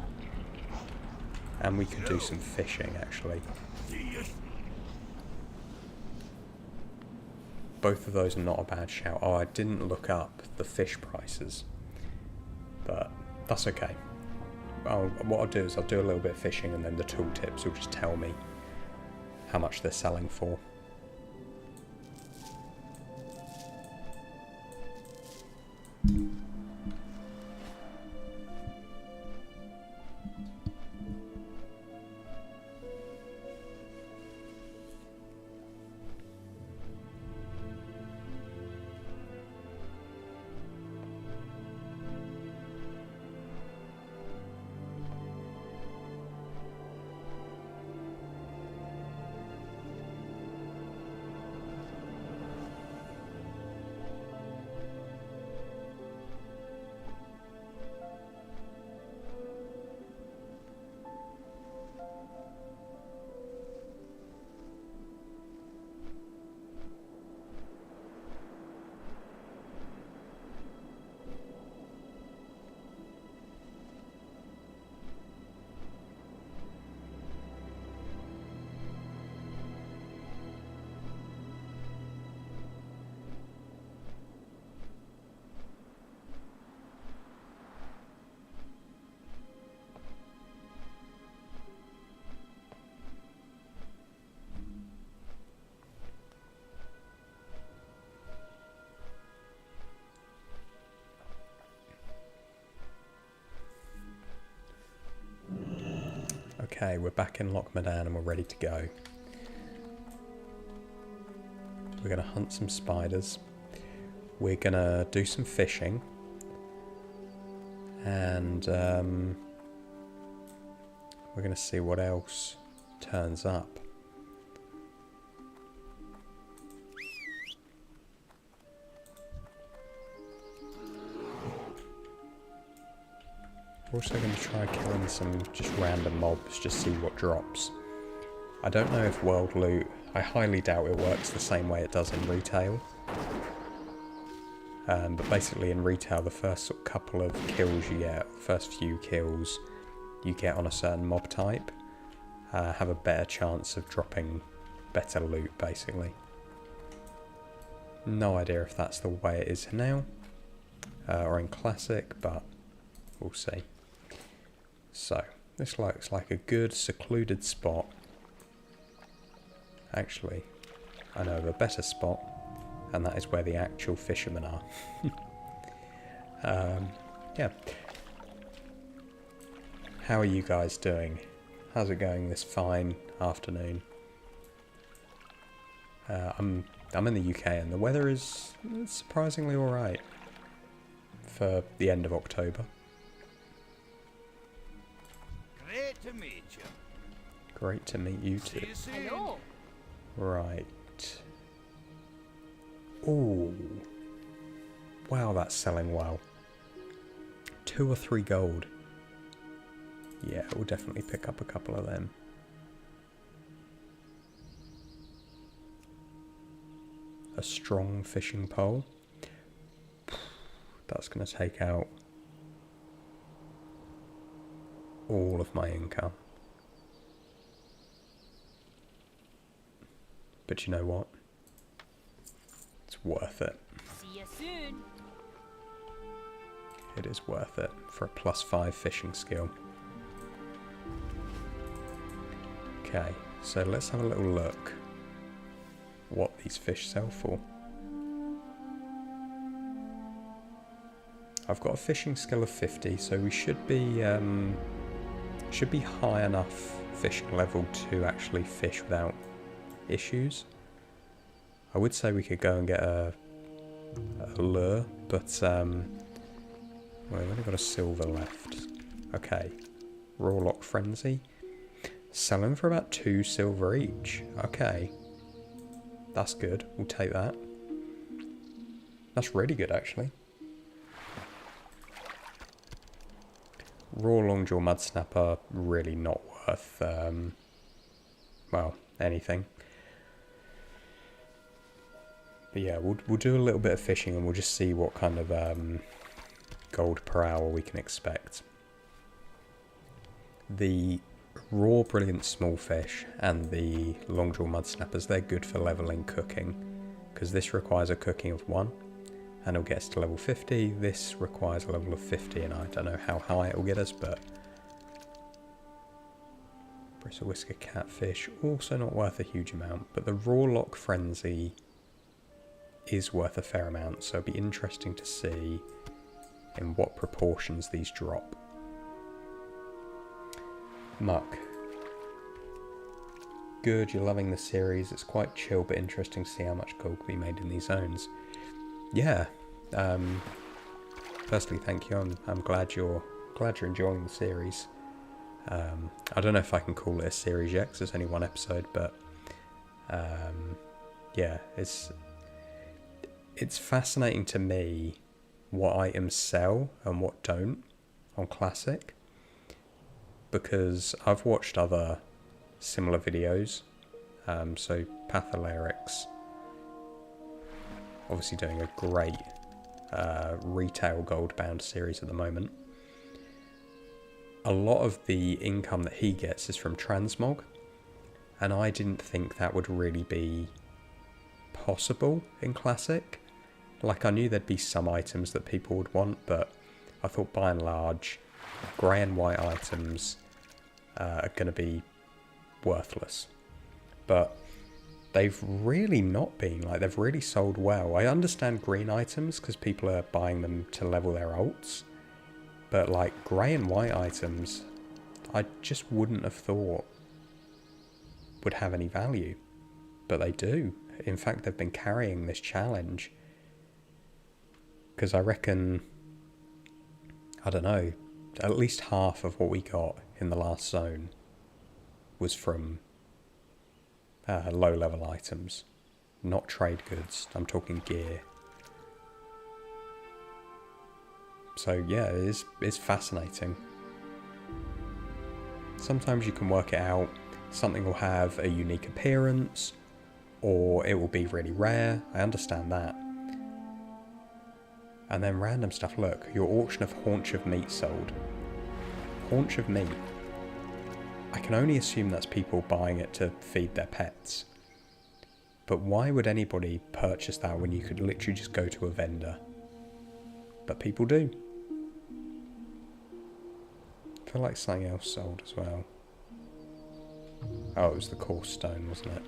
And we could do some fishing, actually. Both of those are not a bad shout. Oh, I didn't look up the fish prices. But that's okay. What I'll do is I'll do a little bit of fishing, and then the tooltips will just tell me how much they're selling for. Okay, we're back in Loch Modan and we're ready to go. We're going to hunt some spiders. We're going to do some fishing. And we're going to see what else turns up. We're also going to try killing some just random mobs, just see what drops. I don't know if world loot, I highly doubt it works the same way it does in retail. But basically in retail, the first sort of couple of kills you get, the first few kills you get on a certain mob type, have a better chance of dropping better loot, basically. No idea if that's the way it is now, or in Classic, but we'll see. So, this looks like a good secluded spot. Actually, I know of a better spot, and that is where the actual fishermen are. Yeah. How are you guys doing? How's it going this fine afternoon? I'm in the UK and the weather is surprisingly alright for the end of October. Great to meet you. Great to meet you too. See you soon. Hello. Right. Ooh. Wow, that's selling well. 2 or 3 gold. Yeah, we'll definitely pick up a couple of them. A strong fishing pole. That's going to take out all of my income. But you know what? It's worth it. See you soon. It is worth it for a +5 fishing skill. Okay, so let's have a little look what these fish sell for. I've got a fishing skill of 50, so we should be high enough fishing level to actually fish without issues. I would say we could go and get a lure, but well, we've only got a silver left. Okay, Rawlock Frenzy. Selling for about 2 silver each. Okay. That's good. We'll take that. That's really good, actually. Raw longjaw mud snapper, really not worth, well, anything. But yeah, we'll do a little bit of fishing and we'll just see what kind of gold per hour we can expect. The raw brilliant small fish and the longjaw mud snappers, they're good for leveling cooking, because this requires a cooking of 1 and it'll get us to level 50. This requires a level of 50 and I don't know how high it will get us, but bristle whisker catfish, also not worth a huge amount, but the raw lock frenzy is worth a fair amount, so it'll be interesting to see in what proportions these drop. Muck. Good, you're loving the series. It's quite chill but interesting to see how much gold can be made in these zones. Yeah. Firstly, thank you. I'm glad you're enjoying the series. I don't know if I can call it a series yet because there's only 1 episode, but yeah, it's fascinating to me what items sell and what don't on Classic, because I've watched other similar videos, so Patholerics obviously doing a great retail gold bound series at the moment. A lot of the income that he gets is from transmog, and I didn't think that would really be possible in Classic. Like, I knew there'd be some items that people would want, but I thought by and large grey and white items are going to be worthless. But they've really not been. Like, they've really sold well. I understand green items because people are buying them to level their ults, but like grey and white items I just wouldn't have thought would have any value, but they do. In fact, they've been carrying this challenge, because I reckon, I don't know, at least half of what we got in the last zone was from low level items, not trade goods. I'm talking gear. So yeah, it's fascinating. Sometimes you can work it out. Something will have a unique appearance, or it will be really rare. I understand that. And then random stuff. Look, your auction of haunch of meat sold. Haunch of meat. I can only assume that's people buying it to feed their pets. But why would anybody purchase that when you could literally just go to a vendor? But people do. I feel like something else sold as well. Oh, it was the coarse stone, wasn't it?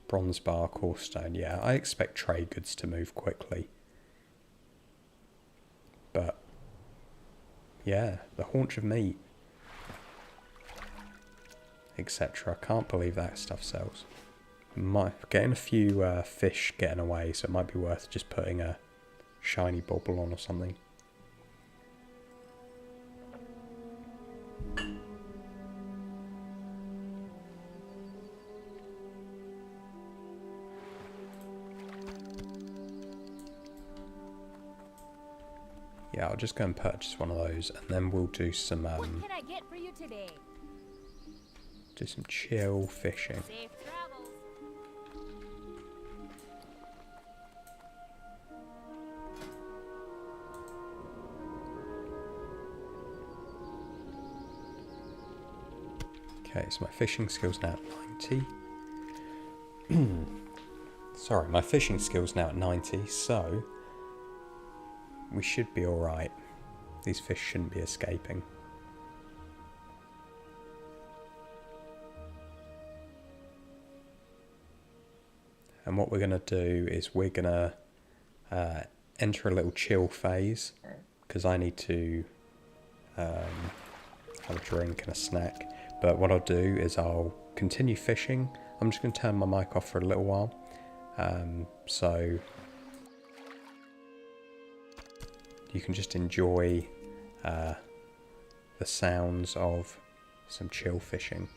Bronze bar, coarse stone. Yeah, I expect trade goods to move quickly. But yeah, the haunch of meat, etc. I can't believe that stuff sells. Getting a few fish getting away, so it might be worth just putting a shiny bauble on or something. Yeah, I'll just go and purchase one of those, and then we'll do some What can I get for you today? do some chill fishing. Safe travels. Okay, so my fishing skill's now at 90. Sorry, my fishing skill's now at 90, so we should be alright. These fish shouldn't be escaping. And what we're going to do is we're going to enter a little chill phase, because I need to have a drink and a snack. But what I'll do is I'll continue fishing. I'm just going to turn my mic off for a little while. So you can just enjoy the sounds of some chill fishing.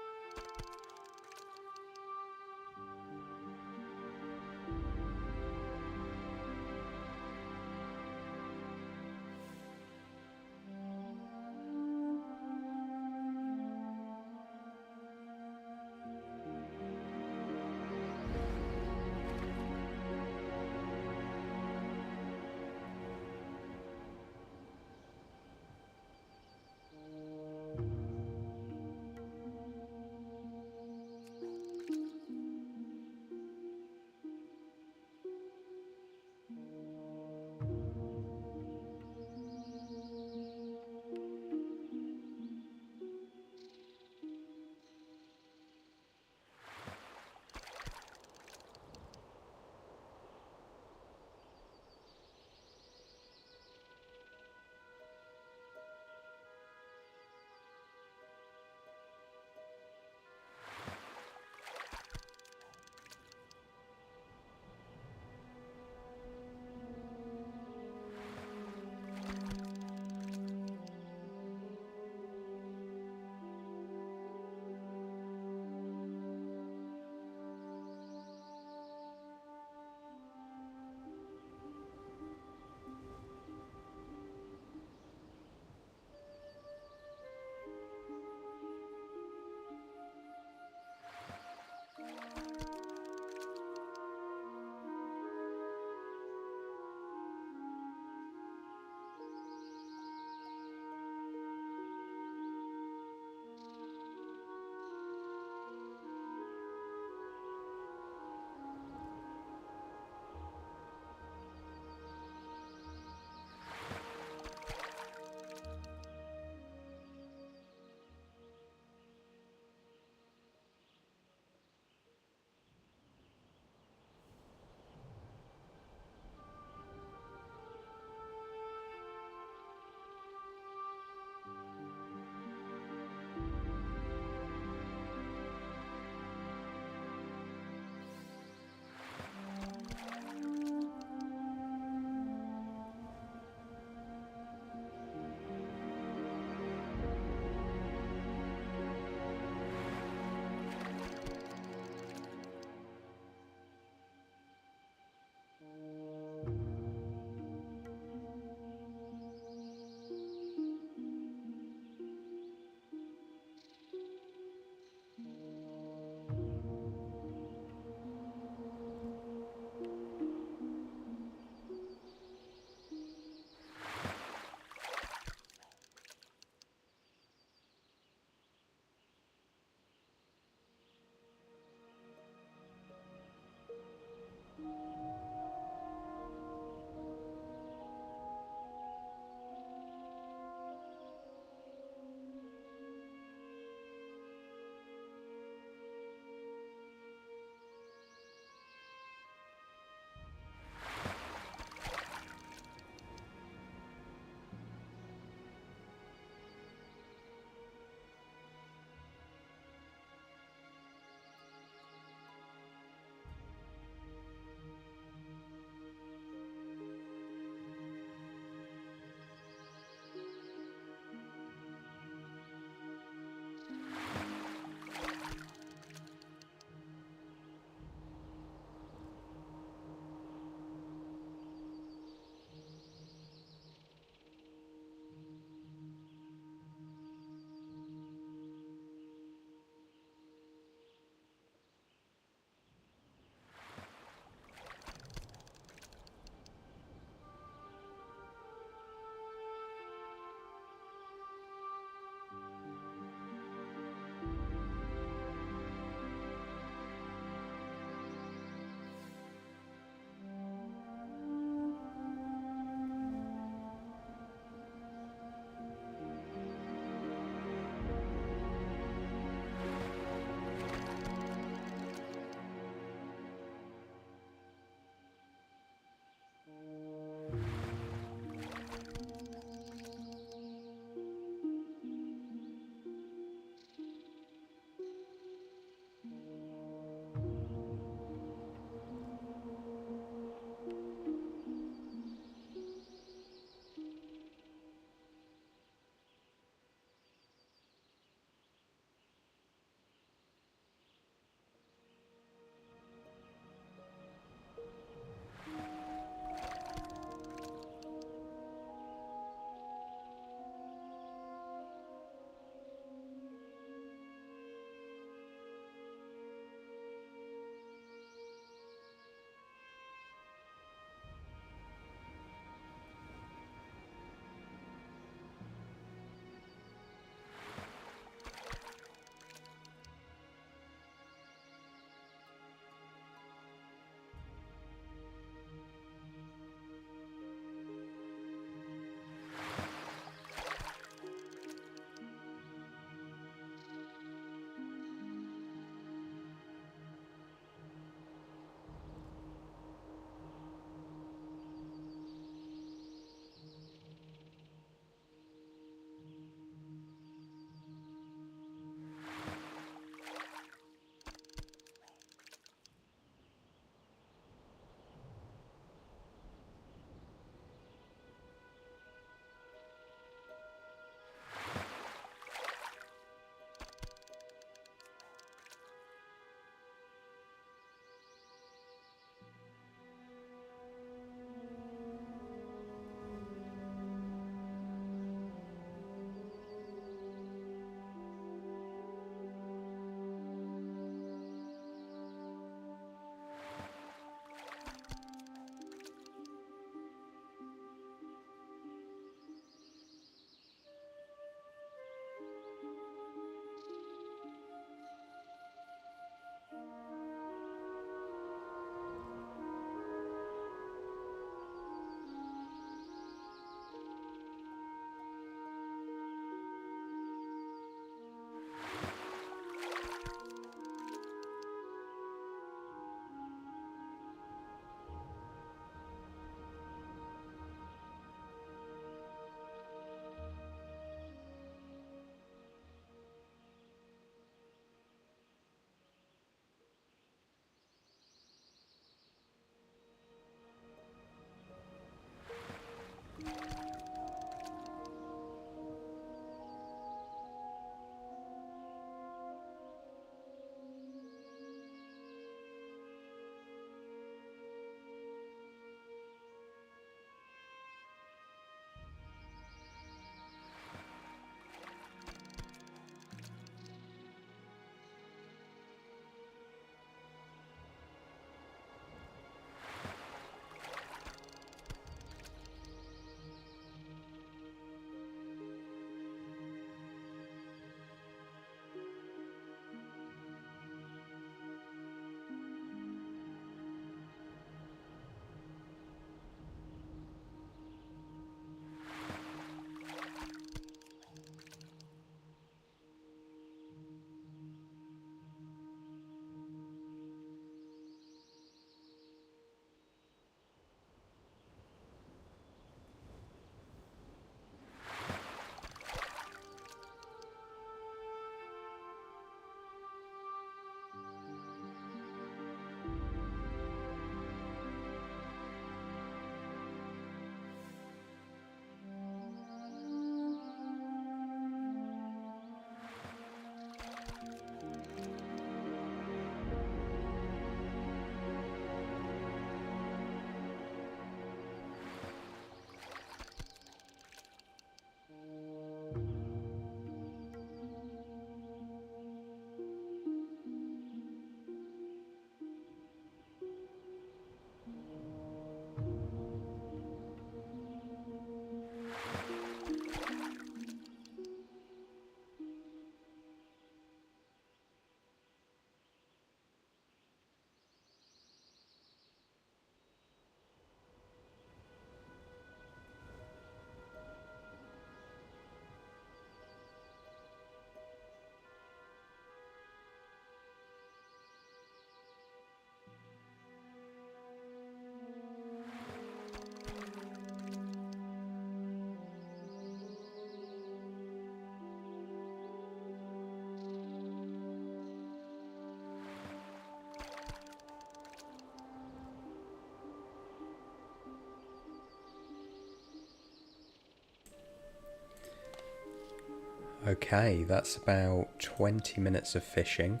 Okay, that's about 20 minutes of fishing,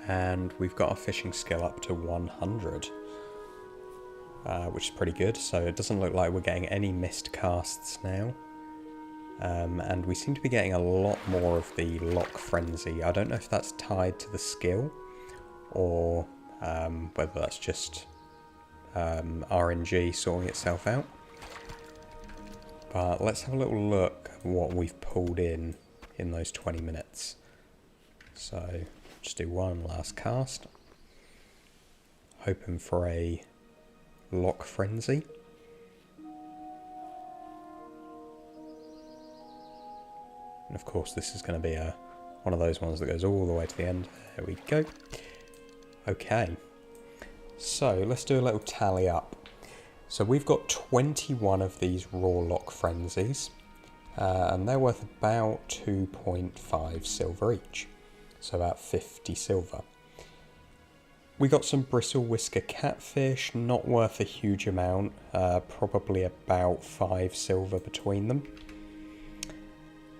and we've got our fishing skill up to 100, which is pretty good. So it doesn't look like we're getting any missed casts now. And we seem to be getting a lot more of the Loch Frenzy. I don't know if that's tied to the skill, or whether that's just RNG sorting itself out. But let's have a little look at what we've pulled in those 20 minutes. So just do one last cast, hoping for a Loch Frenzy. And of course this is going to be one of those ones that goes all the way to the end. There we go. Okay, so let's do a little tally up. So we've got 21 of these raw Loch Frenzies, and they're worth about 2.5 silver each, so about 50 silver. We got some bristle whisker catfish, not worth a huge amount, probably about 5 silver between them.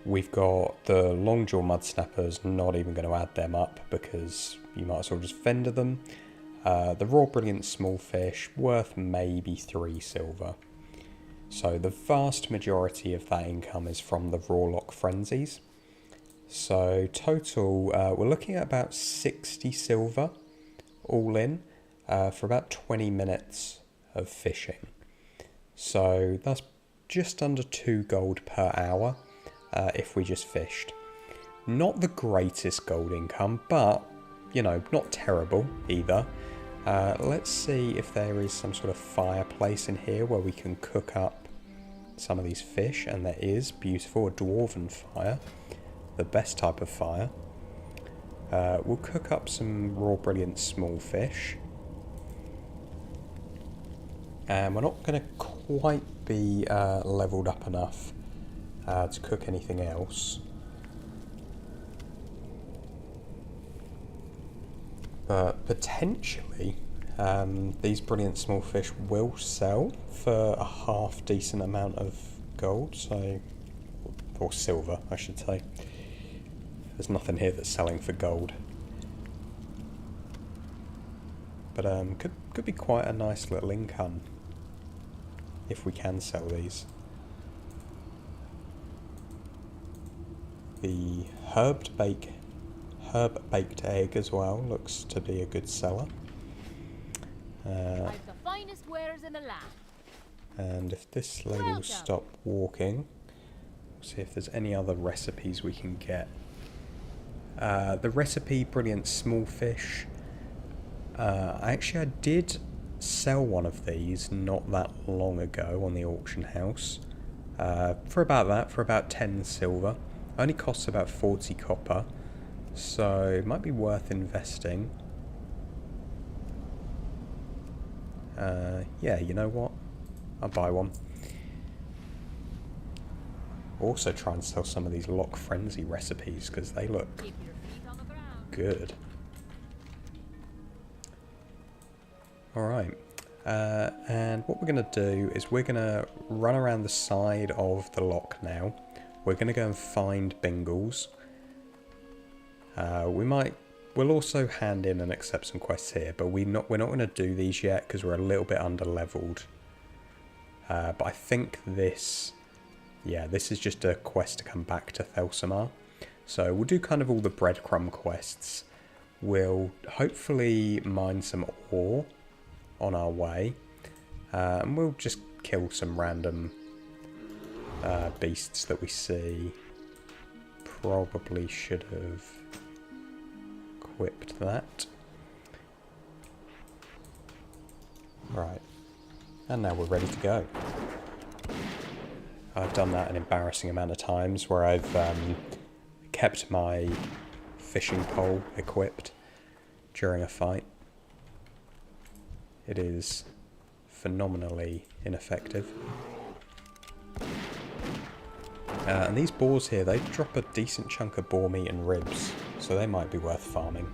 We've got the longjaw mud snappers, not even going to add them up because you might as well just vendor them. The raw brilliant small fish, worth maybe 3 silver. So the vast majority of that income is from the raw Loch Frenzies. So total, we're looking at about 60 silver all in for about 20 minutes of fishing. So that's just under 2 gold per hour. If we just fished. Not the greatest gold income, but, you know, not terrible either. Let's see if there is some sort of fireplace in here where we can cook up some of these fish, and there is. Beautiful, a dwarven fire, the best type of fire. We'll cook up some raw brilliant small fish. And we're not going to quite be leveled up enough to cook anything else. But potentially these brilliant small fish will sell for a half decent amount of gold, so, or silver I should say. There's nothing here that's selling for gold. But could be quite a nice little income if we can sell these. The herb baked egg as well looks to be a good seller. I've the finest wares in the land. And if this lady will stop walking, we'll see if there's any other recipes we can get. The recipe brilliant small fish. Actually, I did sell one of these not that long ago on the auction house for about 10 silver. Only costs about 40 copper, so it might be worth investing. Yeah, you know what? I'll buy one. Also try and sell some of these Loch Frenzy recipes because they look Keep your feet on the ground. good. Alright, and what we're going to do is we're going to run around the side of the loch now. We're going to go and find Bingles. We'll also hand in and accept some quests here, but we're not going to do these yet because we're a little bit under leveled. But I think this is just a quest to come back to Thelsamar. So we'll do kind of all the breadcrumb quests. We'll hopefully mine some ore on our way, and we'll just kill some random beasts that we see. Probably should have equipped that. Right, and now we're ready to go. I've done that an embarrassing amount of times where I've kept my fishing pole equipped during a fight. It is phenomenally ineffective. And these boars here, they drop a decent chunk of boar meat and ribs, so they might be worth farming.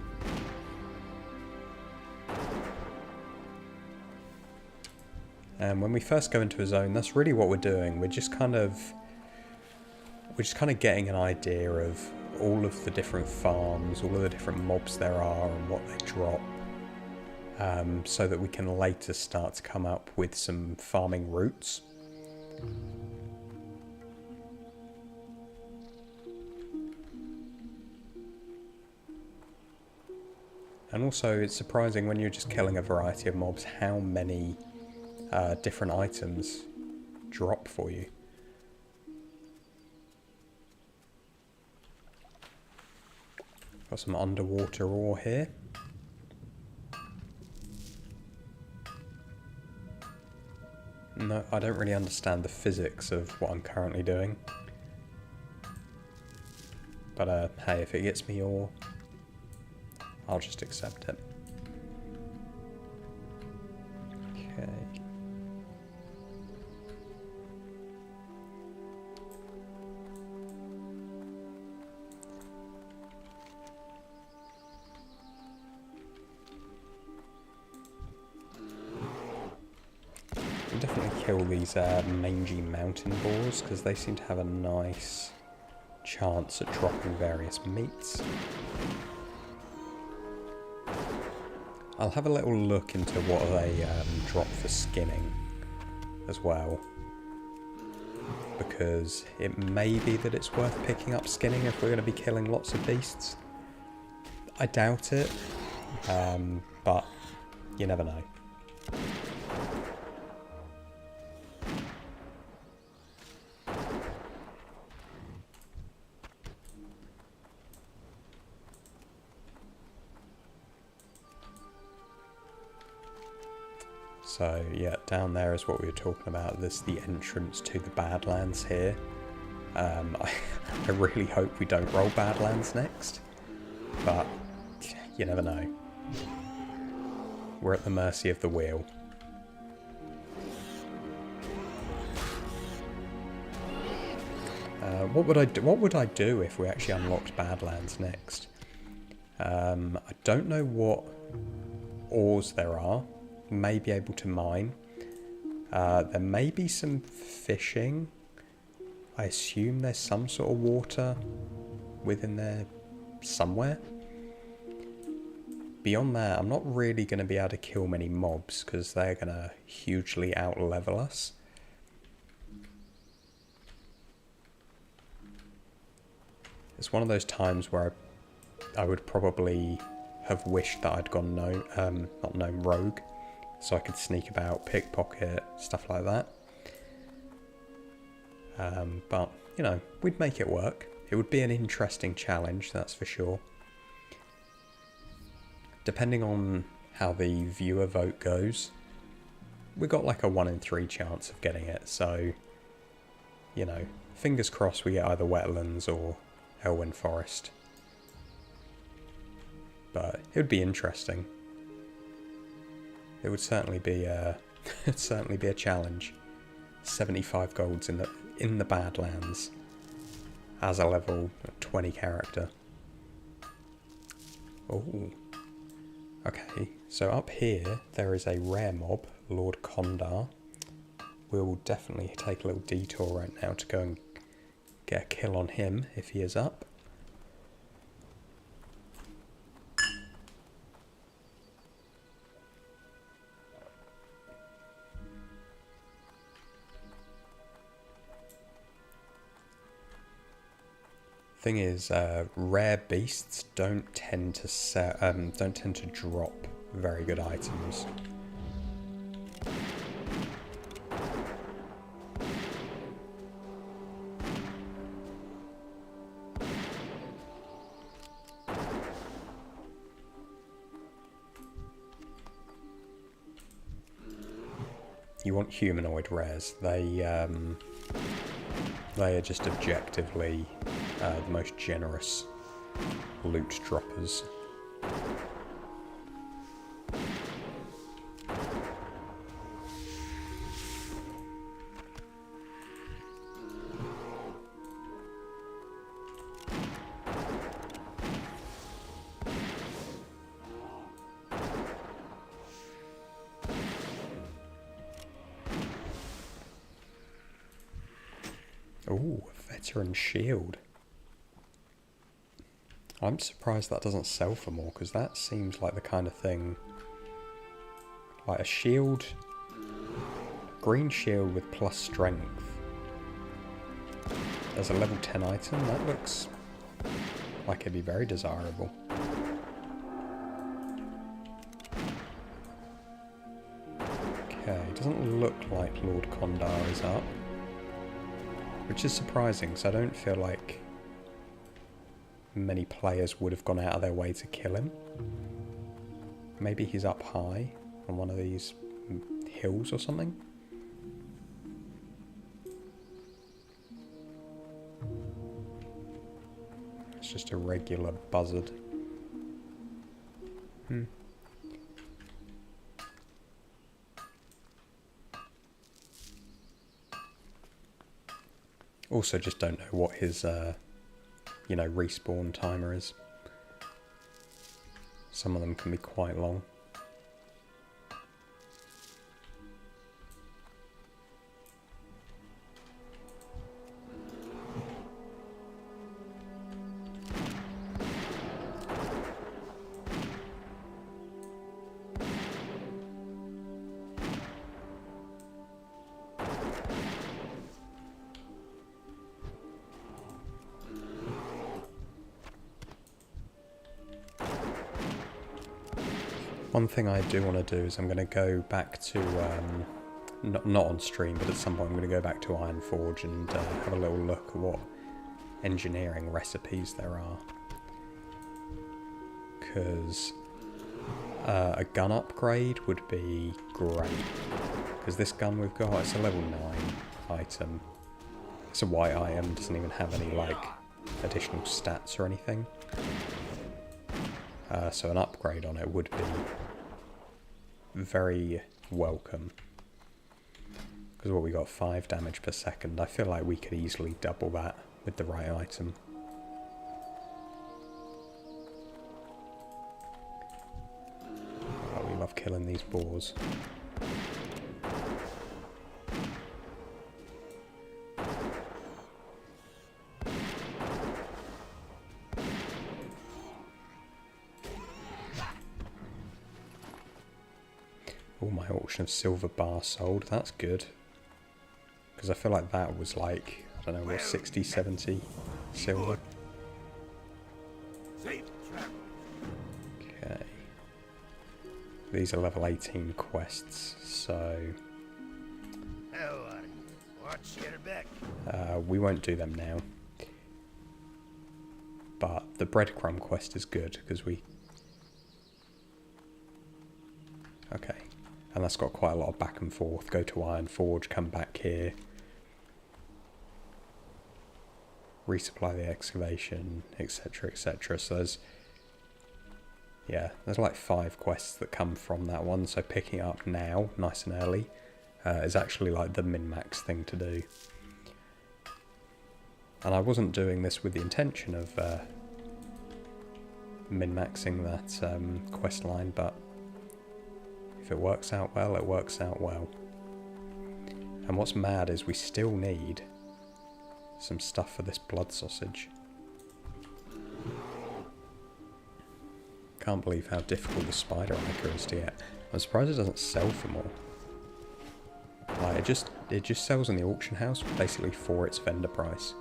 And when we first go into a zone, that's really what we're doing. We're just kind of we're just kind of getting an idea of all of the different farms, all of the different mobs there are and what they drop, so that we can later start to come up with some farming routes. And also, it's surprising when you're just killing a variety of mobs how many different items drop for you. Got some underwater ore here. No, I don't really understand the physics of what I'm currently doing. But hey, if it gets me ore, I'll just accept it. Okay. We'll definitely kill these mangy mountain boars because they seem to have a nice chance at dropping various meats. I'll have a little look into what they drop for skinning as well, because it may be that it's worth picking up skinning if we're going to be killing lots of beasts. I doubt it, but you never know. So yeah, down there is what we were talking about. There's the entrance to the Badlands here. I really hope we don't roll Badlands next, but you never know. We're at the mercy of the wheel. What would I do if we actually unlocked Badlands next? I don't know what ores there are. May be able to mine. There may be some fishing. I assume there's some sort of water within there somewhere. Beyond that, I'm not really going to be able to kill many mobs because they're going to hugely out-level us. It's one of those times where I would probably have wished that I'd gone not gnome rogue, so I could sneak about, pickpocket, stuff like that. But, you know, we'd make it work. It would be an interesting challenge, that's for sure. Depending on how the viewer vote goes, we got like a 1 in 3 chance of getting it, so, you know, fingers crossed we get either Wetlands or Elwyn Forest. But it would be interesting. It would certainly be a challenge. 75 golds in the Badlands as a level 20 character. Oh. Okay, so up here there is a rare mob, Lord Condar. We'll definitely take a little detour right now to go and get a kill on him if he is up. Thing is, rare beasts don't tend to drop very good items. You want humanoid rares. They are just objectively the most generous loot droppers. Ooh, a veteran shield. I'm surprised that doesn't sell for more, because that seems like the kind of thing... Like a shield... Green shield with plus strength. As a level 10 item, that looks like it'd be very desirable. Okay, doesn't look like Lord Condar is up. Which is surprising, because I don't feel like many players would have gone out of their way to kill him. Maybe he's up high on one of these hills or something. It's just a regular buzzard. Also just don't know what his, you know, respawn timer is. Some of them can be quite long. One thing I do want to do is I'm going to go back to, not on stream, but at some point I'm going to go back to Ironforge and have a little look at what engineering recipes there are. Because a gun upgrade would be great. Because this gun we've got, it's a level 9 item. It's a white item, doesn't even have any, like, additional stats or anything. So an upgrade on it would be very welcome. Because what we got, 5 damage per second. I feel like we could easily double that with the right item. Oh, we love killing these boars. Oh, my auction of silver bar sold. That's good. Because I feel like that was like, I don't know, what, 60, 70 silver? Safe travel. Okay. These are level 18 quests, so... How are you? Watch your back. we won't do them now. But the breadcrumb quest is good, because we... Okay. And that's got quite a lot of back and forth. Go to Ironforge, come back here. Resupply the excavation, etc, etc. So there's... Yeah, there's like 5 quests that come from that one. So picking it up now, nice and early, is actually like the min-max thing to do. And I wasn't doing this with the intention of min-maxing that quest line, but if it works out well, it works out well. And what's mad is we still need some stuff for this blood sausage. Can't believe how difficult the spider ichor is to get. I'm surprised it doesn't sell for more. Like, it just sells in the auction house basically for its vendor price.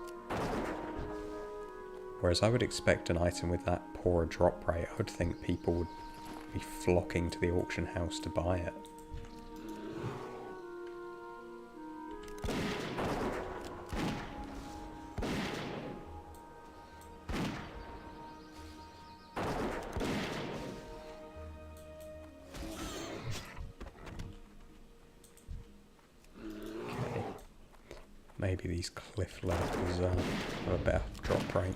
Whereas I would expect an item with that poor a drop rate, I would think people would be flocking to the auction house to buy it. Okay. Maybe these cliff lurkers are a better drop rate.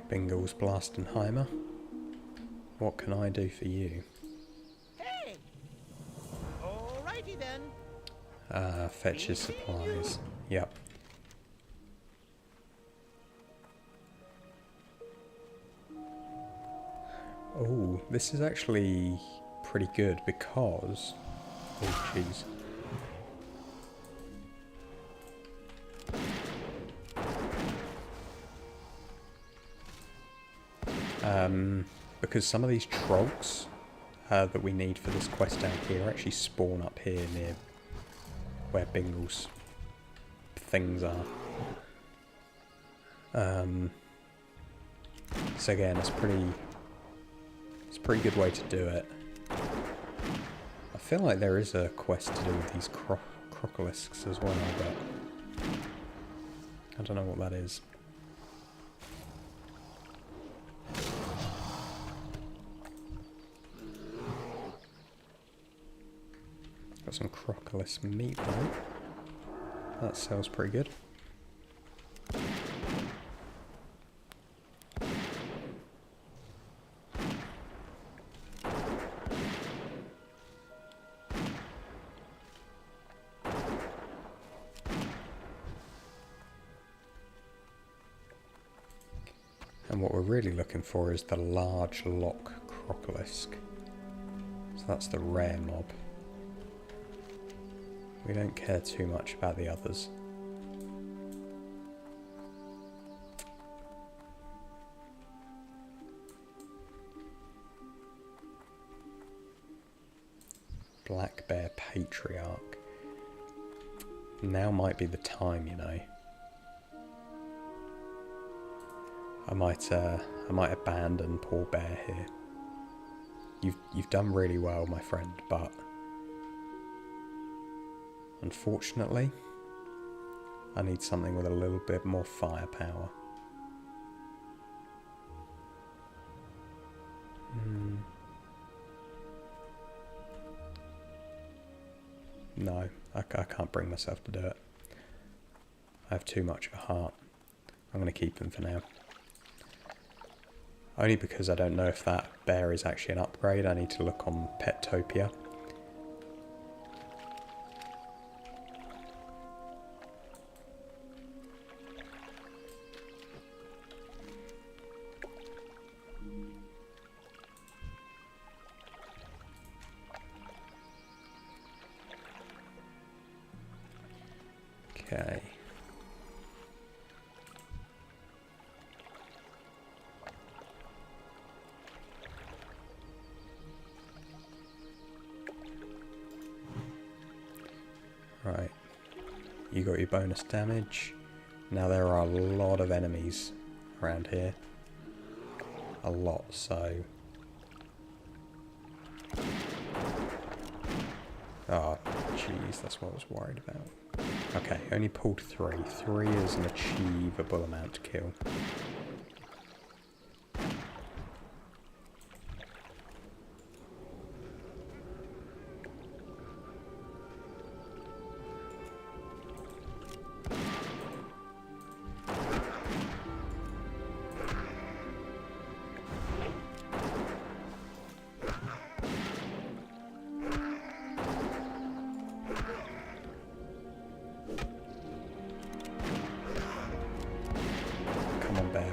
Bingle's Blastenheimer. What can I do for you? Hey! Alrighty then. Fetch his supplies. Yep. Oh, this is actually pretty good because... Oh, jeez. Because some of these trogs that we need for this quest down here actually spawn up here near where Bingle's things are. So again, it's a pretty good way to do it. I feel like there is a quest to do with these crocolisks as well, but I don't know what that is. Got some crocolisk meat though. That sells pretty good. And what we're really looking for is the large Loch crocolisk. So that's the rare mob. We don't care too much about the others. Black Bear Patriarch. Now might be the time, you know. I might abandon poor Bear here. You've done really well, my friend, but unfortunately, I need something with a little bit more firepower. No, I can't bring myself to do it. I have too much of a heart. I'm going to keep them for now. Only because I don't know if that bear is actually an upgrade. I need to look on Petopia. Okay. Right. You got your bonus damage. Now there are a lot of enemies around here. A lot, so... Oh, jeez, that's what I was worried about. Okay, only pulled 3. 3 is an achievable amount to kill.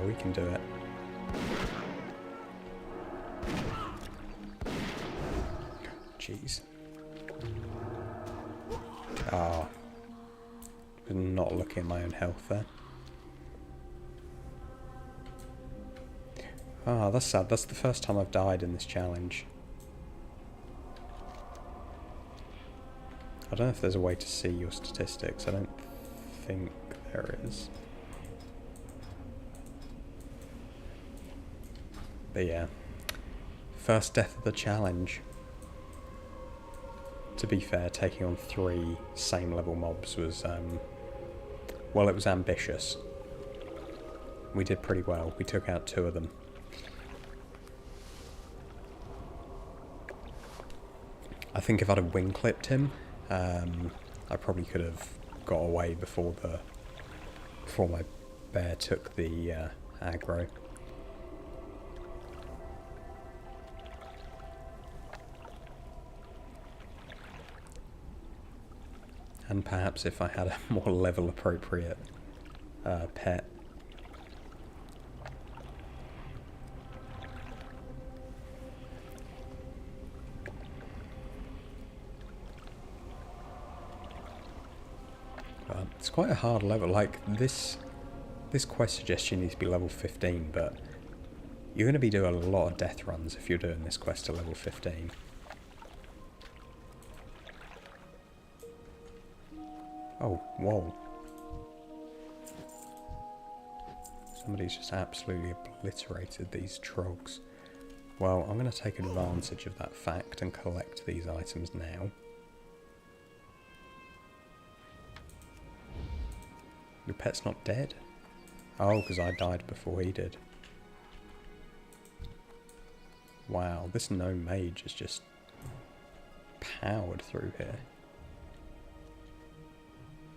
We can do it. Jeez. Ah. Not looking at my own health there. Ah, that's sad. That's the first time I've died in this challenge. I don't know if there's a way to see your statistics. I don't think there is. But yeah, first death of the challenge. To be fair, taking on 3 same level mobs was, well, it was ambitious. We did pretty well. We took out 2 of them. I think if I'd have wing clipped him, I probably could have got away before my bear took the aggro. And perhaps if I had a more level appropriate pet. But it's quite a hard level. Like this quest suggests you need to be level 15, but you're going to be doing a lot of death runs if you're doing this quest to level 15. Oh, whoa. Somebody's just absolutely obliterated these trogs. Well, I'm going to take advantage of that fact and collect these items now. Your pet's not dead? Oh, because I died before he did. Wow, this gnome mage is just powered through here.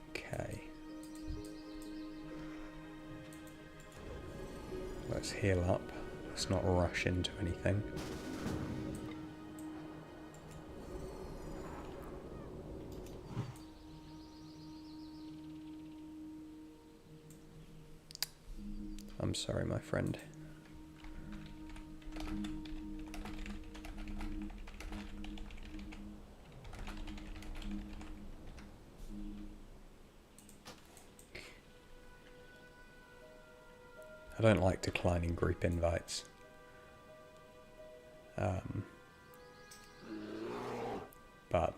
Okay. Let's heal up. Let's not rush into anything. I'm sorry, my friend. I don't like declining group invites. But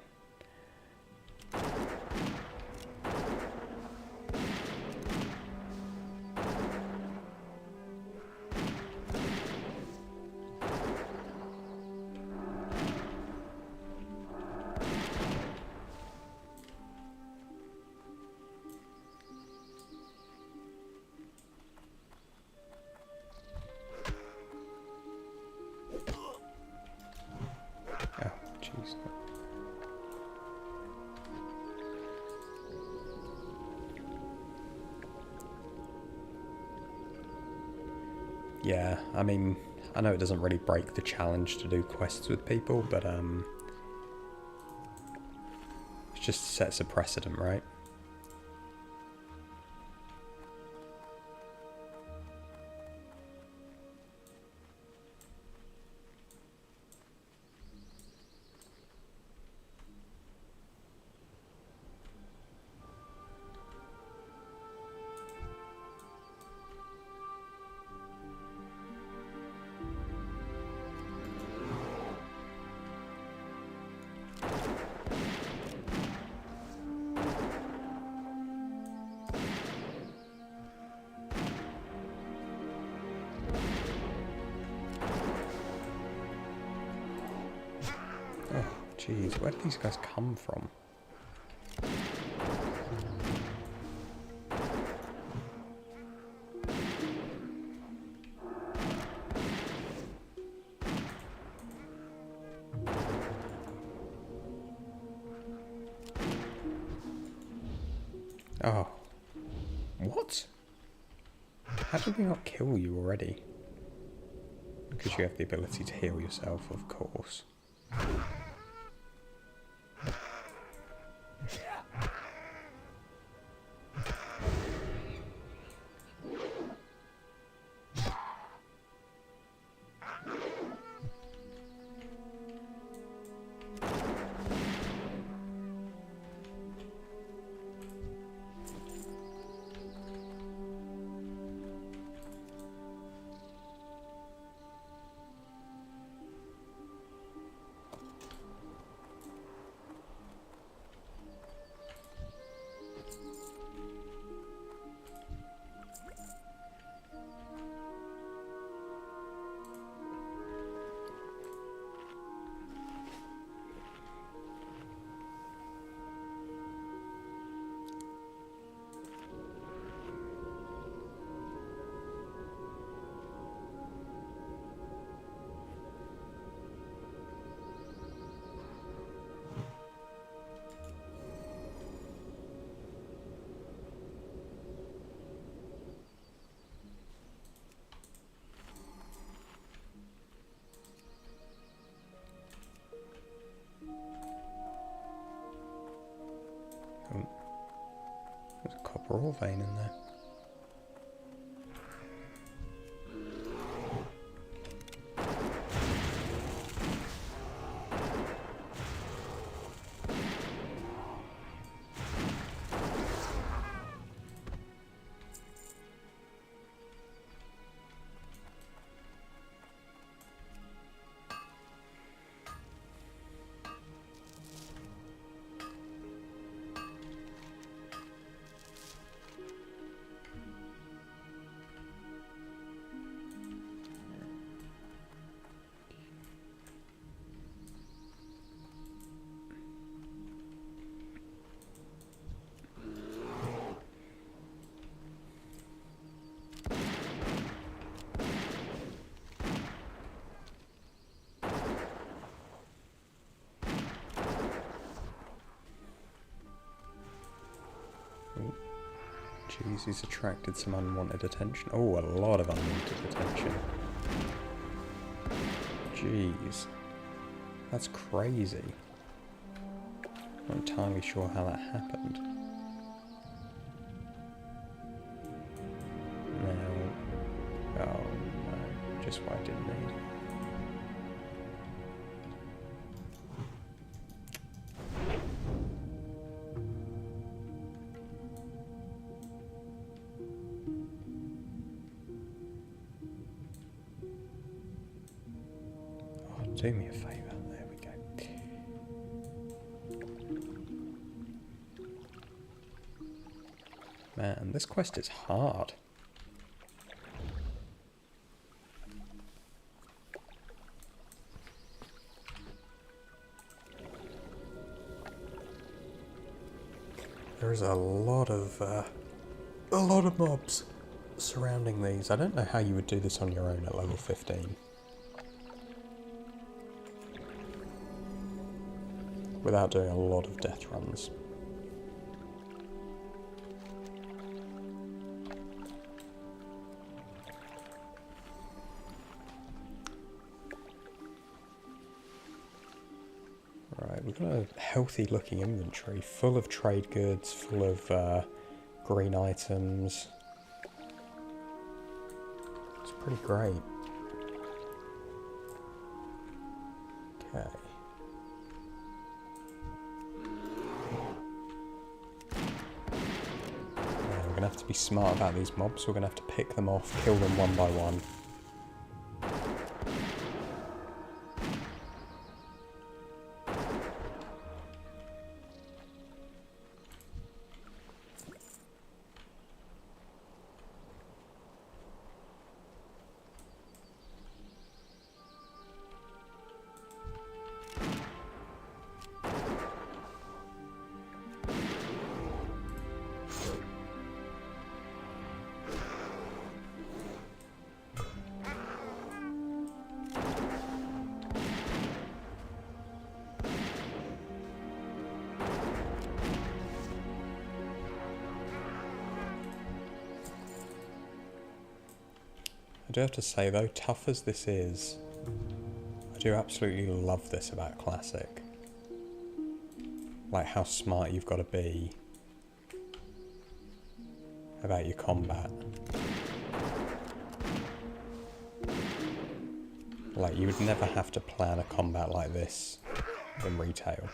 oh, jeez. Yeah, I mean, I know it doesn't really break the challenge to do quests with people, but it just sets a precedent, right? Jeez, where do these guys come from? Oh. What? How did they not kill you already? Because you have the ability to heal yourself, of course. copper ore vein in there. Jeez, he's attracted some unwanted attention. Oh, a lot of unwanted attention. Jeez. That's crazy. Not entirely sure how that happened. No. Oh no. Just what I didn't need. Do me a favour. There we go. Man, this quest is hard. There's a lot of mobs surrounding these. I don't know how you would do this on your own at level 15. Without doing a lot of death runs. Right, we've got a healthy looking inventory, full of trade goods, full of green items. It's pretty great. Okay. We're going to have to be smart about these mobs. We're going to have to pick them off, kill them one by one. I do have to say though, tough as this is, I do absolutely love this about Classic. Like how smart you've got to be about your combat. Like you would never have to plan a combat like this in retail.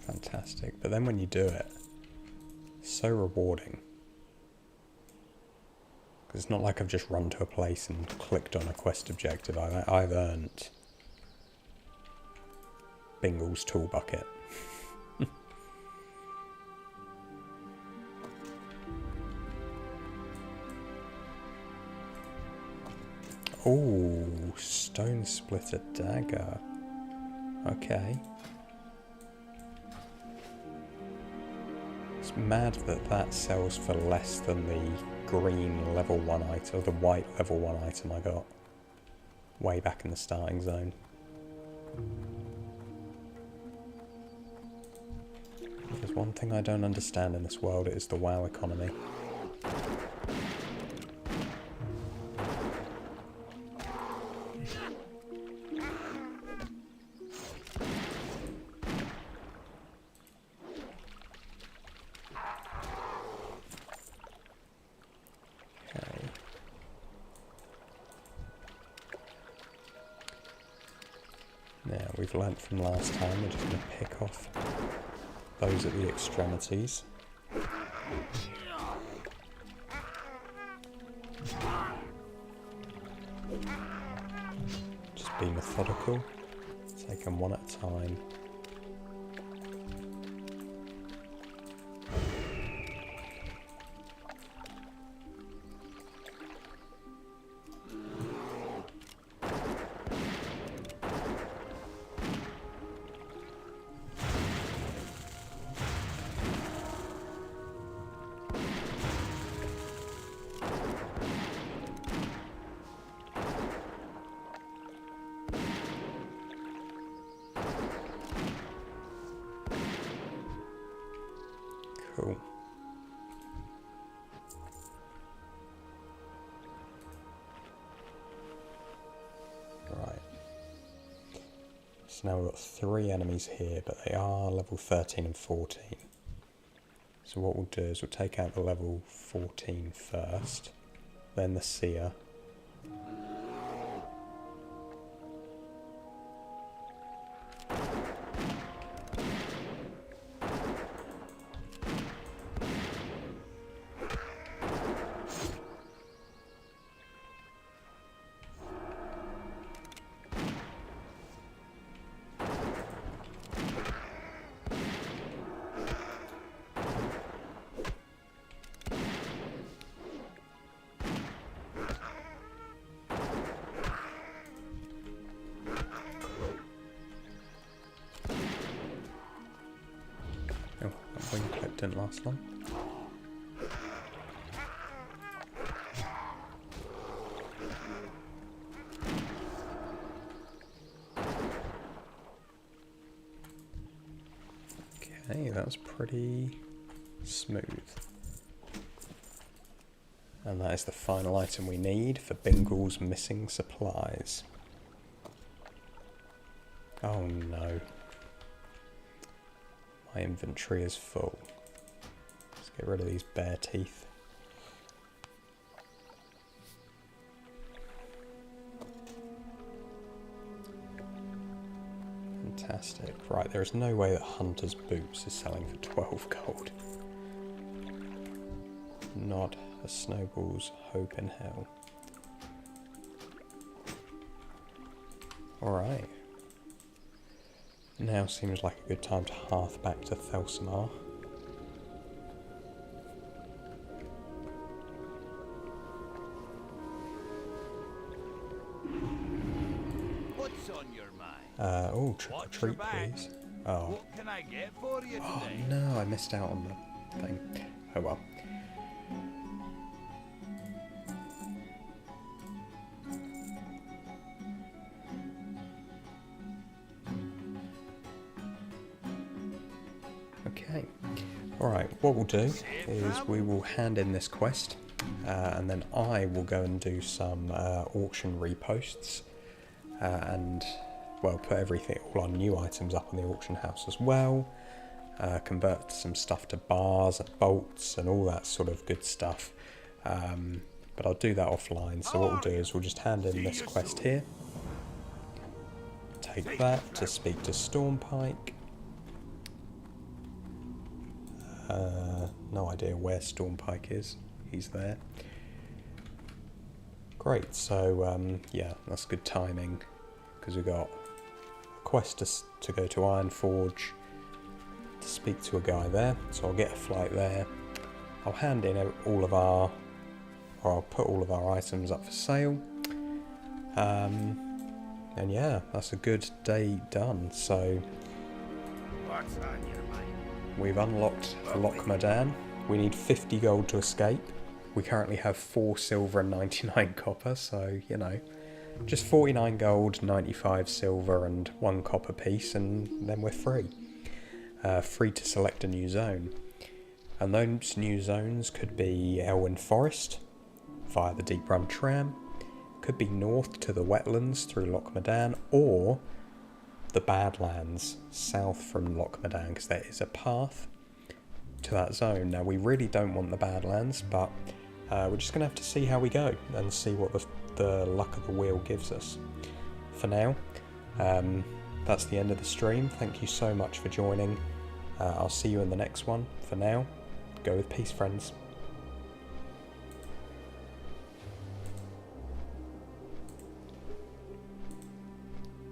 Fantastic, but then when you do it, it's so rewarding. It's not like I've just run to a place and clicked on a quest objective. I've earned Bingle's tool bucket. Oh, stone splitter dagger. Okay. It's mad that that sells for less than the green level 1 item, or the white level 1 item I got way back in the starting zone. There's one thing I don't understand in this world, it is the WoW economy. Now, we've learnt from last time, we're just going to pick off those at the extremities. Just be methodical, take them one at a time. Cool. Right. So now we've got 3 enemies here, but they are level 13 and 14. So what we'll do is we'll take out the level 14 first, then the seer. Oh, that wing clip didn't last long. Okay, that's pretty smooth. And that is the final item we need for Bingle's missing supplies. Oh no. My inventory is full. Let's get rid of these bare teeth. Fantastic. Right, there is no way that Hunter's Boots is selling for 12 gold. Not a snowball's hope in hell. Alright. Now seems like a good time to hearth back to Thelsamar. What's on your mind? Oh, trick or Watch treat, your back. please. Oh. What can I get for you Oh today? no, I missed out on the thing. Oh well. Okay. Alright, what we'll do is we will hand in this quest, and then I will go and do some auction reposts, and, well, put everything, all our new items up on the auction house as well, convert some stuff to bars and bolts and all that sort of good stuff. But I'll do that offline, so what we'll do is we'll just hand in this quest here, take that to speak to Stormpike. No idea where Stormpike is. He's there. Great, so yeah, that's good timing, because we've got a quest to go to Ironforge to speak to a guy there, so I'll get a flight there. I'll hand in all of our, or I'll put all of our items up for sale. And yeah, that's a good day done. So What's on your mind? we've unlocked Loch Modan. We need 50 gold to escape. We currently have 4 silver and 99 copper, so you know, just 49 gold, 95 silver and 1 copper piece, and then we're free. Free to select a new zone. And those new zones could be Elwyn Forest via the Deep Run tram, could be north to the wetlands through Loch Modan, or the Badlands south from Loch Modan, because there is a path to that zone. Now we really don't want the Badlands, but we're just going to have to see how we go and see what the luck of the wheel gives us. For now, that's the end of the stream. Thank you so much for joining. I'll see you in the next one. For now, go with peace, friends.